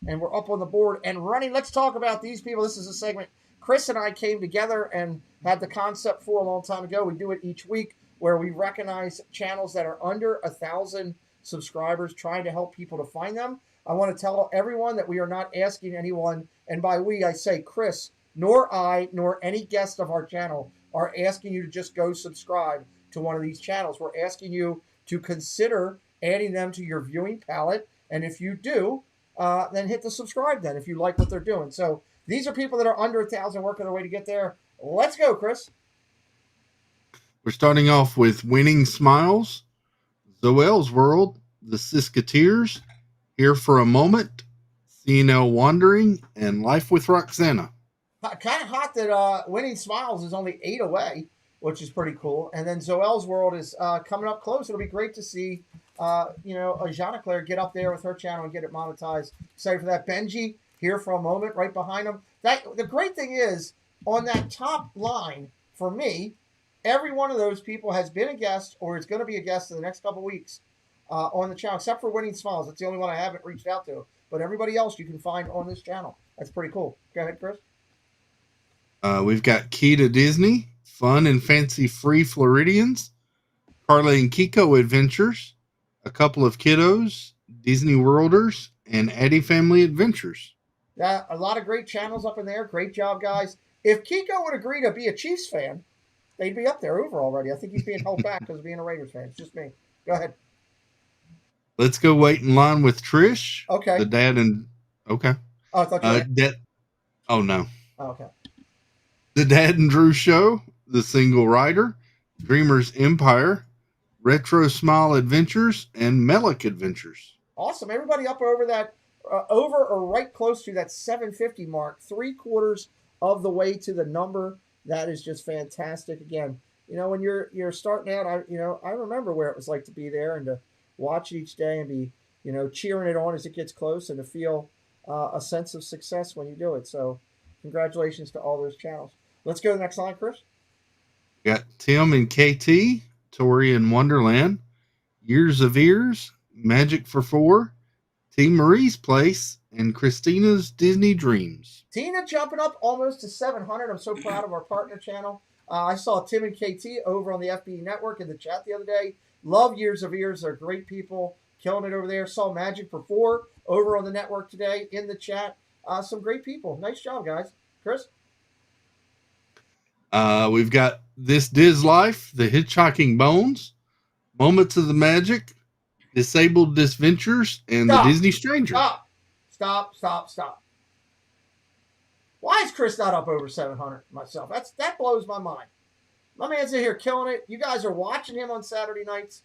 J: And we're up on the board and running. Let's talk about these people. This is a segment Chris and I came together and had the concept for a long time ago. We do it each week where we recognize channels that are under 1,000 subscribers, trying to help people to find them. I want to tell everyone that we are not asking anyone, and by we, I say Chris, nor I, nor any guest of our channel are asking you to just go subscribe to one of these channels. We're asking you to consider adding them to your viewing palette, and if you do, then hit the subscribe then if you like what they're doing. So these are people that are under 1,000 working their way to get there. Let's go, Chris.
K: We're starting off with Winning Smiles, Zoel's World, The Siskateers, Here for a Moment, CNL Wandering, and Life with Roxana.
J: Kind of hot that Winning Smiles is only 8 away, which is pretty cool. And then Zoel's World is coming up close. It'll be great to see, Jeanne Claire get up there with her channel and get it monetized. Excited for that. Benji, Here for a Moment, right behind him. The great thing is, on that top line, for me, every one of those people has been a guest or is going to be a guest in the next couple weeks on the channel, except for Winning Smiles. That's the only one I haven't reached out to. But everybody else you can find on this channel. That's pretty cool. Go ahead, Chris.
K: We've got Key to Disney, Fun and Fancy Free Floridians, Carly and Kiko Adventures, A Couple of Kiddos, Disney Worlders, and Eddie Family Adventures.
J: Yeah, a lot of great channels up in there. Great job, guys. If Kiko would agree to be a Chiefs fan, they'd be up there over already. I think he's being held back because of being a Raiders fan. It's just me. Go ahead.
K: Let's Go Wait in Line with Trish.
J: Okay.
K: The Dad and... Okay.
J: Oh, I thought you were...
K: Oh, no.
J: Oh, okay.
K: The Dad and Drew Show, The Single Rider, Dreamer's Empire, Retro Smile Adventures, and Melick Adventures.
J: Awesome. Everybody up over that, over or right close to that 750 mark, 3/4 of the way to the number. That is just fantastic. Again, when you're starting out, I remember where it was like to be there and to watch it each day and be, cheering it on as it gets close and to feel a sense of success when you do it. So congratulations to all those channels. Let's go to the next line, Chris.
K: Got Tim and KT, Tori and Wonderland, Years of Ears, Magic for Four, Team Marie's Place, and Christina's Disney Dreams.
J: Tina jumping up almost to 700. I'm so proud of our partner channel. I saw Tim and KT over on the FB Network in the chat the other day. Love Years of Ears. They're great people. Killing it over there. Saw Magic for Four over on the network today in the chat. Some great people. Nice job, guys. Chris?
K: We've got This Diz Life, The Hitchhiking Bones, Moments of the Magic, Disabled Disventures, and The Disney Stranger.
J: Stop. Why is Chris not up over 700 myself? That blows my mind. My man's in here killing it. You guys are watching him on Saturday nights.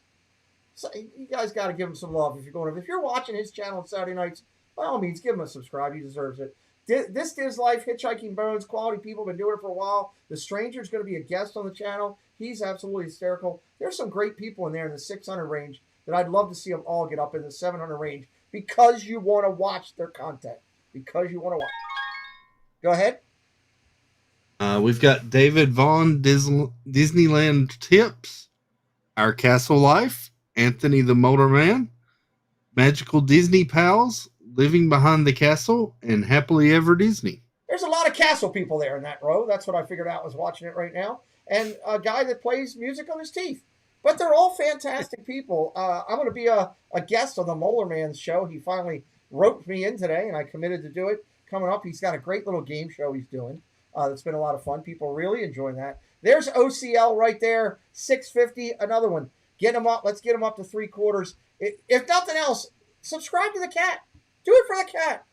J: So you guys got to give him some love if you're going. If you're watching his channel on Saturday nights, by all means, give him a subscribe. He deserves it. This Diz Life, Hitchhiking Bones, quality people, been doing it for a while. The Stranger's going to be a guest on the channel. He's absolutely hysterical. There's some great people in there in the 600 range that I'd love to see them all get up in the 700 range because you want to watch their content. Because you want to watch. Go ahead.
K: We've got David Vaughn, Disneyland Tips, Our Castle Life, Anthony the Motorman, Magical Disney Pals, Living Behind the Castle, and Happily Ever Disney.
J: There's a lot of castle people there in that row. That's what I figured out was watching it right now. And a guy that plays music on his teeth. But they're all fantastic people. I'm going to be a guest on the Molar Man's show. He finally roped me in today, and I committed to do it. Coming up, he's got a great little game show he's doing. That's been a lot of fun. People are really enjoying that. There's OCL right there, 650, another one. Get him up. Let's get him up to 3/4. If nothing else, subscribe to the cat. Do it for the cat.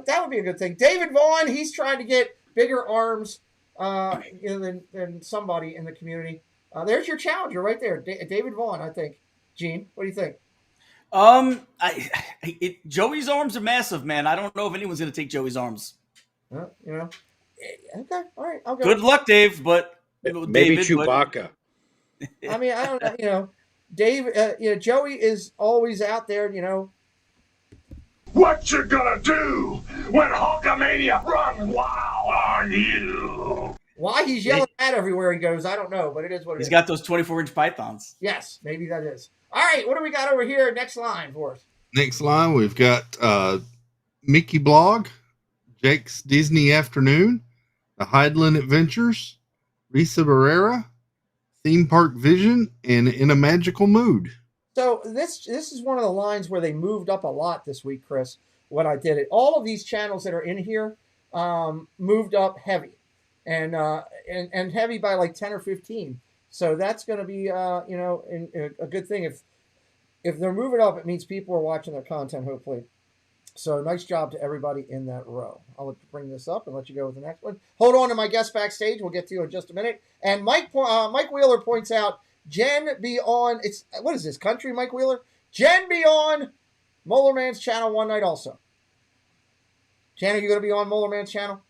J: That would be a good thing. David Vaughn, he's trying to get bigger arms than somebody in the community. There's your challenger right there, David Vaughn, I think. Gene, what do you think?
T: Joey's arms are massive, man. I don't know if anyone's going to take Joey's arms.
J: Okay, all right. I'll go.
T: Good luck, Dave, but
S: Maybe
T: David,
S: Chewbacca.
J: I mean, I don't know. Dave. Joey is always out there.
B: What you gonna do when Hulkamania runs wild on you?
J: Why he's yelling at everywhere he goes, I don't know, but it is what it is.
T: He's got those 24-inch pythons.
J: Yes, maybe that is. All right, what do we got over here? Next line for us.
K: Next line, we've got Mickey Blog, Jake's Disney Afternoon, The Heidland Adventures, Risa Barrera, Theme Park Vision, and In a Magical Mood.
J: So this is one of the lines where they moved up a lot this week, Chris, when I did it. All of these channels that are in here moved up heavy, and heavy by like 10 or 15. So that's going to be a good thing. If they're moving up, it means people are watching their content, hopefully. So nice job to everybody in that row. I'll bring this up and let you go with the next one. Hold on to my guest backstage. We'll get to you in just a minute. And Mike Wheeler points out, Jen be on, what is this, country, Mike Wheeler? Jen be on Molar Man's channel one night also. Jen, are you going to be on Molar Man's channel?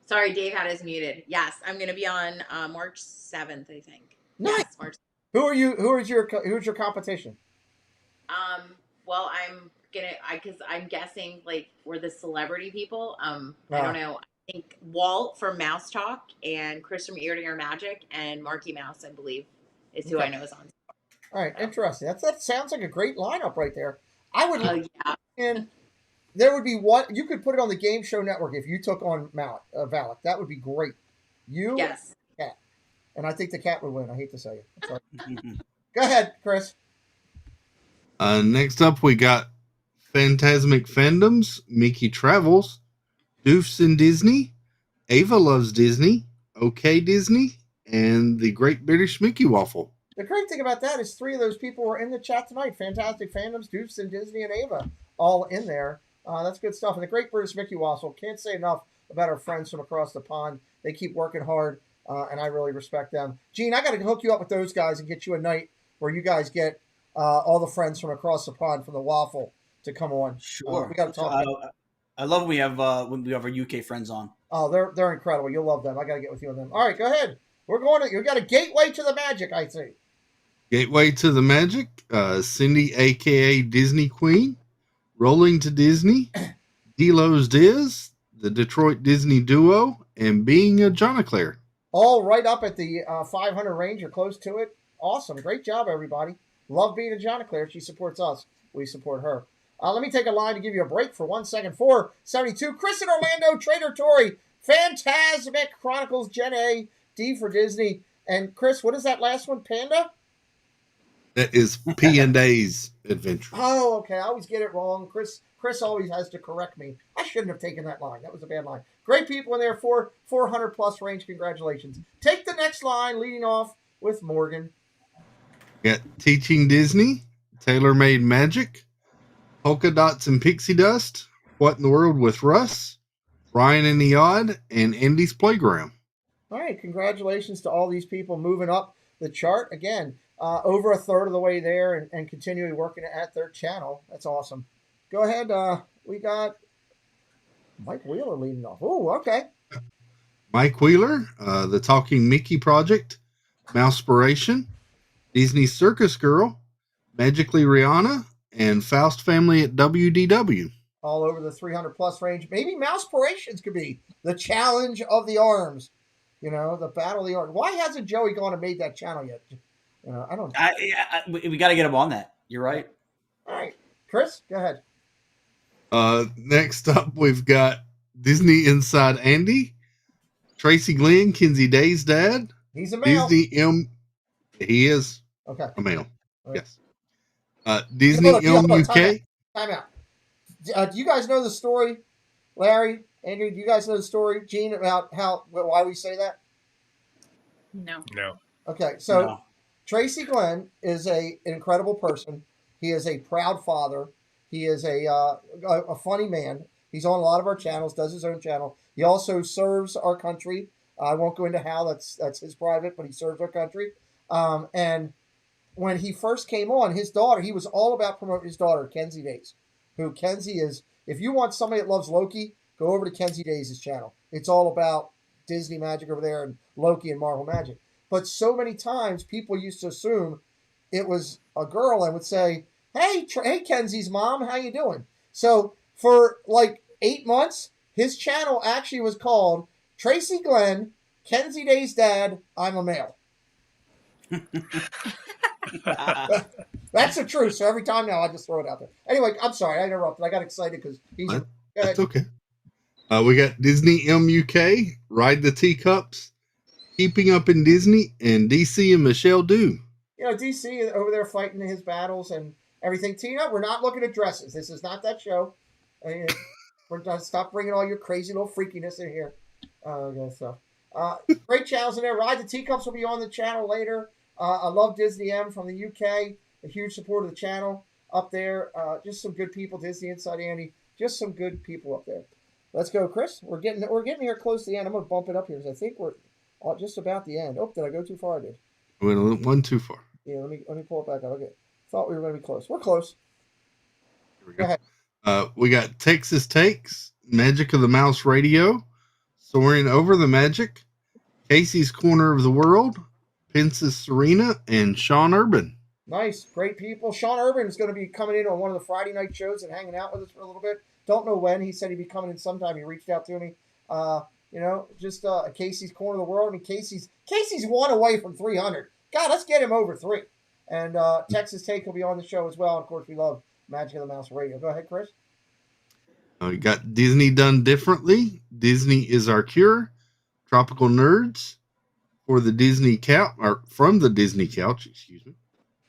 A: Sorry, Dave had us muted. Yes, I'm going to be on March 7th, I think.
J: Nice.
A: Yes, March.
J: Who's your competition?
A: Well, because I'm guessing like we're the celebrity people. I don't know. I think Walt from Mouse Talk and Chris from Ear to Ear Magic and Marky Mouse, I believe, is who I know is on.
J: All right, interesting. That sounds like a great lineup right there. I would.
A: Yeah.
J: And there would be one. You could put it on the Game Show Network if you took on Valak. That would be great. You,
A: yes,
J: cat, and I think the cat would win. I hate to say it. Sorry. Go ahead, Chris.
K: Next up, we got Phantasmic Fandoms, Mickey Travels, Doofs in Disney, Ava Loves Disney, OK Disney, and the Great British Mickey Waffle.
J: The great thing about that is 3 of those people were in the chat tonight. Fantastic Fandoms, Doofs in Disney, and Ava, all in there. That's good stuff. And the Great British Mickey Waffle, can't say enough about our friends from across the pond. They keep working hard, and I really respect them. Gene, I got to hook you up with those guys and get you a night where you guys get all the friends from across the pond from the Waffle to come on.
T: Sure.
J: We got to talk.
T: I love when we have our UK friends on.
J: Oh, they're incredible. You'll love them. I got to get with you on them. All right, go ahead. You got a gateway to the magic, I see.
K: Gateway to the Magic, Cindy, a.k.a. Disney Queen, Rolling to Disney, Delo's Diz, the Detroit Disney Duo, and Being a Jonaclair.
J: All right up at the 500 range or close to it. Awesome. Great job, everybody. Love Being a Jonaclair. She supports us. We support her. Let me take a line to give you a break for 1 second. 472. Chris in Orlando, Trader Tory, Phantasmic Chronicles, Gen A, D for Disney. And Chris, what is that last one? Panda?
K: That is P&A's Adventure.
J: Oh, okay. I always get it wrong. Chris always has to correct me. I shouldn't have taken that line. That was a bad line. Great people in there. 400 plus range. Congratulations. Take the next line, leading off with Morgan.
K: Got Teaching Disney, Tailor Made Magic, Polka Dots and Pixie Dust, What in the World with Russ, Ryan and the Odd, and Andy's Playground.
J: All right. Congratulations to all these people moving up the chart. Again, over a third of the way there and continuing working at their channel. That's awesome. Go ahead. We got Mike Wheeler leading off. Oh, okay.
K: Mike Wheeler, The Talking Mickey Project, Mousepiration, Disney Circus Girl, Magically Rihanna, and Faust Family at WDW.
J: All over the 300 plus range. Maybe Mousepirations could be the challenge of the arms. The battle of the arms. Why hasn't Joey gone and made that channel yet? I don't know.
T: We got to get him on that. You're right.
J: All right. Chris, go ahead.
K: Next up, we've got Disney Inside Andy, Tracy Glenn, Kinsey Day's dad.
J: He's a male.
K: Disney He is
J: a
K: male.
J: Right.
K: Yes. Disney UK.
J: Time out. Do you guys know the story, Larry, Andrew? Do you guys know the story, Gene, about why we say that?
O: No.
J: Okay, so Tracy Glenn is an incredible person. He is a proud father. He is a funny man. He's on a lot of our channels, does his own channel. He also serves our country. I won't go into how, that's his private, but he serves our country. And when he first came on, his daughter, he was all about promoting his daughter, Kenzie Days, who Kenzie is, if you want somebody that loves Loki, go over to Kenzie Days' channel. It's all about Disney magic over there and Loki and Marvel magic. But so many times people used to assume it was a girl and would say, hey, hey, Kenzie's mom, how you doing? So for like 8 months, his channel actually was called Tracy Glenn, Kenzie Day's dad, I'm a male. That's the truth. So every time now, I just throw it out there. Anyway, I'm sorry, I interrupted. I got excited because he's.
K: That's okay. We got Disney MUK, Ride the Teacups, Keeping Up in Disney, and DC and Michelle Do.
J: You know, DC over there fighting his battles and everything. Tina, we're not looking at dresses. This is not that show. We're gonna stop bringing all your crazy little freakiness in here. Great channels in there. Ride the Teacups will be on the channel later. I love Disney M from the UK. A huge supporter of the channel up there. Just some good people. Disney Inside Andy. Just some good people up there. Let's go, Chris. We're getting here close to the end. I'm gonna bump it up here because I think we're just about the end. Oh, did I go too far? I did.
K: Went one too far.
J: Yeah, let me pull it back up. Okay. Thought we were gonna be close. We're close.
K: Here we go. Go ahead. We got Texas Takes, Magic of the Mouse Radio, Soaring Over the Magic, Casey's Corner of the World, Princess Serena, and Sean Urban.
J: Nice. Great people. Sean Urban is going to be coming in on one of the Friday night shows and hanging out with us for a little bit. Don't know when. He said he'd be coming in sometime. He reached out to me. Just Casey's Corner of the World. I mean, Casey's one away from 300. God, let's get him over 3. And Texas Take will be on the show as well. And of course, we love Magic of the Mouse Radio. Go ahead, Chris.
K: We got Disney Done Differently. Disney is Our Cure. Tropical Nerds for the Disney Couch, or from the Disney Couch, excuse me.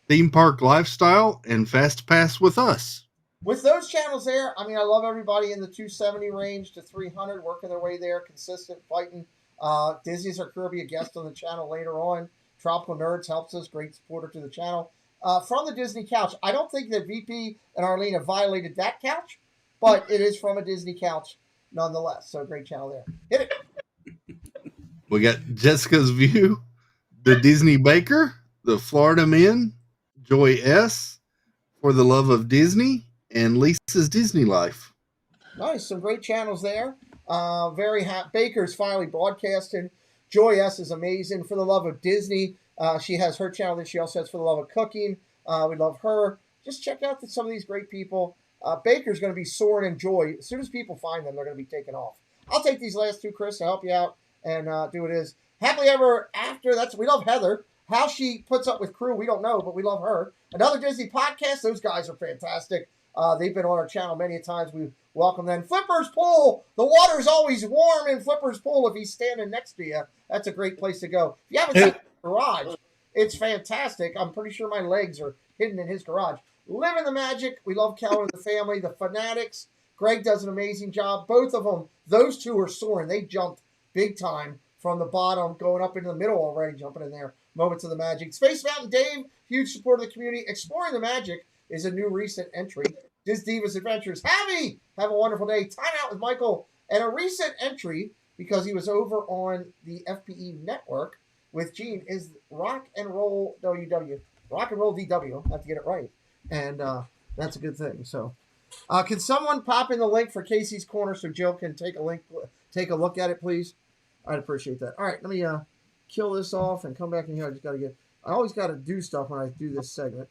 K: Theme Park Lifestyle and Fast Pass with Us.
J: With those channels there, I mean, I love everybody in the 270 range to 300 working their way there, consistent, fighting. Disney's Our Cure will be a guest on the channel later on. Tropical Nerds helps us, great supporter to the channel. From the Disney Couch, I don't think that VP and Arlene have violated that couch, but it is from a Disney Couch nonetheless. So great channel there. Hit it.
K: We got Jessica's View, the Disney Baker, the Florida Men, Joy S, For the Love of Disney, and Lisa's Disney Life.
J: Nice. Some great channels there. Very happy. Baker's finally broadcasting. Joy S is amazing. For the Love of Disney. She has her channel that she also has For the Love of Cooking. We love her. Just check out some of these great people. Baker's going to be soaring in joy. As soon as people find them, they're going to be taken off. I'll take these last two, Chris, to help you out and do what it is. Happily Ever After. We love Heather. How she puts up with crew, we don't know, but we love her. Another Disney podcast. Those guys are fantastic. They've been on our channel many times. We welcome them. Flipper's Pool. The water's always warm in Flipper's Pool if he's standing next to you. That's a great place to go. If you haven't seen the garage, it's fantastic. I'm pretty sure my legs are hidden in his garage. Living the Magic. We love Calvin and the family. The Fanatics. Greg does an amazing job. Both of them, those two are soaring. They jumped big time from the bottom, going up into the middle already, jumping in there. Moments of the Magic. Space Mountain Dave, huge supporter of the community. Exploring the Magic is a new recent entry. Disney Divas Adventures. Have a wonderful day. Time Out with Michael. And a recent entry, because he was over on the FPE network with Gene, is Rock and Roll WW. Rock and Roll DW. I have to get it right. And that's a good thing. So, can someone pop in the link for Casey's Corner so Jill can take a look at it, please? I'd appreciate that. All right, let me kill this off and come back in here. I always got to do stuff when I do this segment.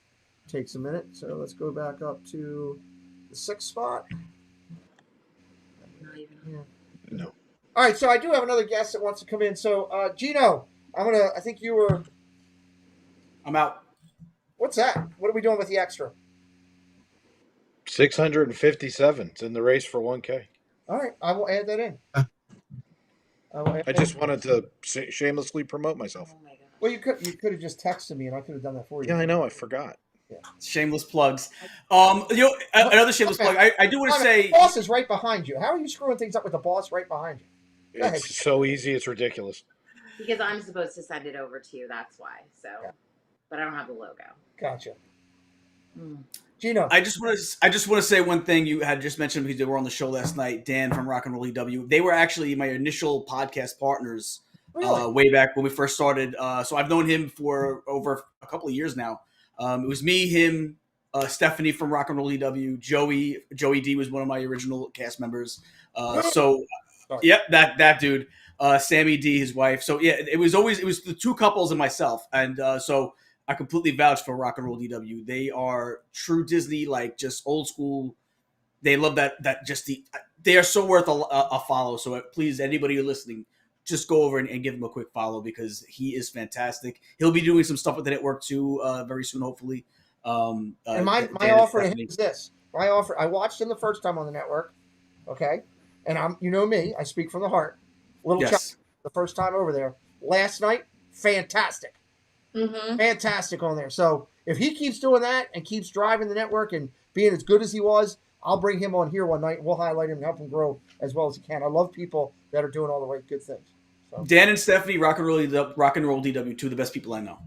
J: Takes a minute. So let's go back up to the 6th spot.
A: Not even
J: here. No. All right, so I do have another guest that wants to come in. So, Gino, I think you were.
T: I'm out.
J: What's that? What are we doing with the extra?
S: 657. It's in the race for 1K.
J: All right, I will add that in.
S: I just wanted to shamelessly promote myself.
J: Well, you could have just texted me, and I could have done that for you.
S: Yeah, I know. I forgot.
J: Yeah.
T: Shameless plugs. Another shameless plug. I do want to say,
J: the boss is right behind you. How are you screwing things up with the boss right behind you? Go ahead.
S: It's so easy. It's ridiculous.
A: Because I'm supposed to send it over to you. That's why. So, but I don't have the logo.
J: Gotcha. Gino,
T: I just want to say one thing you had just mentioned because they were on the show last night. Dan from Rock and Roll EW. They were actually my initial podcast partners.
J: Really?
T: Way back when we first started. So I've known him for over a couple of years now. It was me, him, Stephanie from Rock and Roll EW, Joey D was one of my original cast members. Yep, that dude. Sammy D, his wife. So yeah, it was the two couples and myself, and so I completely vouch for Rock and Roll DW. They are true Disney, like just old school. They love that they are so worth a follow. So please, anybody who's listening, just go over and give him a quick follow because he is fantastic. He'll be doing some stuff with the network too very soon, hopefully.
J: And my offer to him is this. My offer, I watched him the first time on the network, okay? And you know me, I speak from the heart. Little
T: yes.
J: the first time over there. Last night, fantastic.
A: Mm-hmm.
J: Fantastic on there. So if he keeps doing that and keeps driving the network and being as good as he was, I'll bring him on here one night and we'll highlight him and help him grow as well as he can. I love people that are doing all the right good things. So.
T: Dan and Stephanie, Rock and Roll DW, two of the best people I know.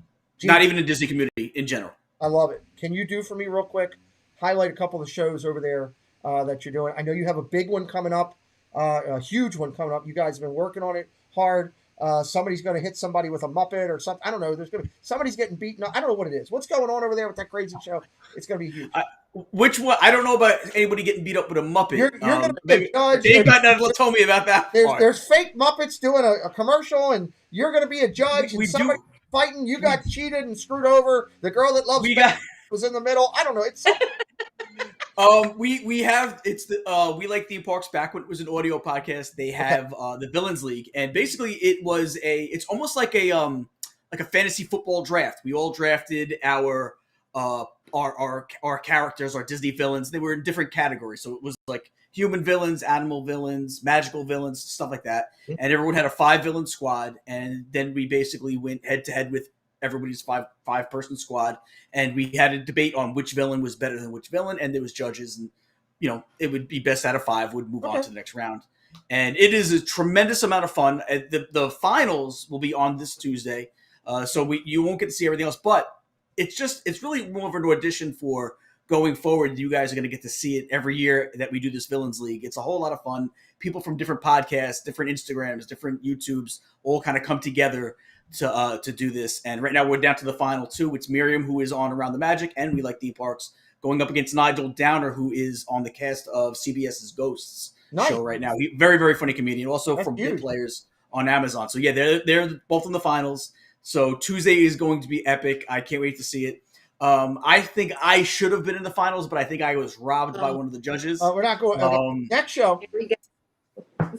T: Not even in Disney community, in general.
J: I love it. Can you do for me real quick, highlight a couple of the shows over there that you're doing? I know you have a big one coming up, a huge one coming up. You guys have been working on it hard. Somebody's going to hit somebody with a Muppet or something. I don't know. Somebody's getting beaten up. I don't know what it is. What's going on over there with that crazy show? It's going to be huge.
T: Which one? I don't know about anybody getting beat up with a Muppet.
J: You're going to be a judge.
T: Dave got to tell me about that.
J: There's fake Muppets doing a commercial, and you're going to be a judge. And somebody fighting. You got cheated and screwed over. The girl that loves was in the middle. I don't know. It's
T: we have we like theme parks back when it was an audio podcast. They have the Villains League, and basically it's almost like a fantasy football draft. We all drafted our characters, our Disney villains. They were in different categories, so it was like human villains, animal villains, magical villains, stuff like that. And everyone had a 5-villain squad, and then we basically went head to head with everybody's five-person squad, and we had a debate on which villain was better than which villain, and there was judges, and it would be best out of 5 would move on to the next round. And it is a tremendous amount of fun. The finals will be on this Tuesday, so you won't get to see everything else, but it's really more of an audition for going forward. You guys are going to get to see it every year that we do this Villains League. It's a whole lot of fun. People from different podcasts, different Instagrams, different YouTubes all kind of come together to do this. And right now we're down to the final 2. It's Miriam, who is on Around the Magic and We Like Theme Parks, going up against Nigel Downer, who is on the cast of CBS's Ghosts show right now. Very, very funny comedian, also from Big Players on Amazon. So yeah, they're both in the finals. So Tuesday is going to be epic. I can't wait to see it. I think I should have been in the finals, but I think I was robbed by one of the judges.
J: We're not going next show.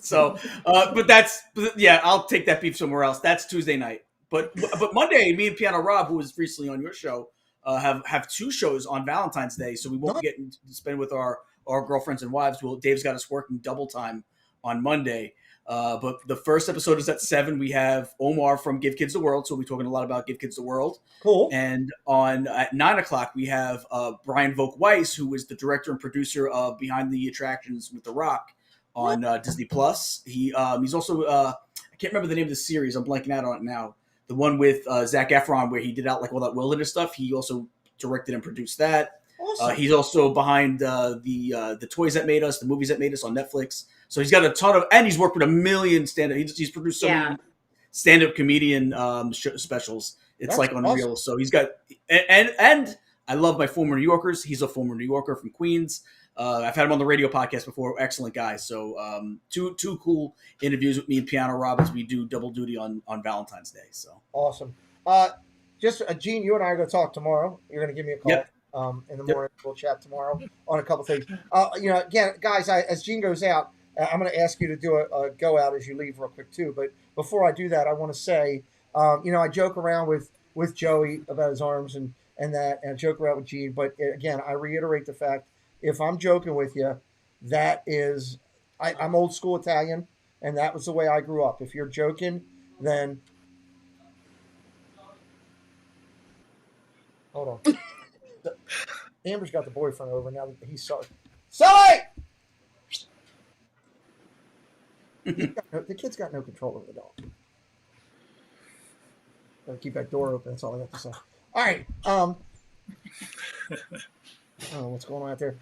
T: So, I'll take that beef somewhere else. That's Tuesday night. But Monday, me and Piano Rob, who was recently on your show, have 2 shows on Valentine's Day. So we won't get to spend with our girlfriends and wives. Well, Dave's got us working double time on Monday. But the first episode is at 7. We have Omar from Give Kids the World, so we'll be talking a lot about Give Kids the World.
J: Cool.
T: And at 9 o'clock, we have Brian Volk Weiss, who is the director and producer of Behind the Attractions with The Rock on Disney Plus. He's also I can't remember the name of the series. I'm blanking out on it now. The one with Zac Efron, where he did out like all that wilderness stuff. He also directed and produced that. Awesome. He's also behind the Toys That Made Us, the movies that made us on Netflix. So he's got a ton of, and he's worked with a million stand-up. He's produced so many stand-up comedian specials. It's like unreal. Awesome. So he's got, and I love my former New Yorkers. He's a former New Yorker from Queens. I've had him on the radio podcast before. Excellent guy. So two cool interviews with me and Piano Rob as we do double duty on Valentine's Day. So
J: awesome. Gene, you and I are going to talk tomorrow. You're going to give me a call.
T: Yep.
J: In the morning. We'll chat tomorrow on a couple things. Again, guys, as Gene goes out, I'm going to ask you to do a go out as you leave real quick too. But before I do that, I want to say, I joke around with Joey about his arms and that, and I joke around with Gene. But again, I reiterate the fact, if I'm joking with you, that is, I'm old school Italian, and that was the way I grew up. If you're joking, then hold on. Amber's got the boyfriend over now. He's sorry. Sully! The kid's got no control over the dog. Gotta keep that door open. That's all I got to say. All right. I don't know what's going on out there.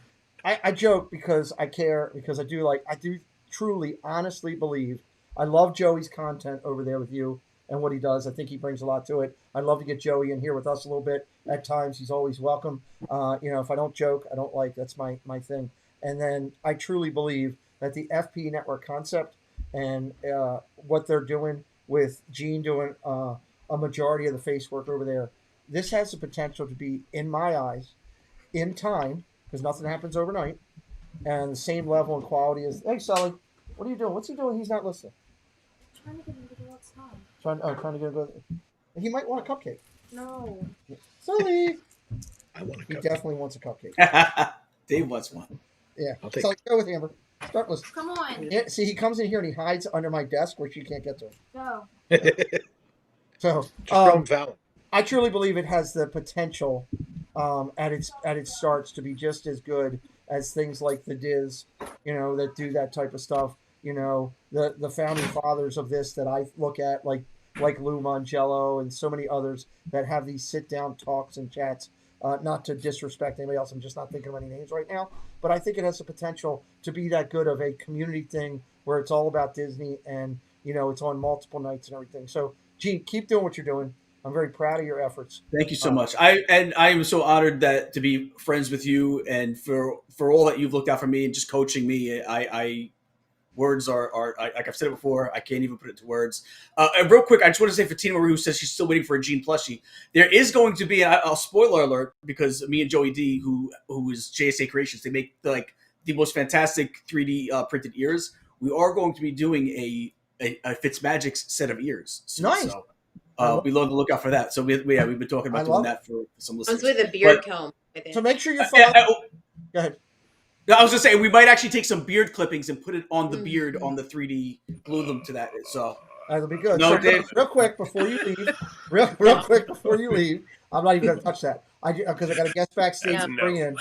J: I joke because I care, because I do truly, honestly believe. I love Joey's content over there with you and what he does. I think he brings a lot to it. I'd love to get Joey in here with us a little bit. At times, he's always welcome. If I don't joke, I don't like. That's my thing. And then I truly believe that the FP network concept and what they're doing with Gene doing a majority of the face work over there. This has the potential to be, in my eyes, in time, because nothing happens overnight, and the same level and quality as. Hey, Sully, what are you doing? What's he doing? He's not listening.
D: Trying to get into the outside.
J: Trying to get a. He might want a cupcake.
D: No.
J: Sully.
S: I want a
J: He
S: cupcake.
J: definitely wants a cupcake.
T: Dave wants one.
J: Yeah.
S: I'll take
J: Sully, go with Amber. Start listening.
D: Come on.
J: Yeah, see, he comes in here and he hides under my desk where she can't get to him.
D: Go.
J: So,
S: Jerome Fallon.
J: I truly believe it has the potential at its starts to be just as good as things like the Diz, that do that type of stuff. The founding fathers of this that I look at, like Lou Mangello and so many others that have these sit down talks and chats. Not to disrespect anybody else, I'm just not thinking of any names right now. But I think it has the potential to be that good of a community thing where it's all about Disney and it's on multiple nights and everything. So, Gene, keep doing what you're doing. I'm very proud of your efforts.
T: Thank you so much. I am so honored to be friends with you and for all that you've looked out for me and just coaching me. I words are like I've said it before. I can't even put it to words. And real quick, I just want to say for Tina Marie, who says she's still waiting for a Gene plushie, there is going to be. I'll spoiler alert because me and Joey D, who is JSA Creations, they make the most fantastic 3D printed ears. We are going to be doing a Fitzmagic's set of ears.
J: Nice.
T: So, we love to look out for that. So we've been talking about doing that for some listeners.
A: One's with a beard comb. I think.
J: So make sure you're following. Go ahead.
T: I was gonna say we might actually take some beard clippings and put it on the beard on the 3D, glue them to that. So
J: that'll be good.
T: No,
J: so,
T: Dave.
J: real quick before you leave, real quick before you leave, I'm not even going to touch that. Because I got a guest backstage to bring in.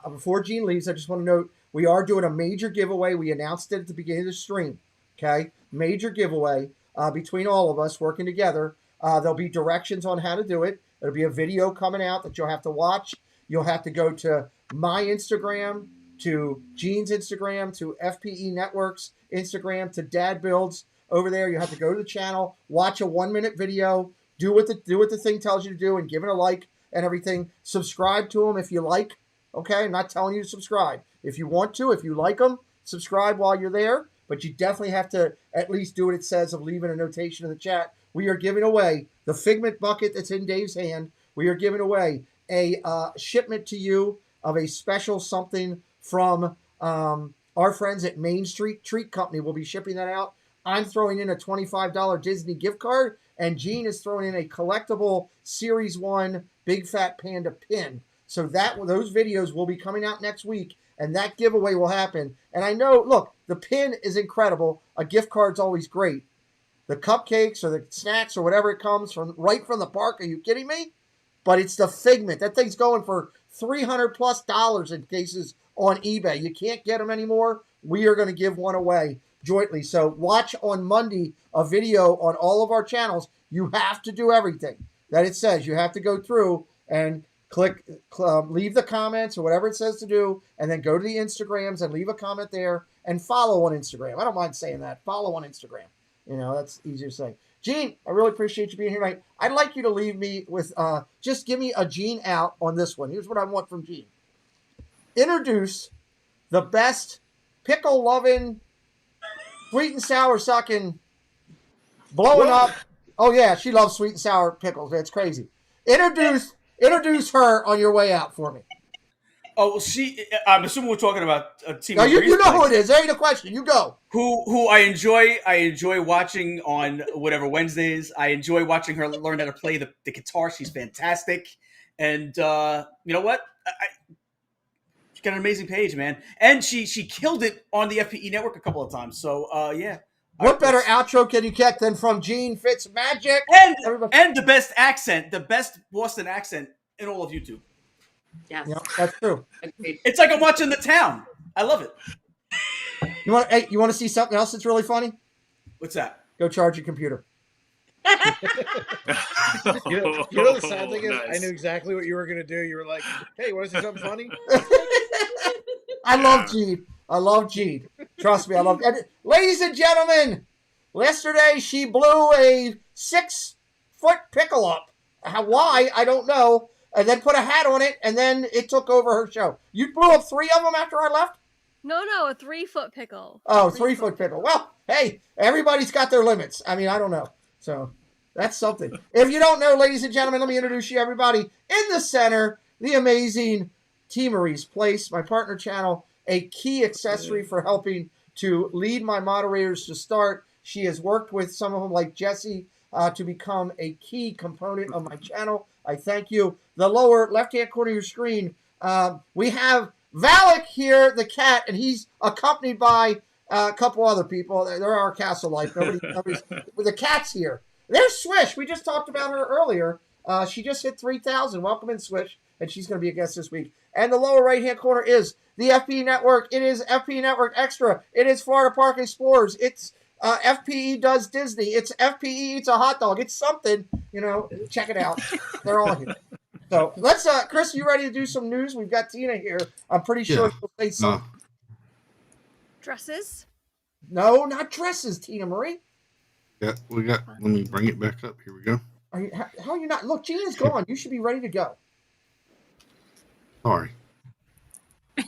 J: Before Gene leaves, I just want to note we are doing a major giveaway. We announced it at the beginning of the stream. Okay, major giveaway between all of us working together. There'll be directions on how to do it. There'll be a video coming out that you'll have to watch. You'll have to go to my Instagram, to Gene's Instagram, to FPE Network's Instagram, to Dad Builds over there. You have to go to the channel, watch a 1-minute video, do what the thing tells you to do, and give it a like and everything. Subscribe to them if you like. Okay, I'm not telling you to subscribe. If you want to, if you like them, subscribe while you're there. But you definitely have to at least do what it says of leaving a notation in the chat. We are giving away the Figment bucket that's in Dave's hand. We are giving away a shipment to you of a special something from our friends at Main Street Treat Company. We'll be shipping that out. I'm throwing in a $25 Disney gift card, and Gene is throwing in a collectible Series 1 Big Fat Panda pin. So those videos will be coming out next week, and that giveaway will happen. And I know, look, the pin is incredible. A gift card's always great. The cupcakes or the snacks or whatever it comes right from the park. Are you kidding me? But it's the Figment. That thing's going for $300+ in cases on eBay. You can't get them anymore. We are going to give one away jointly. So watch on Monday a video on all of our channels. You have to do everything that it says. You have to go through and leave the comments or whatever it says to do, and then go to the Instagrams and leave a comment there and follow on Instagram. I don't mind saying that. Follow on Instagram. That's easier to say. Gene, I really appreciate you being here tonight. I'd like you to leave me with, just give me a Gene out on this one. Here's what I want from Gene. Introduce the best pickle-loving, sweet and sour sucking, blowing up. Oh, yeah, she loves sweet and sour pickles. It's crazy. Introduce her on your way out for me.
T: Oh, I'm assuming we're talking about Team.
J: No, you know who it is. There ain't a question. You go.
T: Who I enjoy watching on whatever Wednesdays. I enjoy watching her learn how to play the guitar. She's fantastic. And you know what? She's got an amazing page, man. And she killed it on the FPE network a couple of times. So yeah.
J: What better outro can you get than from Gene Fitzmagic?
T: And the best accent, the best Boston accent in all of YouTube.
A: Yes.
J: Yep, that's true.
A: Agreed.
T: It's like I'm watching The Town. I love it.
J: You want to see something else that's really funny?
T: What's that?
J: Go charge your computer.
S: You know the sad thing is, I knew exactly what you were going to do. You were like, hey, want to see something funny?
J: I love Gene. I love Gene. Trust me, I love it. Ladies and gentlemen, yesterday she blew a 6-foot pickle up. Why? I don't know. And then put a hat on it, and then it took over her show. You blew up 3 of them after I left?
F: No, a 3-foot pickle.
J: Oh, 3-foot pickle. Well, hey, everybody's got their limits. I mean, I don't know. So that's something. If you don't know, ladies and gentlemen, let me introduce you everybody. In the center, the amazing T. Marie's Place, my partner channel, a key accessory for helping to lead my moderators to start. She has worked with some of them like Jesse to become a key component of my channel. I thank you. The lower left-hand corner of your screen, we have Valak here, the cat, and he's accompanied by a couple other people. They're our castle life. Nobody's the cat's here. There's Swish. We just talked about her earlier. She just hit 3,000. Welcome in, Swish. And she's going to be a guest this week. And the lower right-hand corner is the FPE Network. It is FPE Network Extra. It is Florida Park Explorers. It's FPE Does Disney. It's FPE Eats a Hot Dog. It's something, check it out. They're all here. So let's, Chris, you ready to do some news? We've got Tina here. I'm pretty sure she'll say something.
F: Dresses?
J: No, not dresses, Tina Marie.
K: Yeah, let me bring it back up. Here we go.
J: How are you not? Look, Gina's gone. You should be ready to go.
K: Sorry.
J: All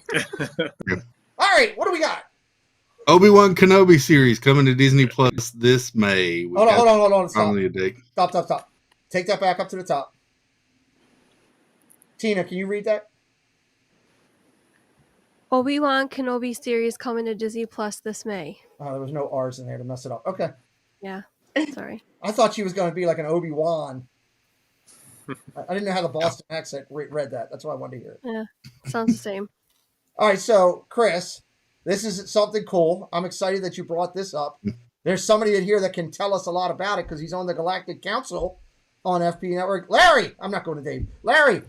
J: right, what do we got?
K: Obi-Wan Kenobi series coming to Disney Plus this May.
J: Hold on. Stop.
K: Finally a date.
J: Stop. Take that back up to the top. Tina, can you read that?
F: Obi-Wan Kenobi series coming to Disney Plus this May.
J: Oh, there was no R's in there to mess it up. Okay.
F: Yeah, sorry.
J: I thought she was going to be like an Obi-Wan. I didn't know how the Boston accent read that. That's why I wanted to hear it.
F: Yeah, sounds the same.
J: All right, so Chris, this is something cool. I'm excited that you brought this up. There's somebody in here that can tell us a lot about it because he's on the Galactic Council on FP Network. Larry, I'm not going to Dave. Larry,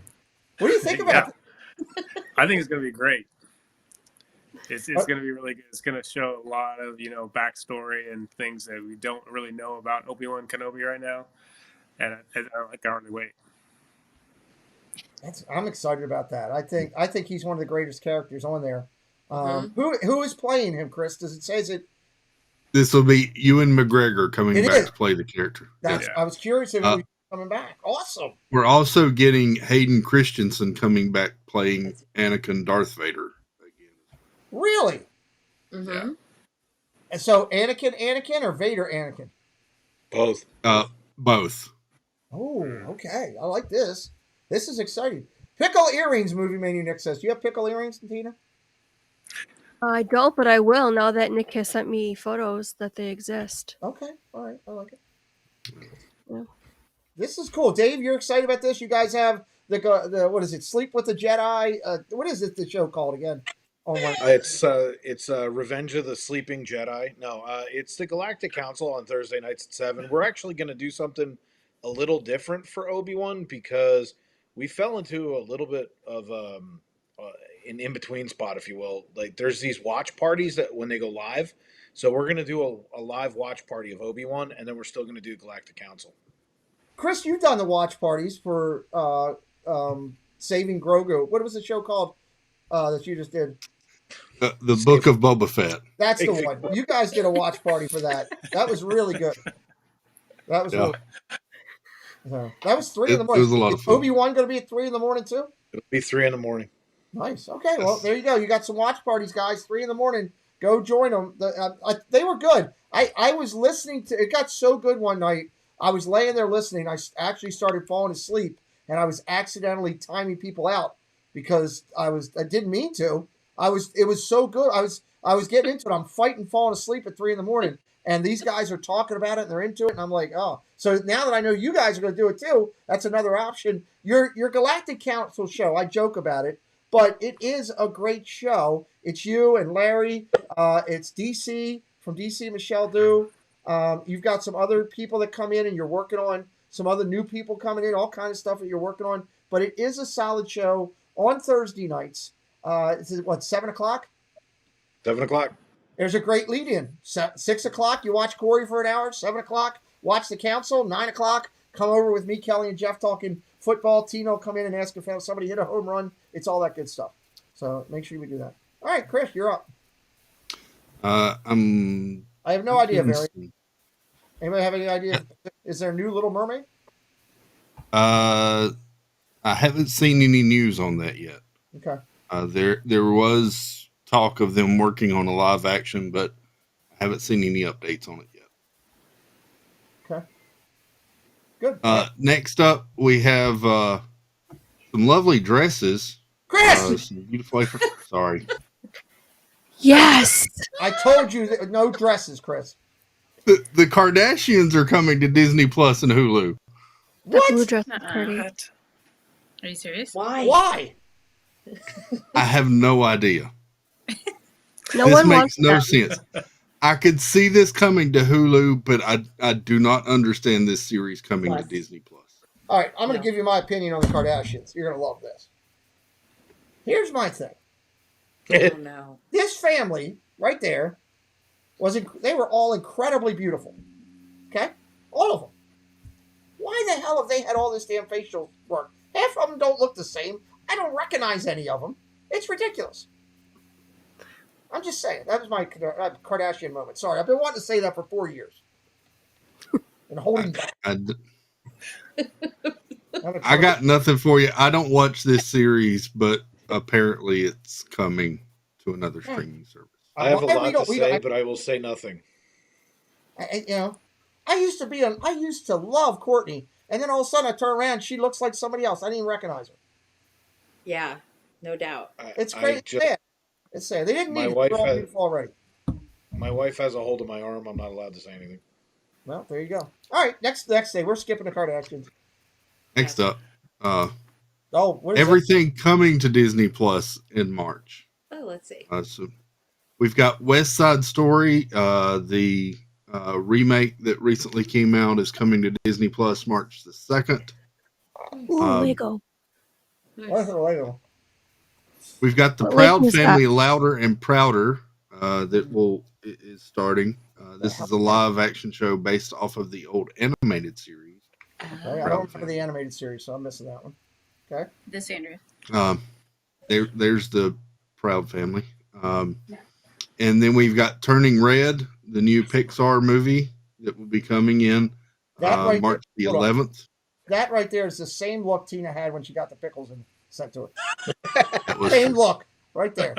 J: what do you think about it?
E: I think it's going to be great. It's going to be really good. It's going to show a lot of, backstory and things that we don't really know about Obi-Wan Kenobi right now. And I can hardly wait.
J: I'm excited about that. I think he's one of the greatest characters on there. Who is playing him, Chris? Does it say it?
K: This will be Ewan McGregor coming back to play the character.
J: I was curious if he was coming back. Awesome.
K: We're also getting Hayden Christensen coming back playing Anakin Darth Vader.
J: Really?
A: Mm-hmm.
K: Yeah.
J: And so Anakin or Vader Anakin?
K: Both. Both.
J: Oh, okay. I like this. This is exciting. Pickle earrings, Movie Mania Nick says. Do you have pickle earrings, Tina?
F: I don't, but I will now that Nick has sent me photos that they exist.
J: Okay. All right. I like it.
F: Yeah.
J: This is cool. Dave, you're excited about this? You guys have the what is it? Sleep with the Jedi. What is it? The show called again? Oh my.
S: It's Revenge of the Sleeping Jedi. No, it's the Galactic Council on Thursday nights at 7. We're actually going to do something a little different for Obi-Wan because we fell into a little bit of an in-between spot, if you will. Like there's these watch parties that when they go live. So we're going to do a live watch party of Obi-Wan, and then we're still going to do Galactic Council.
J: Chris, you've done the watch parties for Saving Grogu. What was the show called that you just did?
K: The Book of Boba Fett.
J: That's the one. You guys did a watch party for that. That was really good. That was really that was 3 in the morning.
K: It was a lot of fun.
J: Obi-Wan going to be at 3 in the morning too?
S: It'll be 3 in the morning.
J: Nice. Okay, well, there you go. You got some watch parties, guys. 3 in the morning. Go join them. They were good. I was listening to it. Got so good one night. I was laying there listening. I actually started falling asleep, and I was accidentally timing people out because I didn't mean to. It was so good. I was getting into it. I'm fighting falling asleep at 3 in the morning, and these guys are talking about it and they're into it, and I'm like, oh. So now that I know you guys are going to do it too, that's another option. Your Galactic Council show, I joke about it, but it is a great show. It's you and Larry. It's DC from DC, Michelle Du. You've got some other people that come in, and you're working on some other new people coming in, all kinds of stuff that you're working on. But it is a solid show on Thursday nights. Is it 7 o'clock?
S: 7 o'clock.
J: There's a great lead-in. 6 o'clock, you watch Corey for an hour. 7 o'clock, watch the council. 9 o'clock, come over with me, Kelly, and Jeff talking football. Tino come in and ask if somebody hit a home run. It's all that good stuff. So make sure we do that. All right, Chris, you're up. I have no idea, Barry. Anybody have any idea? Is there a new Little Mermaid?
K: I haven't seen any news on that yet.
J: Okay.
K: There was talk of them working on a live action, but I haven't seen any updates on it yet.
J: Okay. Good.
K: Next up, we have some lovely dresses.
J: Chris!
K: Some beautiful. Sorry.
F: Yes.
J: I told you that no dresses, Chris.
K: The Kardashians are coming to Disney Plus and Hulu.
F: That blue dress is pretty.
G: Are you serious?
A: Why?
J: Why?
K: I have no idea.
F: No
K: This
F: one
K: makes
F: wants
K: no
F: that.
K: sense. I could see this coming to Hulu, but I do not understand this series coming to Disney Plus.
J: All right, I'm going to give you my opinion on the Kardashians. You're going to love this. Here's my thing.
A: Oh no.
J: This family right there they were all incredibly beautiful. Okay? All of them. Why the hell have they had all this damn facial work? Half of them don't look the same. I don't recognize any of them. It's ridiculous. I'm just saying. That was my Kardashian moment. Sorry, I've been wanting to say that for 4 years. And holding back.
K: I got nothing for you. I don't watch this series, but apparently it's coming to another streaming service.
S: I have a lot to say, but I will say nothing.
J: I used to love Courtney, and then all of a sudden I turn around, she looks like somebody else. I didn't even recognize her.
A: Yeah, no doubt.
J: It's crazy. It's sad. They didn't need it. They're all beautiful already.
S: My wife has a hold of my arm. I'm not allowed to say anything.
J: Well, there you go. All right, next day we're skipping the Kardashians.
K: Next up,
J: what is
K: everything coming to Disney Plus in March.
A: Oh, let's see.
K: So we've got West Side Story. The remake that recently came out is coming to Disney Plus March the 2nd.
F: Ooh, Lego.
J: Lego.
K: We've got the
F: What
K: Proud
F: Lego is
K: Family
F: that?
K: Louder and Prouder is starting. This is a live action show based off of the old animated series.
J: Okay, I don't remember the animated series, so I'm missing that one. Okay.
G: This Andrea.
K: There's the Proud Family. And then we've got Turning Red, the new Pixar movie that will be coming in March the 11th.
J: That right there is the same look Tina had when she got the pickles and sent to her. Same look right there.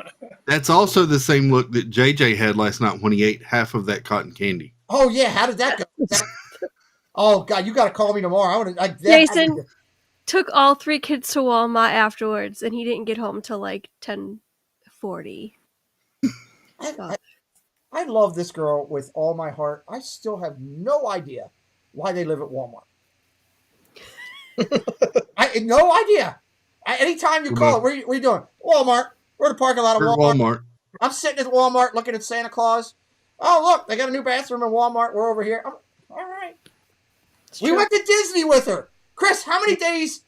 K: That's also the same look that JJ had last night when he ate half of that cotton candy.
J: Oh yeah, how did that go? Oh God, you got to call me tomorrow.
F: Jason took all 3 kids to Walmart afterwards, and he didn't get home till like 10:40.
J: I love this girl with all my heart. I still have no idea why they live at Walmart. I no idea. Anytime you call it, what are you doing? Walmart. We're in the parking lot of Walmart. I'm sitting at Walmart looking at Santa Claus. Oh, look, they got a new bathroom in Walmart. We're over here. All right. We went to Disney with her. Chris, how many days?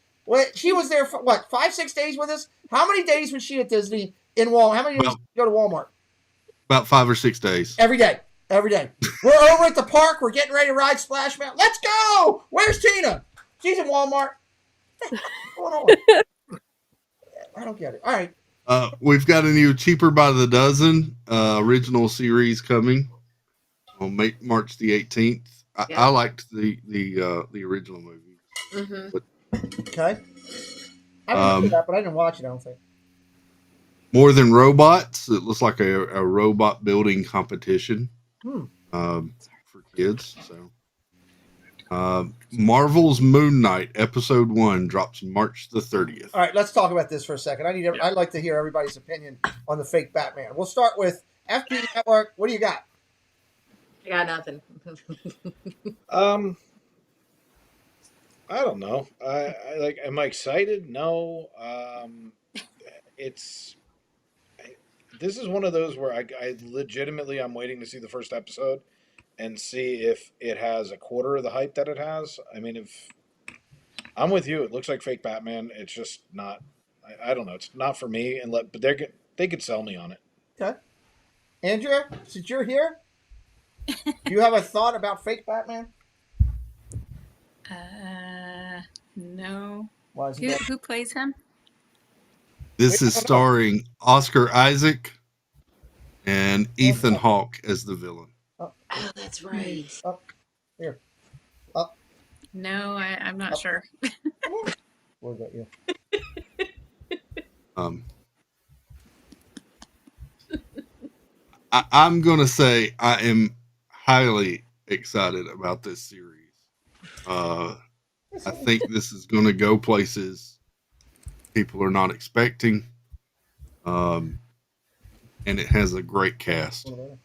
J: She was there for, 5-6 days with us? How many days was she at Disney in Walmart? How many days did you go to Walmart?
K: About 5 or 6 days.
J: Every day. We're over at the park. We're getting ready to ride Splash Mountain. Let's go! Where's Tina? She's in Walmart. What's going on? I don't get it. All right.
K: We've got a new Cheaper by the Dozen original series coming on March the 18th. I liked the original movie.
A: Mm-hmm.
J: Okay. I remember that, but I didn't watch it, I don't think.
K: More Than Robots. It looks like a robot building competition for kids. So, Marvel's Moon Knight Episode 1 drops March the 30th.
J: All right, let's talk about this for a second. I'd like to hear everybody's opinion on the fake Batman. We'll start with FB Network. What do you got?
A: I got nothing.
S: I don't know. Am I excited? No. This is one of those where I legitimately I'm waiting to see the first episode and see if it has a quarter of the hype that it has. I mean, if I'm with you, it looks like fake Batman. It's just not. I don't know. It's not for me. But they could sell me on it.
J: Okay, Andrea, since you're here, do you have a thought about fake Batman?
G: No.
J: Why is
G: Who plays him?
K: This is starring Oscar Isaac and Ethan Hawke as the villain.
A: Oh, that's right.
J: Here.
G: No, I'm not sure.
J: What about you?
K: I'm gonna say I am highly excited about this series. I think this is going to go places people are not expecting, and it has a great cast. So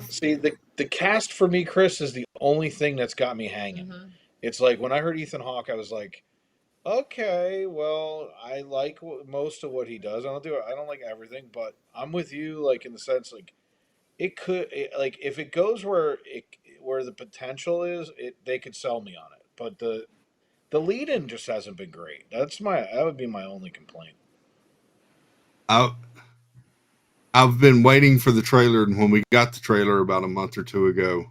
S: See, the cast for me, Chris, is the only thing that's got me hanging. It's like when I heard Ethan Hawke, I was like, okay, well, I like most of what he does. I don't like everything, but I'm with you, like in the sense, like like if it goes where the potential is, they could sell me on it. But the lead in just hasn't been great. That would be my only complaint.
K: I've been waiting for the trailer, and when we got the trailer about a month or two ago,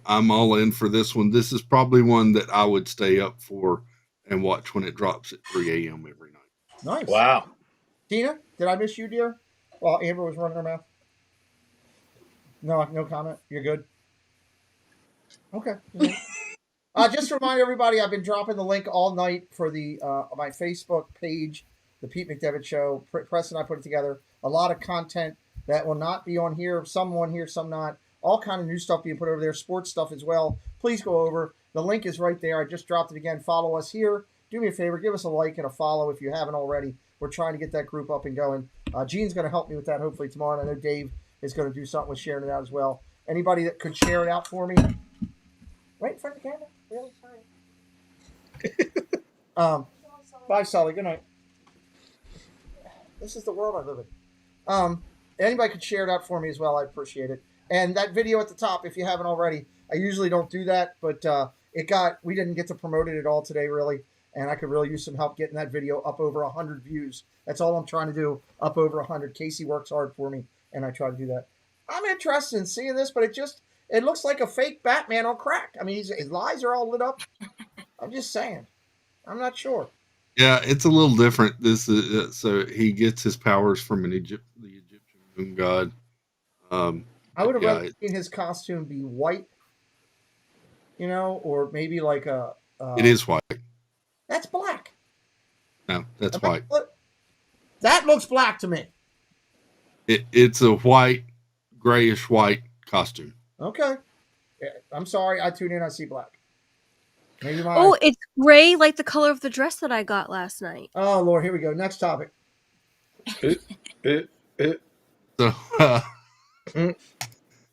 K: I'm all in for this one. This is probably one that I would stay up for and watch when it drops at 3 a.m. every night.
J: Nice.
S: Wow.
J: Tina, did I miss you, dear? While Amber was running her mouth. No comment. You're good. Okay. Just to remind everybody, I've been dropping the link all night for the my Facebook page, the Pete McDevitt Show. Preston and I put it together. A lot of content that will not be on here. Some on here, some not. All kind of new stuff being put over there. Sports stuff as well. Please go over. The link is right there. I just dropped it again. Follow us here. Do me a favor. Give us a like and a follow if you haven't already. We're trying to get that group up and going. Gene's going to help me with that hopefully tomorrow. And I know Dave is going to do something with sharing it out as well. Anybody that could share it out for me? Right in front of the camera? Really? Sorry. Bye, Sully. Good night. This is the world I live in. Anybody could share it out for me as well. I appreciate it. And that video at the top, if you haven't already, I usually don't do that, but we didn't get to promote it at all today, really. And I could really use some help getting that video up over 100 views. That's all I'm trying to do, up over 100. Casey works hard for me, and I try to do that. I'm interested in seeing this, but it looks like a fake Batman on crack. I mean, his eyes are all lit up. I'm just saying. I'm not sure.
K: Yeah, it's a little different. This is so he gets his powers from the Egyptian moon god.
J: I would have rather seen his costume be white, or maybe like a.
K: It is white.
J: That's black.
K: No, that's white.
J: That looks black to me.
K: It's a white, grayish white costume.
J: Okay. I'm sorry. I tune in. I see black. Maybe
F: it's gray like the color of the dress that I got last night.
J: Oh, Lord. Here we go. Next topic.
K: So,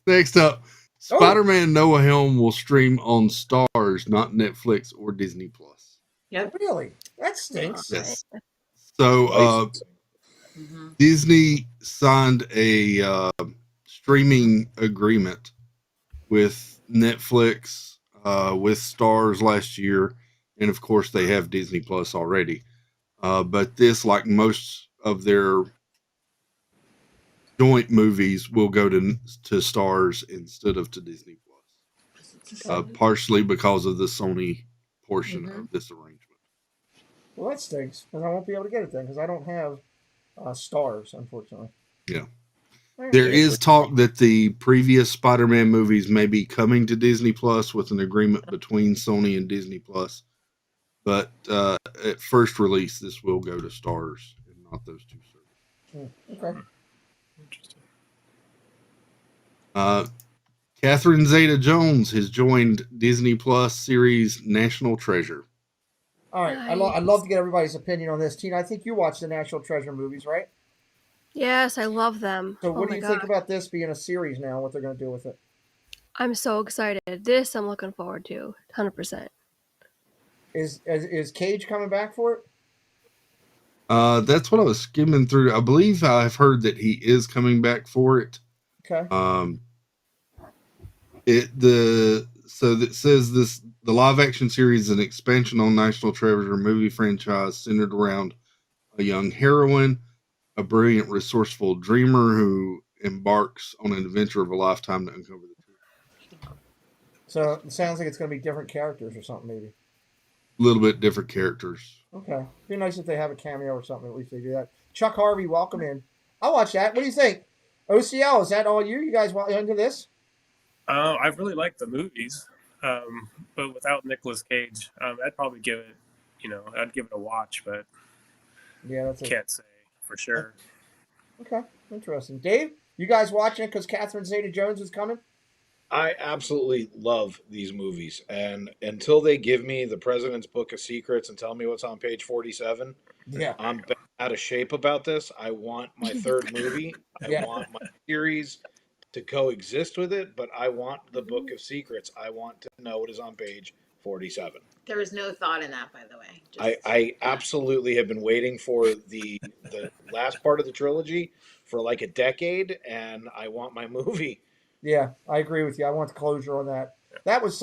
K: next up, Spider-Man No Way Home will stream on Stars, not Netflix or Disney Plus.
J: Yep. Really? That stinks.
K: Yes. So, Disney signed a streaming agreement with Netflix, with Stars last year, and of course they have Disney Plus already. But this, like most of their joint movies, will go to Stars instead of to Disney Plus, partially because of the Sony portion of this arrangement.
J: Well, that stinks, because I won't be able to get it then, because I don't have Stars, unfortunately.
K: Yeah. There is talk that the previous Spider-Man movies may be coming to Disney Plus with an agreement between Sony and Disney Plus. But at first release, this will go to Stars and not those two services.
J: Okay.
K: Interesting. Catherine Zeta-Jones has joined Disney Plus series National Treasure.
J: All right. I'd love to get everybody's opinion on this. Tina, I think you watch the National Treasure movies, right?
F: Yes, I love them.
J: So what do you think about this being a series now, what they're going to do with it?
F: I'm so excited. This I'm looking forward to, 100%.
J: Is Cage coming back for it?
K: That's what I was skimming through. I believe I've heard that he is coming back for it.
J: Okay.
K: That says the live action series is an expansion on National Treasure movie franchise centered around a young heroine, a brilliant, resourceful dreamer who embarks on an adventure of a lifetime to uncover the truth.
J: So it sounds like it's going to be different characters or something, maybe.
K: A little bit different characters.
J: Okay. It'd be nice if they have a cameo or something. At least they do that. Chuck Harvey, welcome in. I'll watch that. What do you think? OCL, is that all you? You guys into this?
E: I really like the movies, but without Nicolas Cage, I'd probably give it, I'd give it a watch, but
J: yeah,
E: can't say for sure.
J: Okay. Interesting. Dave, you guys watching it because Catherine Zeta-Jones is coming?
S: I absolutely love these movies, and until they give me the President's Book of Secrets and tell me what's on page 47,
J: Yeah.
S: I'm out of shape about this. I want my third movie. I want my series to coexist with it, but I want the Book of Secrets. I want to know what is on page 47.
A: There was no thought in that, by the way.
S: I absolutely have been waiting for the last part of the trilogy for like a decade, and I want my movie.
J: Yeah, I agree with you. I want the closure on that. That was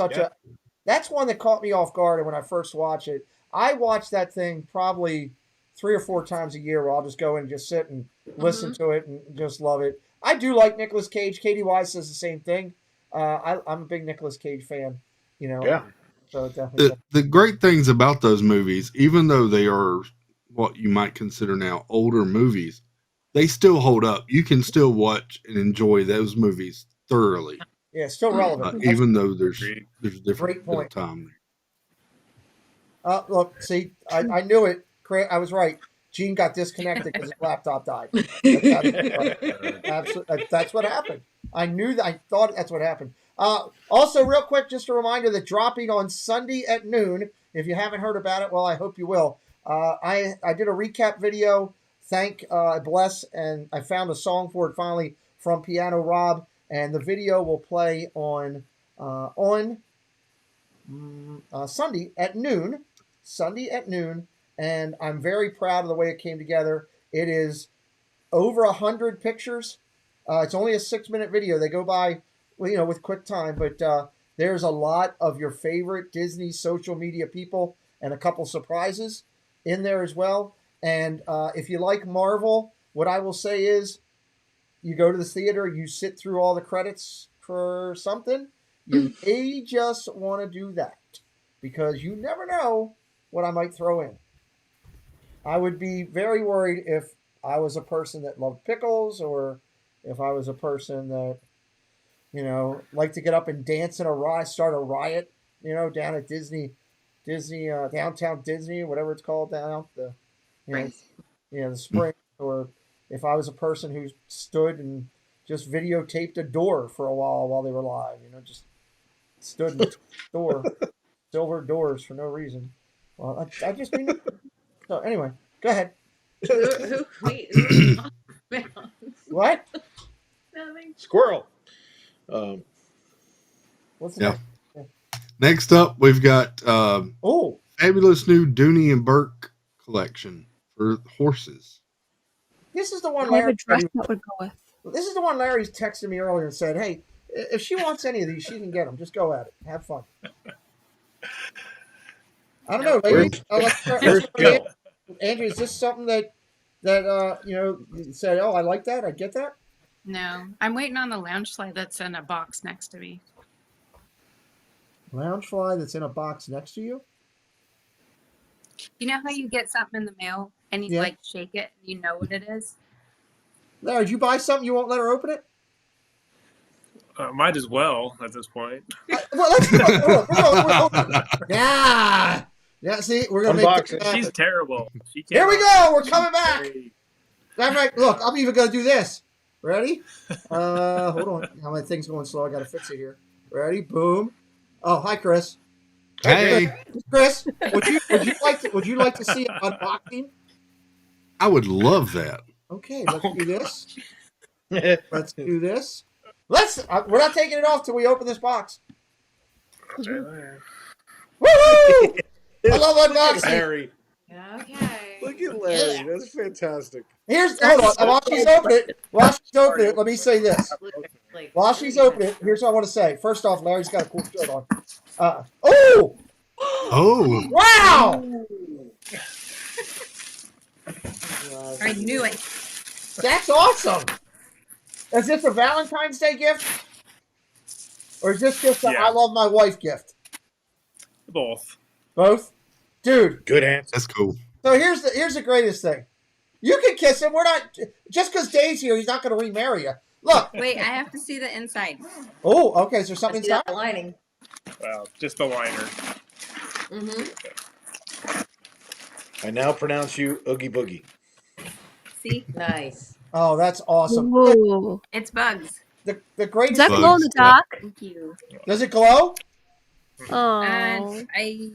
J: that's one that caught me off guard when I first watched it. I watch that thing probably 3 or 4 times a year where I'll just go and just sit and listen to it and just love it. I do like Nicolas Cage. Katie Wise says the same thing. I'm a big Nicolas Cage fan, you know.
S: Yeah.
J: So definitely.
K: The great things about those movies, even though they are what you might consider now older movies, they still hold up. You can still watch and enjoy those movies thoroughly.
J: Yeah, still relevant.
K: Even though there's different
J: Great point.
K: time.
J: Look, see, I knew it. I was right. Gene got disconnected because his laptop died. Absolutely, that's what happened. I knew that. I thought that's what happened. Also, real quick, just a reminder that dropping on Sunday at noon. If you haven't heard about it, well, I hope you will. I did a recap video. Thank bless, and I found a song for it finally from Piano Rob, and the video will play on Sunday at noon. Sunday at noon, and I'm very proud of the way it came together. It is over 100 pictures. It's only a 6-minute video. They go by, you know, with quick time, but there's a lot of your favorite Disney social media people and a couple surprises in there as well. And if you like Marvel, what I will say is you go to the theater, you sit through all the credits for something, you may just want to do that because you never know what I might throw in. I would be very worried if I was a person that loved pickles or if I was a person that, you know, liked to get up and dance in a riot, start a riot, you know, down at Disney, downtown Disney, whatever it's called down the, the spring, or if I was a person who stood and just videotaped a door for a while they were live, you know, just stood in the door, silver doors for no reason. Well, I just mean. So anyway, go ahead. What?
S: Squirrel.
J: What's the
K: Next up, we've got fabulous new Dooney and Burke collection for horses.
J: This is the one
F: I have a
J: Larry.
F: dress that would go with.
J: This is the one Larry's texted me earlier and said, "Hey, if she wants any of these, she can get them. Just go at it. Have fun." I don't know, ladies. Andrew, is this something that you know, you said, "Oh, I like that. I get that."
G: No, I'm waiting on the lounge slide that's in a box next to me.
J: Loungefly that's in a box next to you.
G: You know how you get something in the mail and you like shake it and you know what it is?
J: Larry, did you buy something? You won't let her open it?
E: Might as well at this point.
J: Well, let's do it. Yeah. Yeah, see, we're going to make it.
E: She's terrible.
J: Here we go. We're coming back. That's right. Look, I'm even going to do this. Ready? Hold on. Now my thing's going slow. I got to fix it here. Ready? Boom. Oh, hi, Chris.
K: Hey.
J: Chris, would you like to see an unboxing?
K: I would love that.
J: Okay, let's do this. Let's do this. We're not taking it off till we open this box. Woo! I love unboxing.
S: Larry.
A: Okay.
S: Look at Larry. That's fantastic.
J: Hold on. While she's opening it, let me say this. While she's opening it, here's what I want to say. First off, Larry's got a cool shirt on. Oh! Wow!
G: I knew it.
J: That's awesome. Is this a Valentine's Day gift? Or is this just a I love my wife gift?
E: Both.
J: Both? Dude.
S: Good answer.
K: That's cool.
J: So here's the greatest thing. You can kiss him. We're not just because Dave's here, he's not going to remarry you. Look.
G: Wait, I have to see the inside.
J: Oh, okay. Is there something inside?
A: The lining.
E: Well, just the liner.
S: I now pronounce you Oogie Boogie.
G: See?
A: Nice.
J: Oh, that's awesome.
F: Ooh.
G: It's bugs.
J: The greatest.
F: Does that glow in the dark?
G: Thank you.
J: Does it glow?
F: Oh.
G: I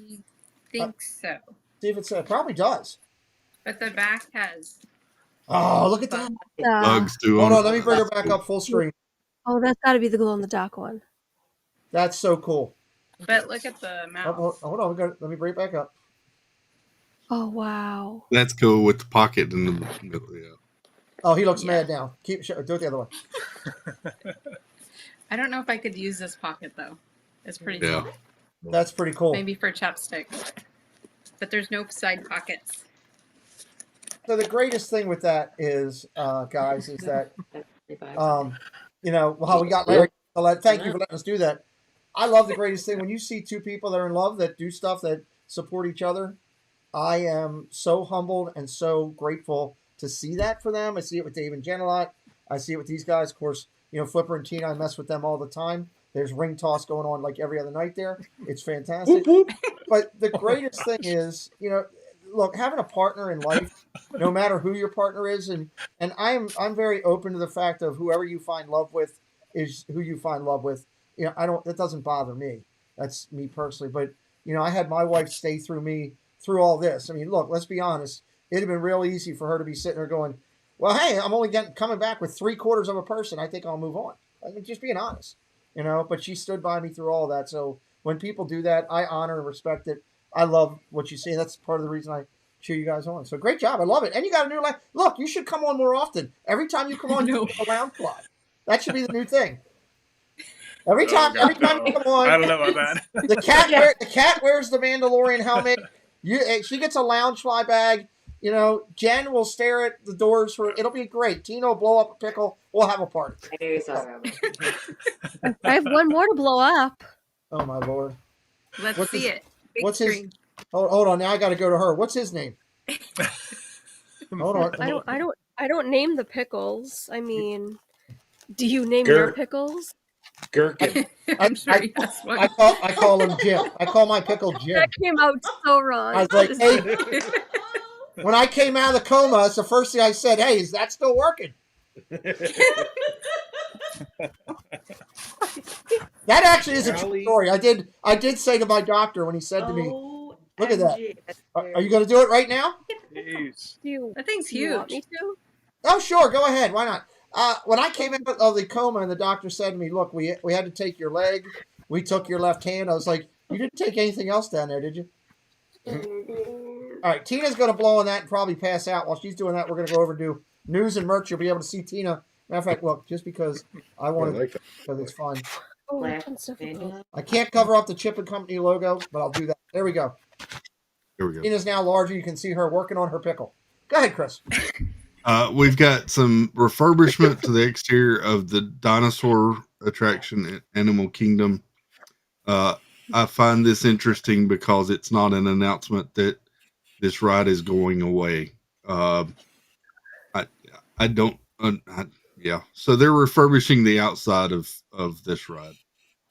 G: think so.
J: See if it probably does.
G: But the back has.
J: Oh, look at that.
K: Bugs do.
J: Hold on, let me bring her back up full screen.
F: Oh, that's got to be the glow in the dark one.
J: That's so cool.
G: But look at the mouth.
J: Hold on, let me bring it back up.
F: Oh, wow.
K: That's cool with the pocket in the middle. Yeah.
J: Oh, he looks mad now. Do it the other way.
G: I don't know if I could use this pocket though. It's pretty
K: Yeah.
G: cool.
J: That's pretty cool.
G: Maybe for chapstick. But there's no side pockets.
J: So the greatest thing with that is, guys, is that, you know, how we got Larry. Thank you for letting us do that. I love the greatest thing when you see two people that are in love that do stuff that support each other. I am so humbled and so grateful to see that for them. I see it with Dave and Jen a lot. I see it with these guys. Of course, you know, Flipper and Tina, I mess with them all the time. There's ring toss going on like every other night there. It's fantastic. But the greatest thing is, you know, look, having a partner in life, no matter who your partner is, and I'm very open to the fact of whoever you find love with is who you find love with. You know, that doesn't bother me. That's me personally. But, you know, I had my wife stay through me through all this. I mean, look, let's be honest. It'd have been real easy for her to be sitting there going, well, hey, I'm only coming back with 3/4 of a person. I think I'll move on. I mean, just being honest, you know, but she stood by me through all that. So when people do that, I honor and respect it. I love what you say. That's part of the reason I cheer you guys on. So great job. I love it. And you got a new life. Look, you should come on more often. Every time you come on, you a lounge fly. That should be the new thing. Every time you come on,
E: I don't know about that.
J: The cat wears the Mandalorian helmet. She gets a lounge fly bag. You know, Jen will stare at the doors for. It'll be great. Tina will blow up a pickle. We'll have a party.
F: I have one more to blow up.
J: Oh my lord!
G: Let's see it. Big
J: What's
G: screen.
J: his? Hold on. Now I got to go to her. What's his name? Hold on.
F: I don't name the pickles. I mean, do you name your pickles?
S: Gherkin.
G: I'm sure he has one.
J: I call him Jim. I call my pickle Jim.
F: That came out so wrong.
J: I was like, hey. When I came out of the coma, it's the first thing I said, hey, is that still working? That actually is a true story. I did say to my doctor when he said to me, look at that. Are you going to do it right now?
G: That thing's huge.
F: You want me to?
J: Oh, sure. Go ahead. Why not? When I came out of the coma and the doctor said to me, look, we had to take your leg. We took your left hand. I was like, you didn't take anything else down there, did you? All right. Tina's going to blow on that and probably pass out. While she's doing that, we're going to go over and do news and merch. You'll be able to see Tina. Matter of fact, look, just because I want to, because it's fun.
F: Oh,
J: I can't cover up the Chip and Company logo, but I'll do that. There we go.
K: Here we go.
J: Tina's now larger. You can see her working on her pickle. Go ahead, Chris.
K: We've got some refurbishment to the exterior of the dinosaur attraction at Animal Kingdom. I find this interesting because it's not an announcement that this ride is going away. So they're refurbishing the outside of this ride.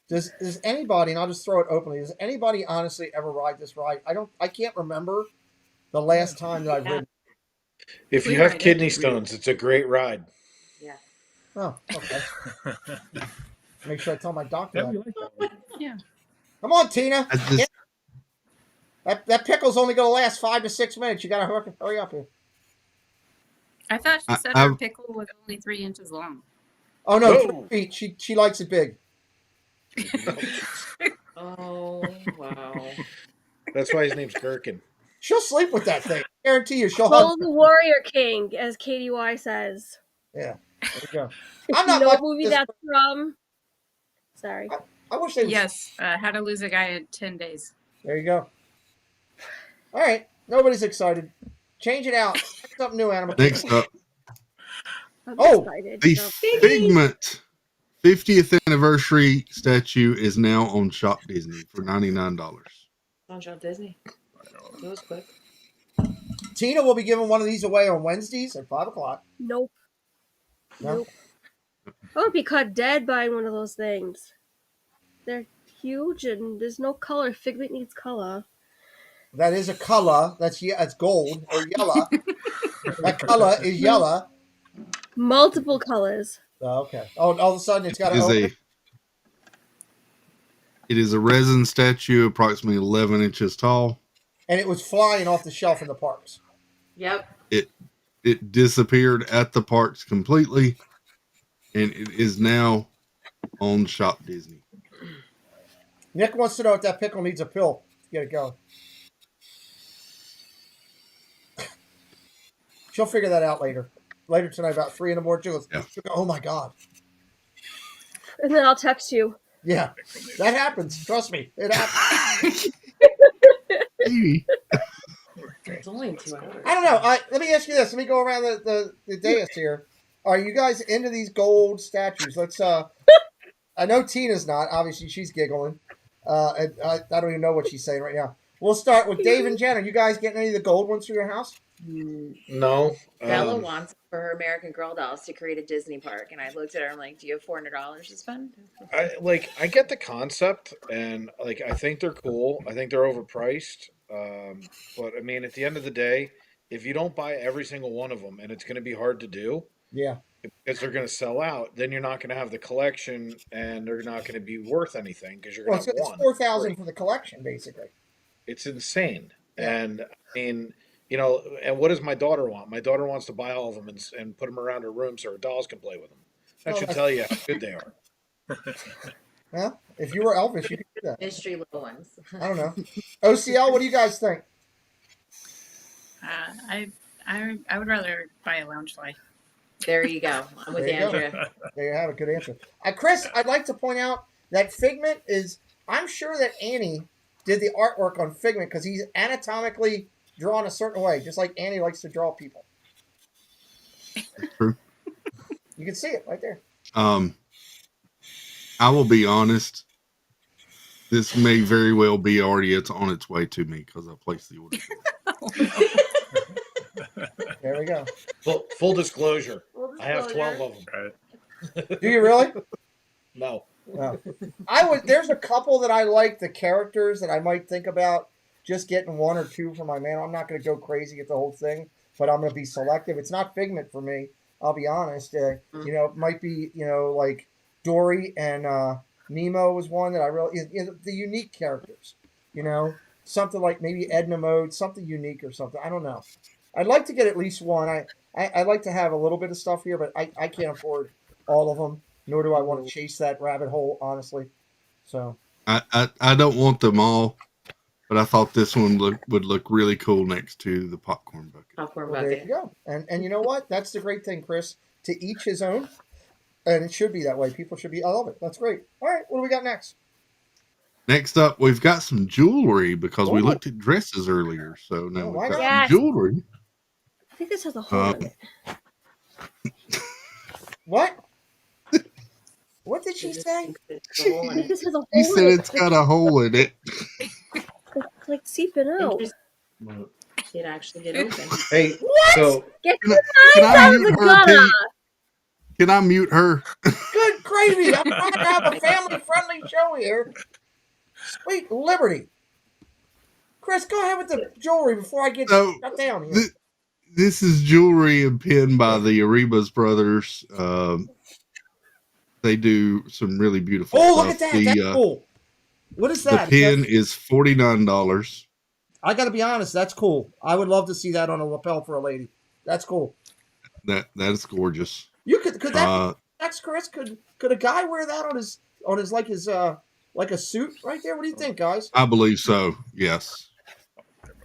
J: Does anybody, and I'll just throw it openly, does anybody honestly ever ride this ride? I can't remember the last time that I've ridden.
S: If you have kidney stones, it's a great ride.
J: Yeah. Oh, okay. Make sure I tell my doctor that.
G: Yeah.
J: Come on, Tina. That pickle's only going to last 5 to 6 minutes. You got to hurry up here.
G: I thought she said her pickle was only 3 inches long.
J: Oh, no. 3 feet. She likes it big.
A: Oh, wow.
S: That's why his name's Gherkin.
J: She'll sleep with that thing. I guarantee you she'll
F: Call the Warrior King, as KDY says.
J: Yeah. There you go.
F: I'm not no movie that's from. Sorry.
J: I wish they would.
G: Yes. How to Lose a Guy in 10 Days.
J: There you go. All right. Nobody's excited. Change it out. Something new, Animal.
K: Next up.
F: Excited.
K: The Figment 50th anniversary statue is now on Shop Disney for $99.
A: On Shop Disney. It was quick.
J: Tina will be giving one of these away on Wednesdays at 5 o'clock.
F: Nope.
J: No?
F: Nope. I would be cut dead buying one of those things. They're huge and there's no color. Figment needs color.
J: That is a color. That's gold or yellow. That color is yellow.
F: Multiple colors.
J: Oh, okay. Oh, all of a sudden it's got
K: It is a resin statue, approximately 11 inches tall.
J: And it was flying off the shelf in the parks.
A: Yep.
K: It disappeared at the parks completely, and it is now on Shop Disney.
J: Nick wants to know if that pickle needs a pill to get it going. She'll figure that out later. Later tonight, about 3 in the morning, she'll go, oh my God.
F: And then I'll text you.
J: Yeah, that happens. Trust me, it happens.
A: It's only 2 hours.
J: I don't know. Let me ask you this. Let me go around the dais here. Are you guys into these gold statues? Let's. I know Tina's not. Obviously, she's giggling. I don't even know what she's saying right now. We'll start with Dave and Jen. Are you guys getting any of the gold ones for your house?
S: No.
A: Bella wants for her American Girl dolls to create a Disney park, and I looked at her. I'm like, "Do you have $400 to spend?"
S: I get the concept, and like I think they're cool. I think they're overpriced. But I mean, at the end of the day, if you don't buy every single one of them, and it's going to be hard to do,
J: yeah,
S: because they're going to sell out, then you're not going to have the collection, and they're not going to be worth anything because you're going to have one.
J: It's $4,000 for the collection, basically.
S: It's insane, and I mean. You know, and what does my daughter want? My daughter wants to buy all of them and put them around her room so her dolls can play with them. That should tell you how good they are.
J: Well, if you were Elvis, you could do that.
A: Mystery little ones.
J: I don't know. OCL, what do you guys think?
G: I would rather buy a lounge fly.
A: There you go. I'm with Andrea.
J: There you have a good answer. Chris, I'd like to point out that Figment is, I'm sure that Annie did the artwork on Figment because he's anatomically drawn a certain way, just like Annie likes to draw people.
K: True.
J: You can see it right there.
K: I will be honest. This may very well be already on its way to me because I placed the order.
J: There we go.
S: Full disclosure. I have 12 of them.
J: Do you really?
S: No.
J: No. There's a couple that I like, the characters that I might think about just getting 1 or 2 for my man. I'm not going to go crazy at the whole thing, but I'm going to be selective. It's not Figment for me. I'll be honest. You know, it might be, you know, like Dory and Nemo was one that I really, the unique characters, you know, something like maybe Edna Mode, something unique or something. I don't know. I'd like to get at least one. I like to have a little bit of stuff here, but I can't afford all of them, nor do I want to chase that rabbit hole, honestly. So
K: I don't want them all. But I thought this one would look really cool next to the popcorn bucket.
A: Popcorn
J: bucket. There you go. And you know what? That's the great thing, Chris. To each his own. And it should be that way. People should be. I love it. That's great. All right. What do we got next?
K: Next up, we've got some jewelry because we looked at dresses earlier. So now we've got some jewelry.
F: I think this has a hole in it.
J: What? What did she say?
F: This has a hole
K: He said
F: in it.
K: it's got a hole in it.
F: It's like seeping out.
A: It actually did open.
S: Hey,
J: what?
S: So
F: Get
K: can
F: your
K: I
F: eyes out of
K: mute
F: the
K: her,
F: gunner.
K: Pete? Can I mute her?
J: Good gravy. I'm trying to have a family-friendly show here. Sweet liberty. Chris, go ahead with the jewelry before I get shut down here.
K: This is jewelry and pin by the Arribas brothers. They do some really beautiful stuff.
J: Look at that. That's cool. What is that?
K: The pin is $49.
J: I got to be honest. That's cool. I would love to see that on a lapel for a lady. That's cool.
K: That is gorgeous.
J: You could that that's Chris? Could a guy wear that on his like a suit right there? What do you think, guys?
K: I believe so. Yes.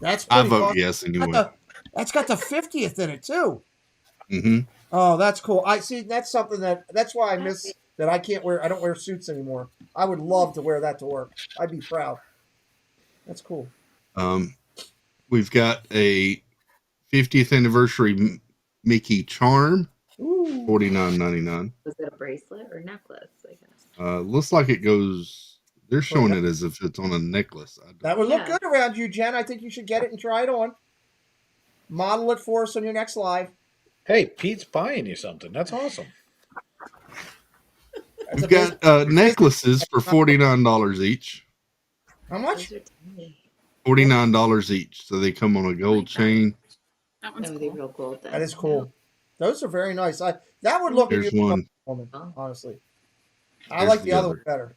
J: That's
K: I vote
J: fun.
K: yes anyway.
J: That's got the 50th in it too.
K: Mm-hmm.
J: Oh, that's cool. I see. That's something that's why I miss that. I don't wear suits anymore. I would love to wear that to work. I'd be proud. That's cool.
K: We've got a 50th anniversary Mickey charm. $49.99.
A: Was it a bracelet or necklace? I guess.
K: Looks like it goes. They're showing it as if it's on a necklace.
J: That would look good around you, Jen. I think you should get it and try it on. Model it for us on your next live.
S: Hey, Pete's buying you something. That's awesome.
K: We've got necklaces for $49 each.
J: How much?
K: $49 each. So they come on a gold chain.
A: That one's cool. Real cool.
J: That is cool. Those are very nice. That would look
K: Here's
J: beautiful on
K: one.
J: a woman, honestly. I
K: Here's
J: like
K: the
J: the other
K: other.
J: one better.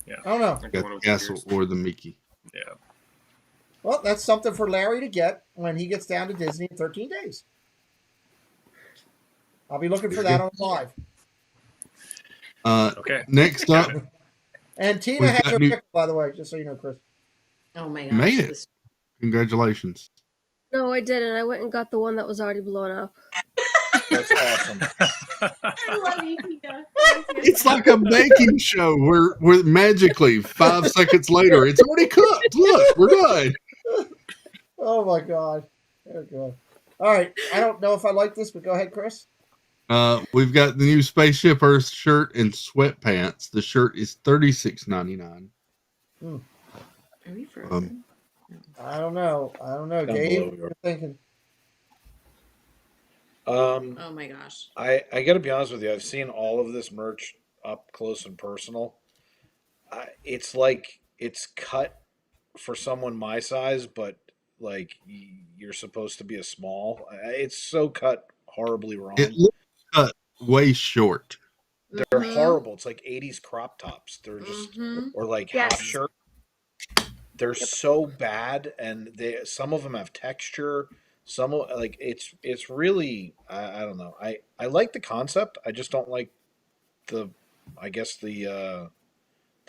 E: Yeah.
J: I don't know.
K: Got the castle or the Mickey.
E: Yeah.
J: Well, that's something for Larry to get when he gets down to Disney in 13 days. I'll be looking for that on live.
E: Okay.
K: Next up,
J: And Tina
K: we've
J: has
K: got
J: her
K: new-
J: pickle, by the way, just so you know, Chris.
A: Oh my
K: you
A: gosh.
K: made it. Congratulations.
F: No, I didn't. I went and got the one that was already blown up.
S: That's awesome.
D: I love you, Tina.
K: It's like a baking show where magically 5 seconds later it's already cooked. Look, we're done.
J: Oh my God. Oh God. All right. I don't know if I like this, but go ahead, Chris.
K: We've got the new Spaceship Earth shirt and sweatpants. The shirt is $36.99.
J: Hmm.
A: Are we frozen?
J: I don't know.
S: Down
J: Dave,
S: below
J: what
S: we
J: you're
S: are.
J: thinking?
A: Oh my gosh.
S: I got to be honest with you. I've seen all of this merch up close and personal. It's like it's cut for someone my size, but like you're supposed to be a small. It's so cut horribly wrong.
K: It looks cut way short.
S: They're horrible. It's like 80s crop tops. They're just or like half
F: Yes.
S: shirt. They're so bad, and some of them have texture. Some like it's really I don't know. I like the concept. I just don't like the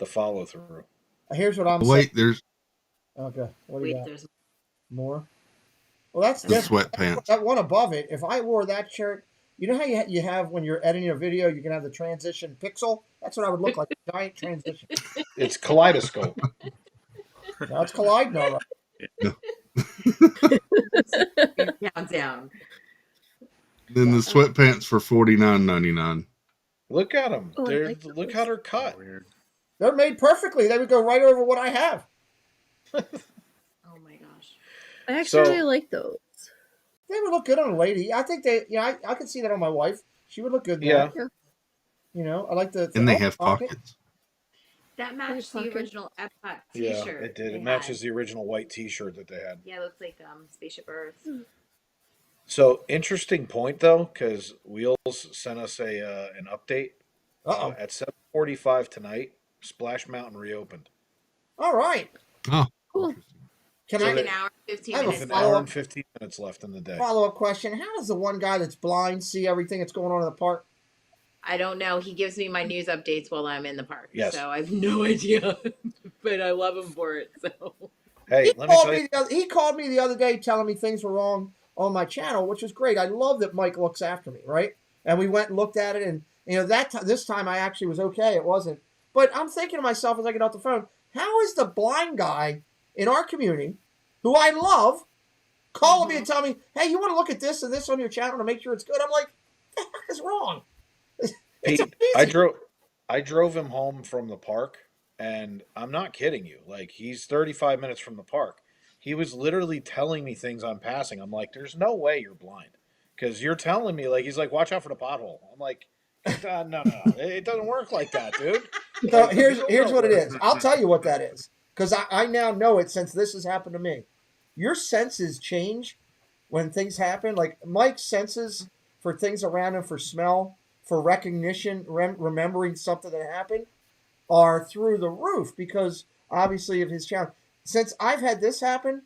S: follow through.
J: Here's what I'm
K: Wait,
J: saying.
K: there's
J: Okay. What do you got?
A: There's
J: More? Well, that's
K: the
J: different.
K: sweatpants.
J: That one above it, if I wore that shirt, you know how you have when you're editing a video, you can have the transition pixel? That's what I would look like, a giant transition.
S: It's kaleidoscope.
J: Now it's Collide now.
A: countdown.
K: Then the sweatpants for $49.99.
S: Look at them.
F: Oh, I like
S: Look how they're cut.
J: They're made perfectly. They would go right over what I have.
A: Oh my gosh.
F: I actually
S: So-
F: really like those.
J: They would look good on a lady. I think I could see that on my wife. She would look good in
S: Yeah.
J: that. You know, I like the
K: And they
J: oh,
K: have
J: pocket.
K: pockets.
A: That matched the
F: pocket.
A: original Epcot
S: Yeah,
A: t-shirt.
S: it did.
A: they
S: It matches
A: had.
S: the original white T-shirt that they had.
A: Yeah, it looks like Spaceship Earth.
S: So interesting point though, because Wheels sent us an update. At 7:45 tonight, Splash Mountain reopened.
J: All right.
K: Oh,
F: Cool.
J: Can
S: So
J: I
S: they-
A: An hour, 15
J: I have a
S: With
A: minutes.
S: an hour
J: follow-up
S: and 15 minutes left in the day.
J: follow-up question? How does the one guy that's blind see everything that's going on in the park?
A: I don't know. He gives me my news updates while I'm in the park.
S: Yes.
A: So I have no idea. But I love him for it. So
S: Hey,
J: He
S: let me
J: called
S: tell
J: me
S: you.
J: he called me the other day telling me things were wrong on my channel, which was great. I love that Mike looks after me, right? And we went and looked at it, and you know this time I actually was okay. It wasn't, but I'm thinking to myself as I get off the phone, how is the blind guy in our community, who I love, calling me and telling me, "Hey, you want to look at this and this on your channel to make sure it's good?" I'm like, "The heck is wrong?" It's
S: Pete, I drove him home from the park, and I'm not kidding you. Like, he's 35 minutes from the park. He was literally telling me things I'm passing. I'm like, there's no way you're blind. Because you're telling me, like, he's like, watch out for the pothole. I'm like, no. It doesn't work like that, dude.
J: So
S: Like,
J: here's what it is. I'll tell you what that is, because I now know it since this has happened to me. Your senses change when things happen. Like Mike's senses for things around him, for smell, for recognition, remembering something that happened, are through the roof because obviously of his challenge. Since I've had this happen,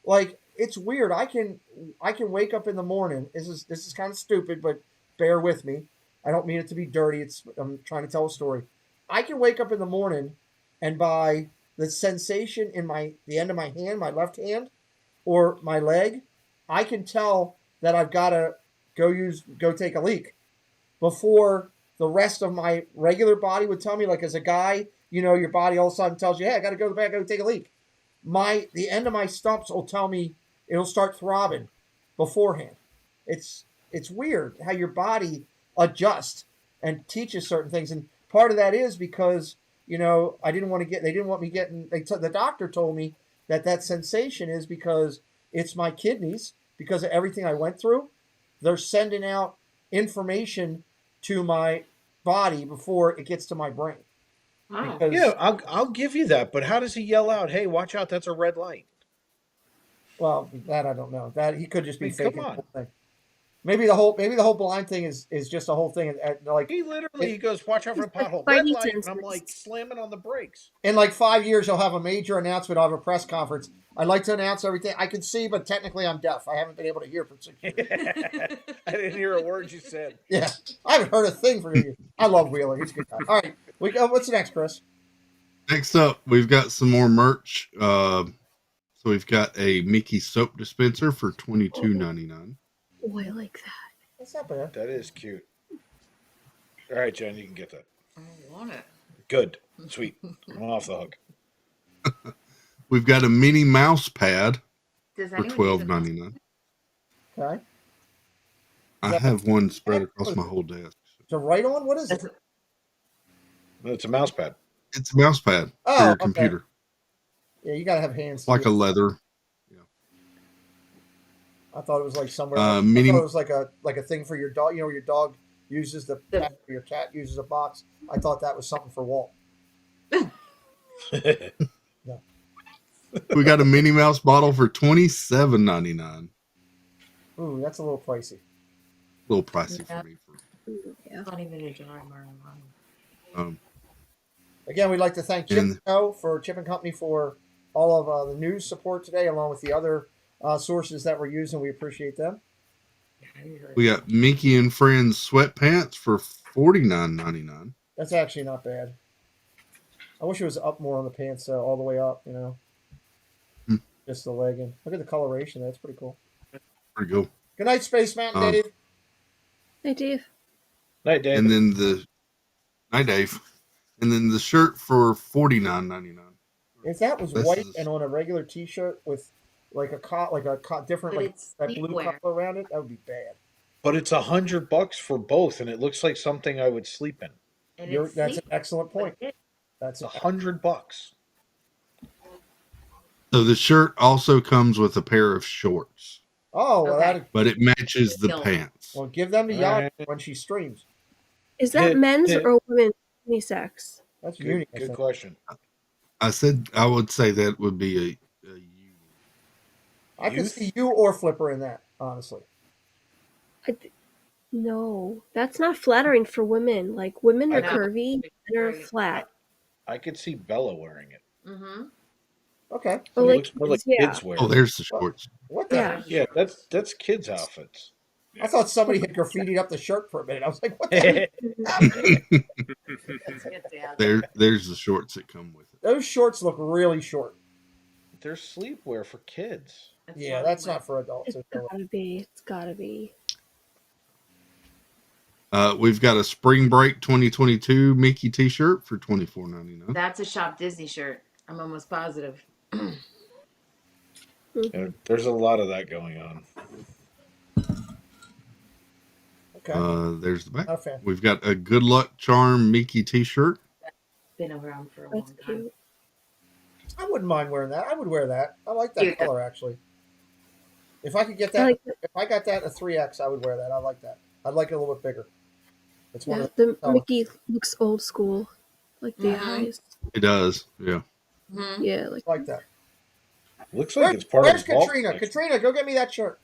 J: like it's weird. I can wake up in the morning. This is kind of stupid, but bear with me. I don't mean it to be dirty. I'm trying to tell a story. I can wake up in the morning, and by the sensation in the end of my hand, my left hand, or my leg, I can tell that I've got to go take a leak before the rest of my regular body would tell me. Like as a guy, you know, your body all of a sudden tells you, "Hey, I got to go to the back, go take a leak." The end of my stumps will tell me it'll start throbbing beforehand. It's weird how your body adjusts and teaches certain things, and part of that is because you know they didn't want me getting. The doctor told me that sensation is because it's my kidneys because of everything I went through. They're sending out information to my body before it gets to my brain.
A: wow.
S: Yeah, I'll give you that. But how does he yell out, "Hey, watch out! That's a red light"?
J: Well, that I don't know. That he could just be
S: I mean,
J: faking
S: come
J: the
S: on.
J: whole thing. Maybe the whole blind thing is just a whole thing. Like
S: he goes, watch out for the pothole,
F: Like
S: red light,
F: sensors.
S: and I'm like slamming on the brakes.
J: in like 5 years, you'll have a major announcement. I'll have a press conference. I'd like to announce everything. I can see, but technically I'm deaf. I haven't been able to hear for 6 years.
S: I didn't hear a word you said.
J: Yeah, I haven't heard a thing for you. I love Wheeler. He's a good guy. All right, we go. What's next, Chris?
K: Next up, we've got some more merch. So we've got a Mickey soap dispenser for $22.99.
F: Oh, I like that.
J: That's not bad.
S: That is cute. All right, Jen, you can get that.
A: I want it.
S: Good. Sweet. I'm off the hook.
K: We've got a mini mouse pad
A: Does
K: for
A: anyone
K: $12.99.
J: Okay.
K: I have one spread across my whole desk.
J: So right on. What is it?
S: It's a mouse pad.
K: It's a mouse pad for your
J: okay.
K: computer.
J: Yeah, you gotta have hands.
K: Like a leather.
J: I thought it was like somewhere. I
K: mini-
J: thought it was like a thing for your dog. You know, where your dog uses the pad, or your cat uses a box. I thought that was something for Walt. No.
K: We got a Minnie Mouse bottle for $27.99.
J: Ooh, that's a little pricey.
K: A little pricey for me.
A: Yeah. Not even a jar of
J: Again, we'd like to thank Chip and Company for all of the news support today, along with the other sources that we're using. We appreciate them.
K: We got Mickey and Friends sweatpants for $49.99.
J: That's actually not bad. I wish it was up more on the pants, all the way up, you know. Just the legging. Look at the coloration. That's pretty cool.
K: Pretty cool.
J: Good night, Space Mountain Dave.
F: Hey, Dave.
S: Night, Dave.
K: And then Night, Dave. And then the shirt for $49.99.
J: If that was white and on a regular T-shirt with like a different like that blue color around it, that would be bad.
S: But it's $100 for both, and it looks like something I would sleep in.
J: That's an excellent point. That's
S: $100.
K: So the shirt also comes with a pair of shorts.
J: Oh, well,
K: but it matches the pants.
J: Well, give them to Yana when she streams.
F: Is that men's or women's unisex?
J: That's
S: good question.
K: I said I would say that would be a
J: I could see you or Flipper in that, honestly.
F: No, that's not flattering for women. Like, women are curvy and are flat.
S: I could see Bella wearing it.
A: Mm-hmm.
J: Okay.
S: So it looks more like kids wear.
K: Oh, there's the shorts.
J: What the?
S: Yeah, that's kids' outfits.
J: I thought somebody had graffitied up the shirt for a minute. I was like, what the
K: There's the shorts that come with it.
J: Those shorts look really short.
S: They're sleepwear for kids.
J: That's not for adults.
F: It's gotta be. It's gotta be.
K: We've got a Spring Break 2022 Mickey t-shirt for $24.99.
A: That's a Shop Disney shirt. I'm almost positive.
S: There's a lot of that going on.
J: Okay.
K: There's the back.
J: Okay.
K: We've got a Good Luck Charm Mickey t-shirt.
A: Been around for a long time.
J: I wouldn't mind wearing that. I would wear that. I like that color, actually. If I could get that, if I got that in a 3X, I would wear that. I like that. I'd like it a little bit bigger. It's one
F: The Mickey looks old school, like the eyes.
K: It does, yeah.
A: Mm-hmm.
F: Yeah,
J: like that.
S: Looks like it's part
J: Where's
S: of the vault
J: Katrina?
S: collection.
J: Katrina, go get me that shirt.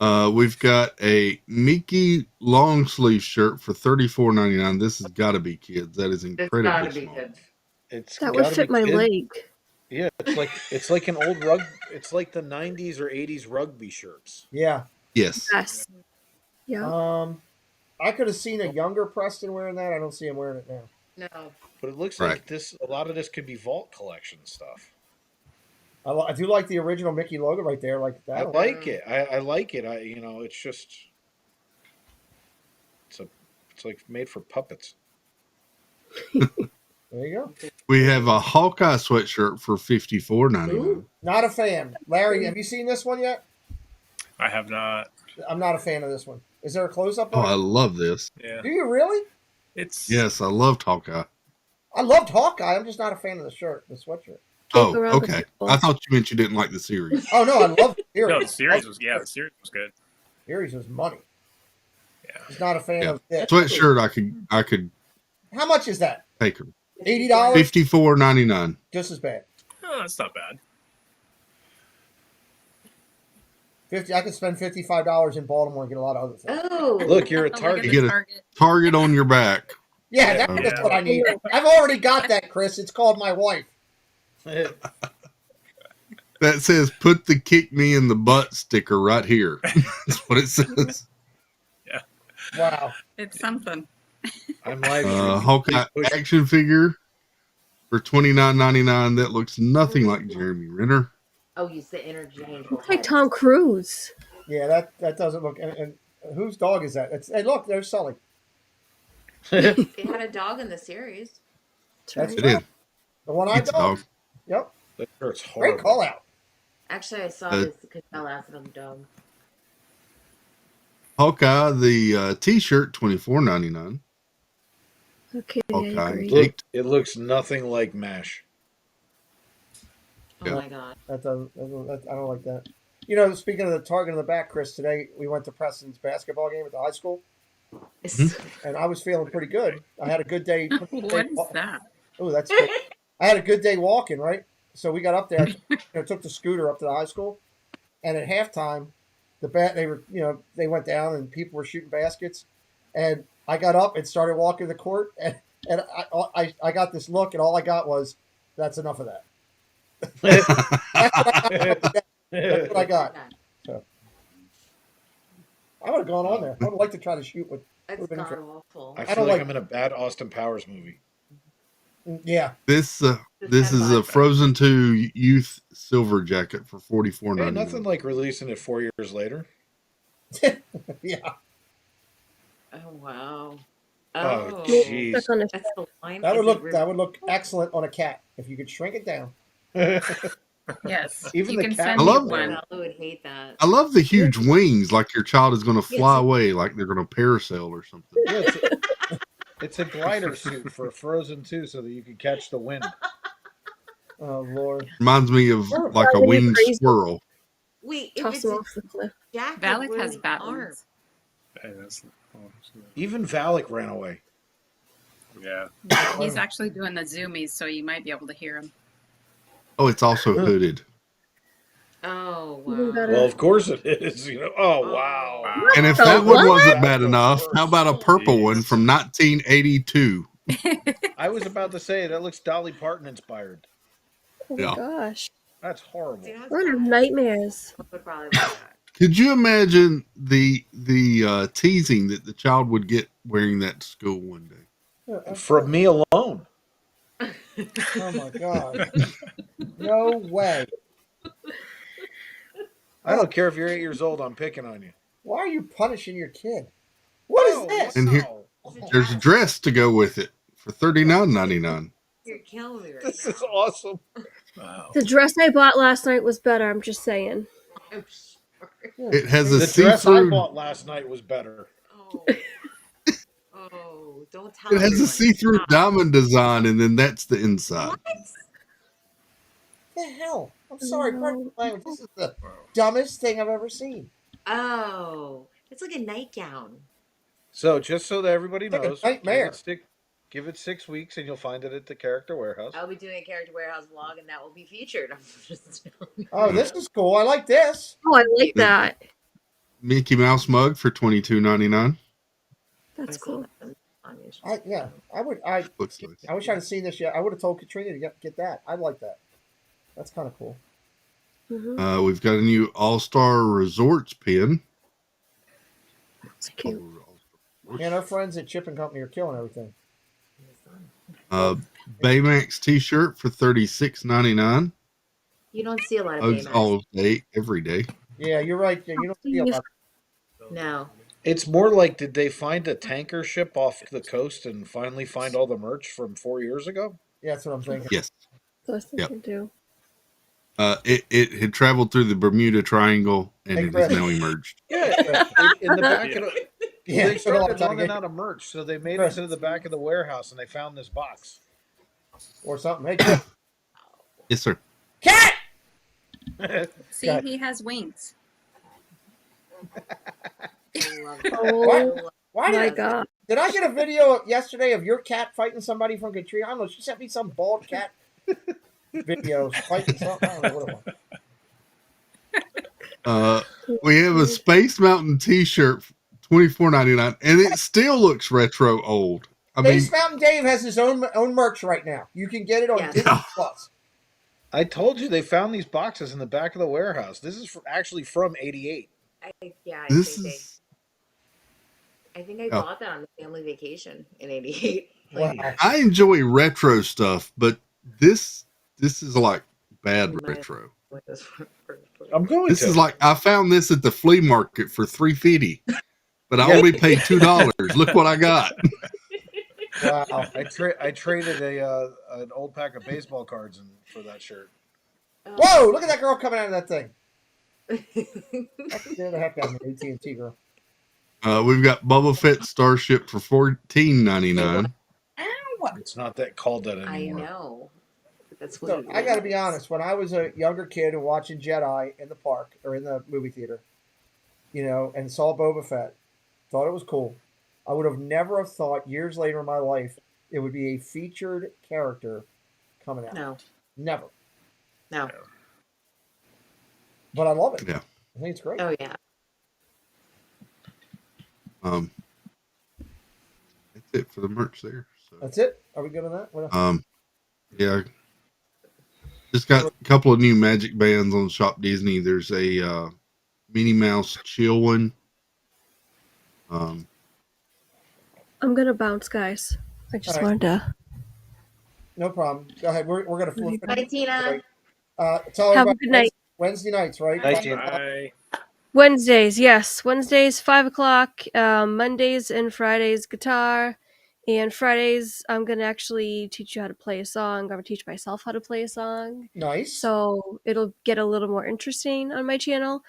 K: We've got a Mickey long sleeve shirt for $34.99. This has got to be kids. That is incredibly small.
F: That would fit my leg.
S: Yeah, it's like an old rug. It's like the 90s or 80s rugby shirts.
J: Yeah.
K: Yes.
F: Yes. Yeah.
J: I could have seen a younger Preston wearing that. I don't see him wearing it now.
A: No.
S: But it looks like a lot of this could be vault collection stuff.
J: I do like the original Mickey logo right there, like that.
S: I like it. I like it. It's just it's like made for puppets.
J: There you go.
K: We have a Hawkeye sweatshirt for $54.99.
J: Not a fan. Larry, have you seen this one yet?
E: I have not.
J: I'm not a fan of this one. Is there a close-up
K: Oh,
J: on
K: I
J: it?
K: love this.
E: Yeah.
J: Do you really?
K: Yes, I loved Hawkeye.
J: I loved Hawkeye. I'm just not a fan of the shirt, the sweatshirt.
K: Oh, okay. I thought you meant you didn't like the series.
J: Oh no, I love the series.
E: No, the series was the series was good.
J: The series was money.
E: Yeah.
J: Just not a fan
K: Yeah.
J: of this.
K: Sweatshirt, I could
J: How much is that?
K: take her.
J: $80?
K: $54.99.
J: Just as bad.
E: Oh, that's not bad.
J: I could spend $55 in Baltimore and get a lot of other things.
A: Oh,
S: Look, you're a Target.
K: You get a target on your back.
J: Yeah, that's what I need. I've already got that, Chris. It's called my wife.
K: That says, "Put the kick me in the butt" sticker right here. That's what it says.
E: Yeah.
J: Wow.
G: It's something.
S: I'm live.
K: Hawkeye action figure for $29.99. That looks nothing like Jeremy Renner.
A: Oh, you said interchangeable.
F: Looks like Tom Cruise.
J: Yeah, that doesn't look. And whose dog is that? Hey, look, there's Sully.
A: They had a dog in the series.
J: That's
K: It
J: right.
K: is.
J: The one-eyed dog. Yep.
S: That hurts
J: Great call out.
A: Actually, I saw this Cassell acid on the dog.
K: Hawkeye, the T-shirt, $24.99.
F: Okay,
K: Hawkeye,
F: I agree.
S: Look, it looks nothing like MASH.
A: Oh my god.
J: I don't like that. You know, speaking of the target in the back, Chris, today we went to Preston's basketball game at the high school. And I was feeling pretty good. I had a good day.
G: What is that?
J: Oh, that's good. I had a good day walking, right? So we got up there. I took the scooter up to the high school, and at halftime, they went down and people were shooting baskets, and I got up and started walking the court, and I got this look, and all I got was, "That's enough of that." That's what I got. So I would have gone on there. I would like to try to shoot with.
A: It's god awful.
S: I feel like I'm in a bad Austin Powers movie.
J: Yeah.
K: This is a Frozen 2 youth silver jacket for $44.99.
S: Hey, nothing like releasing it 4 years later.
J: Yeah.
A: Oh wow.
S: Oh jeez.
A: That's the line.
J: That would look excellent on a cat if you could shrink it down.
G: Yes.
S: Even
G: you
S: the
G: can
S: cat.
G: send
K: I
G: me
K: love
G: one.
A: I would hate that.
K: I love the huge wings, like your child is going to fly away, like they're going to parasail or something.
S: Yeah, it's a glider suit for Frozen 2 so that you can catch the wind.
J: Oh Lord.
K: Reminds me of like a winged squirrel.
A: Wait, if
F: Toss
A: it's
F: him
A: a
F: off the cliff.
A: jacket,
G: Valak
A: where
G: has
A: would
G: bat
A: the arm?
G: wings.
S: Even Valak ran away.
E: Yeah.
G: He's actually doing the zoomies, so you might be able to hear him.
K: Oh, it's also hooded.
A: Oh
F: Even
A: wow.
F: better.
S: Well, of course it is. You know. Oh wow.
K: And if
F: the
K: that one
F: what?
K: wasn't bad enough, how about a purple one from 1982?
S: I was about to say that looks Dolly Parton inspired.
F: Oh
K: Yeah.
F: my gosh.
S: That's horrible.
F: We're gonna have nightmares.
A: Would probably like that.
K: Could you imagine the teasing that the child would get wearing that to school one day?
S: From me alone.
J: Oh my God. No way.
S: I don't care if you're 8 years old. I'm picking on you.
J: Why are you punishing your kid? What is this?
K: And here, there's a dress to go with it for $39.99.
A: You're killing me right
S: This
A: now.
S: is awesome.
E: Wow.
F: The dress I bought last night was better. I'm just saying.
A: I'm sure.
K: It has a
S: The dress I
K: see-through.
S: bought last night was better.
A: Oh, don't tell
K: It has a
A: everyone.
K: see-through diamond design, and then that's the inside.
A: What?
J: The hell? I'm sorry, pardon my language. This is the dumbest thing I've ever seen.
A: Oh, it's like a nightgown.
S: So just so that everybody
J: Like a
S: knows,
J: nightmare.
S: give it 6 weeks and you'll find it at the Character Warehouse.
A: I'll be doing a Character Warehouse vlog, and that will be featured. I'm just telling you.
J: Oh, this is cool. I like this.
F: Oh, I like that.
K: Mickey Mouse mug for $22.99.
F: That's cool.
J: I
K: Looks like
J: I wish I'd have seen this yet. I would have told Katrina to get that. I like that. That's kind of cool.
K: We've got a new All-Star Resorts pin.
F: That's cute.
J: And our friends at Chip and Company are killing everything.
K: Baymax T-shirt for $36.99.
A: You don't see a lot of
K: Hugs
A: Baymax.
K: all day, every day.
J: Yeah, you're right. Yeah, you don't see a lot.
A: No.
S: It's more like, did they find a tanker ship off the coast and finally find all the merch from 4 years ago?
J: Yeah, that's what I'm thinking.
K: Yes.
F: So I was thinking too.
K: It had traveled through the Bermuda Triangle and
J: Hey,
K: it is
J: Chris.
K: now emerged.
S: Yeah, in the back of the...
J: Yeah,
S: they
J: it's been a long
S: started
J: time
S: running
J: ago.
S: out of merch, so they made
J: Chris.
S: it to the back of the warehouse and they found this box.
J: Or something. Hey, Chip.
K: Yes, sir.
J: Cat!
G: See,
J: God.
G: he has wings.
F: Oh
J: Why
F: my
J: did,
F: god.
J: did I get a video yesterday of your cat fighting somebody from Katrina? I don't know. She sent me some bald cat video fighting something. I don't know what it was.
K: We have a Space Mountain T-shirt, $24.99, and it still looks retro old.
J: Space Mountain Dave has his own merch right now. You can get it on Disney Plus.
S: I told you they found these boxes in the back of the warehouse. This is actually from '88.
A: I think I bought that on the family vacation in '88.
K: I enjoy retro stuff, but this is like bad retro.
S: I'm going.
K: This is like I found this at the flea market for $3.50, but I only paid $2. Look what I got.
J: Wow!
S: I traded an old pack of baseball cards for that shirt.
J: Whoa! Look at that girl coming out of that thing. That's the heck out of me, AT&T girl.
K: We've got Boba Fett Starship for $14.99.
S: It's not that called that anymore.
A: I know. That's what
J: So I got to be honest. When I was a younger kid and watching Jedi in the park or in the movie theater, and saw Boba Fett, thought it was cool. I would have never have thought years later in my life it would be a featured character coming out.
A: No.
J: Never.
A: No.
J: But I love it.
K: Yeah.
J: I think it's great.
A: Oh yeah.
K: That's it for the merch there. So.
J: That's it. Are we good on that? What else?
K: Yeah. Just got a couple of new Magic Bands on Shop Disney. There's a Minnie Mouse chill one.
F: I'm gonna bounce, guys. I just wanted to.
J: No problem. Go ahead. We're gonna flip.
A: Bye, Tina.
J: Tell
F: Have a
J: everybody
F: good night.
J: Wednesday nights, right?
S: Bye.
F: Wednesdays, yes. Wednesdays, 5:00. Mondays and Fridays, guitar. And Fridays, I'm going to actually teach you how to play a song. I'm going to teach myself how to play a song.
J: Nice.
F: So it'll get a little more interesting on my channel.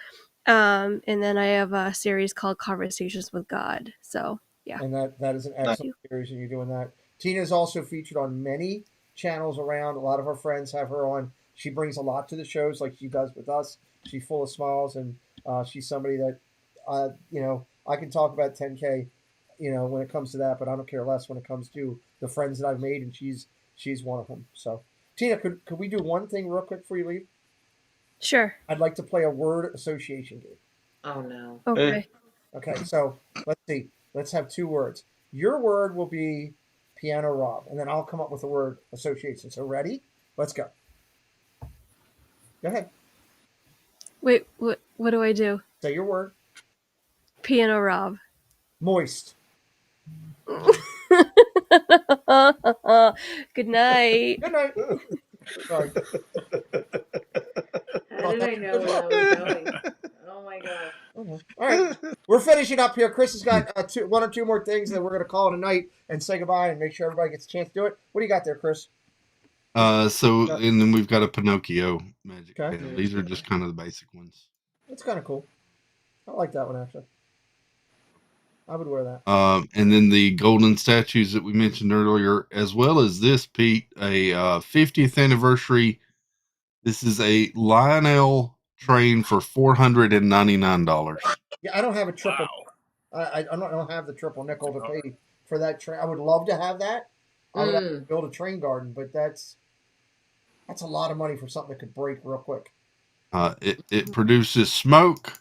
F: And then I have a series called Conversations with God. So, yeah.
J: And that is an excellent series, and you're doing that. Tina is also featured on many channels around. A lot of our friends have her on. She brings a lot to the shows like she does with us. She's full of smiles, and she's somebody that, I can talk about 10K, when it comes to that, but I don't care less when it comes to the friends that I've made, and she's one of them. So, Tina, could we do one thing real quick before you leave?
F: Sure.
J: I'd like to play a word association game.
A: Oh no.
F: Okay.
J: Okay, so let's see. Let's have 2 words. Your word will be Piano Rob, and then I'll come up with a word association. So ready? Let's go. Go ahead.
F: Wait, what do I do?
J: Say your word.
F: Piano Rob.
J: Moist.
F: Good night.
J: Good night. Sorry.
A: How did I know where that was going? Oh my god.
J: All right, we're finishing up here. Chris has got 1 or 2 more things that we're going to call it a night and say goodbye and make sure everybody gets a chance to do it. What do you got there, Chris?
K: And then we've got a Pinocchio Magic Band. These are just kind of the basic ones.
J: That's kind of cool. I like that one, actually. I would wear that.
K: And then the golden statues that we mentioned earlier, as well as this, Pete, a 50th anniversary. This is a Lionel train for $499.
J: Yeah, I don't have a triple. Wow. I don't have the triple nickel to pay for that train. I would love to have that. I would have to build a train garden, but that's a lot of money for something that could break real quick.
K: It produces smoke.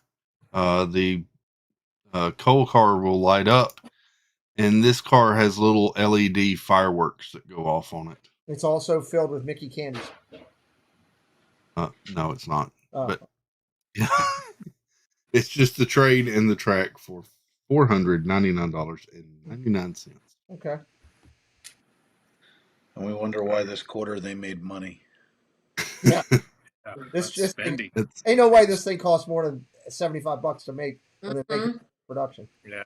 K: The coal car will light up, and this car has little LED fireworks that go off on it.
J: It's also filled with Mickey candies.
K: No, it's not.
J: Oh.
K: But yeah, it's just the train and the track for $499.99.
J: Okay.
S: And we wonder why this quarter they made money.
J: Yeah. This
S: spending.
J: Ain't no way this thing costs more than $75 to make when they make production.
E: Yeah.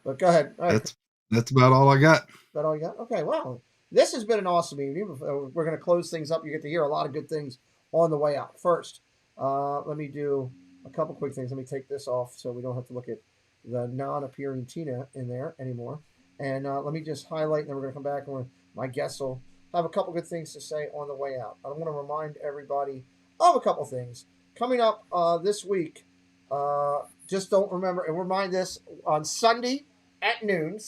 J: But go ahead. All right.
K: That's about all I got.
J: That all you got? Okay. Wow. This has been an awesome evening. We're going to close things up. You get to hear a lot of good things on the way out. First, let me do a couple quick things. Let me take this off so we don't have to look at the non-appearing Tina in there anymore. And let me just highlight, and then we're going to come back, and my guests will have a couple good things to say on the way out. I want to remind everybody of a couple things. Coming up this week, just don't remember, and remind this, on Sunday at noon,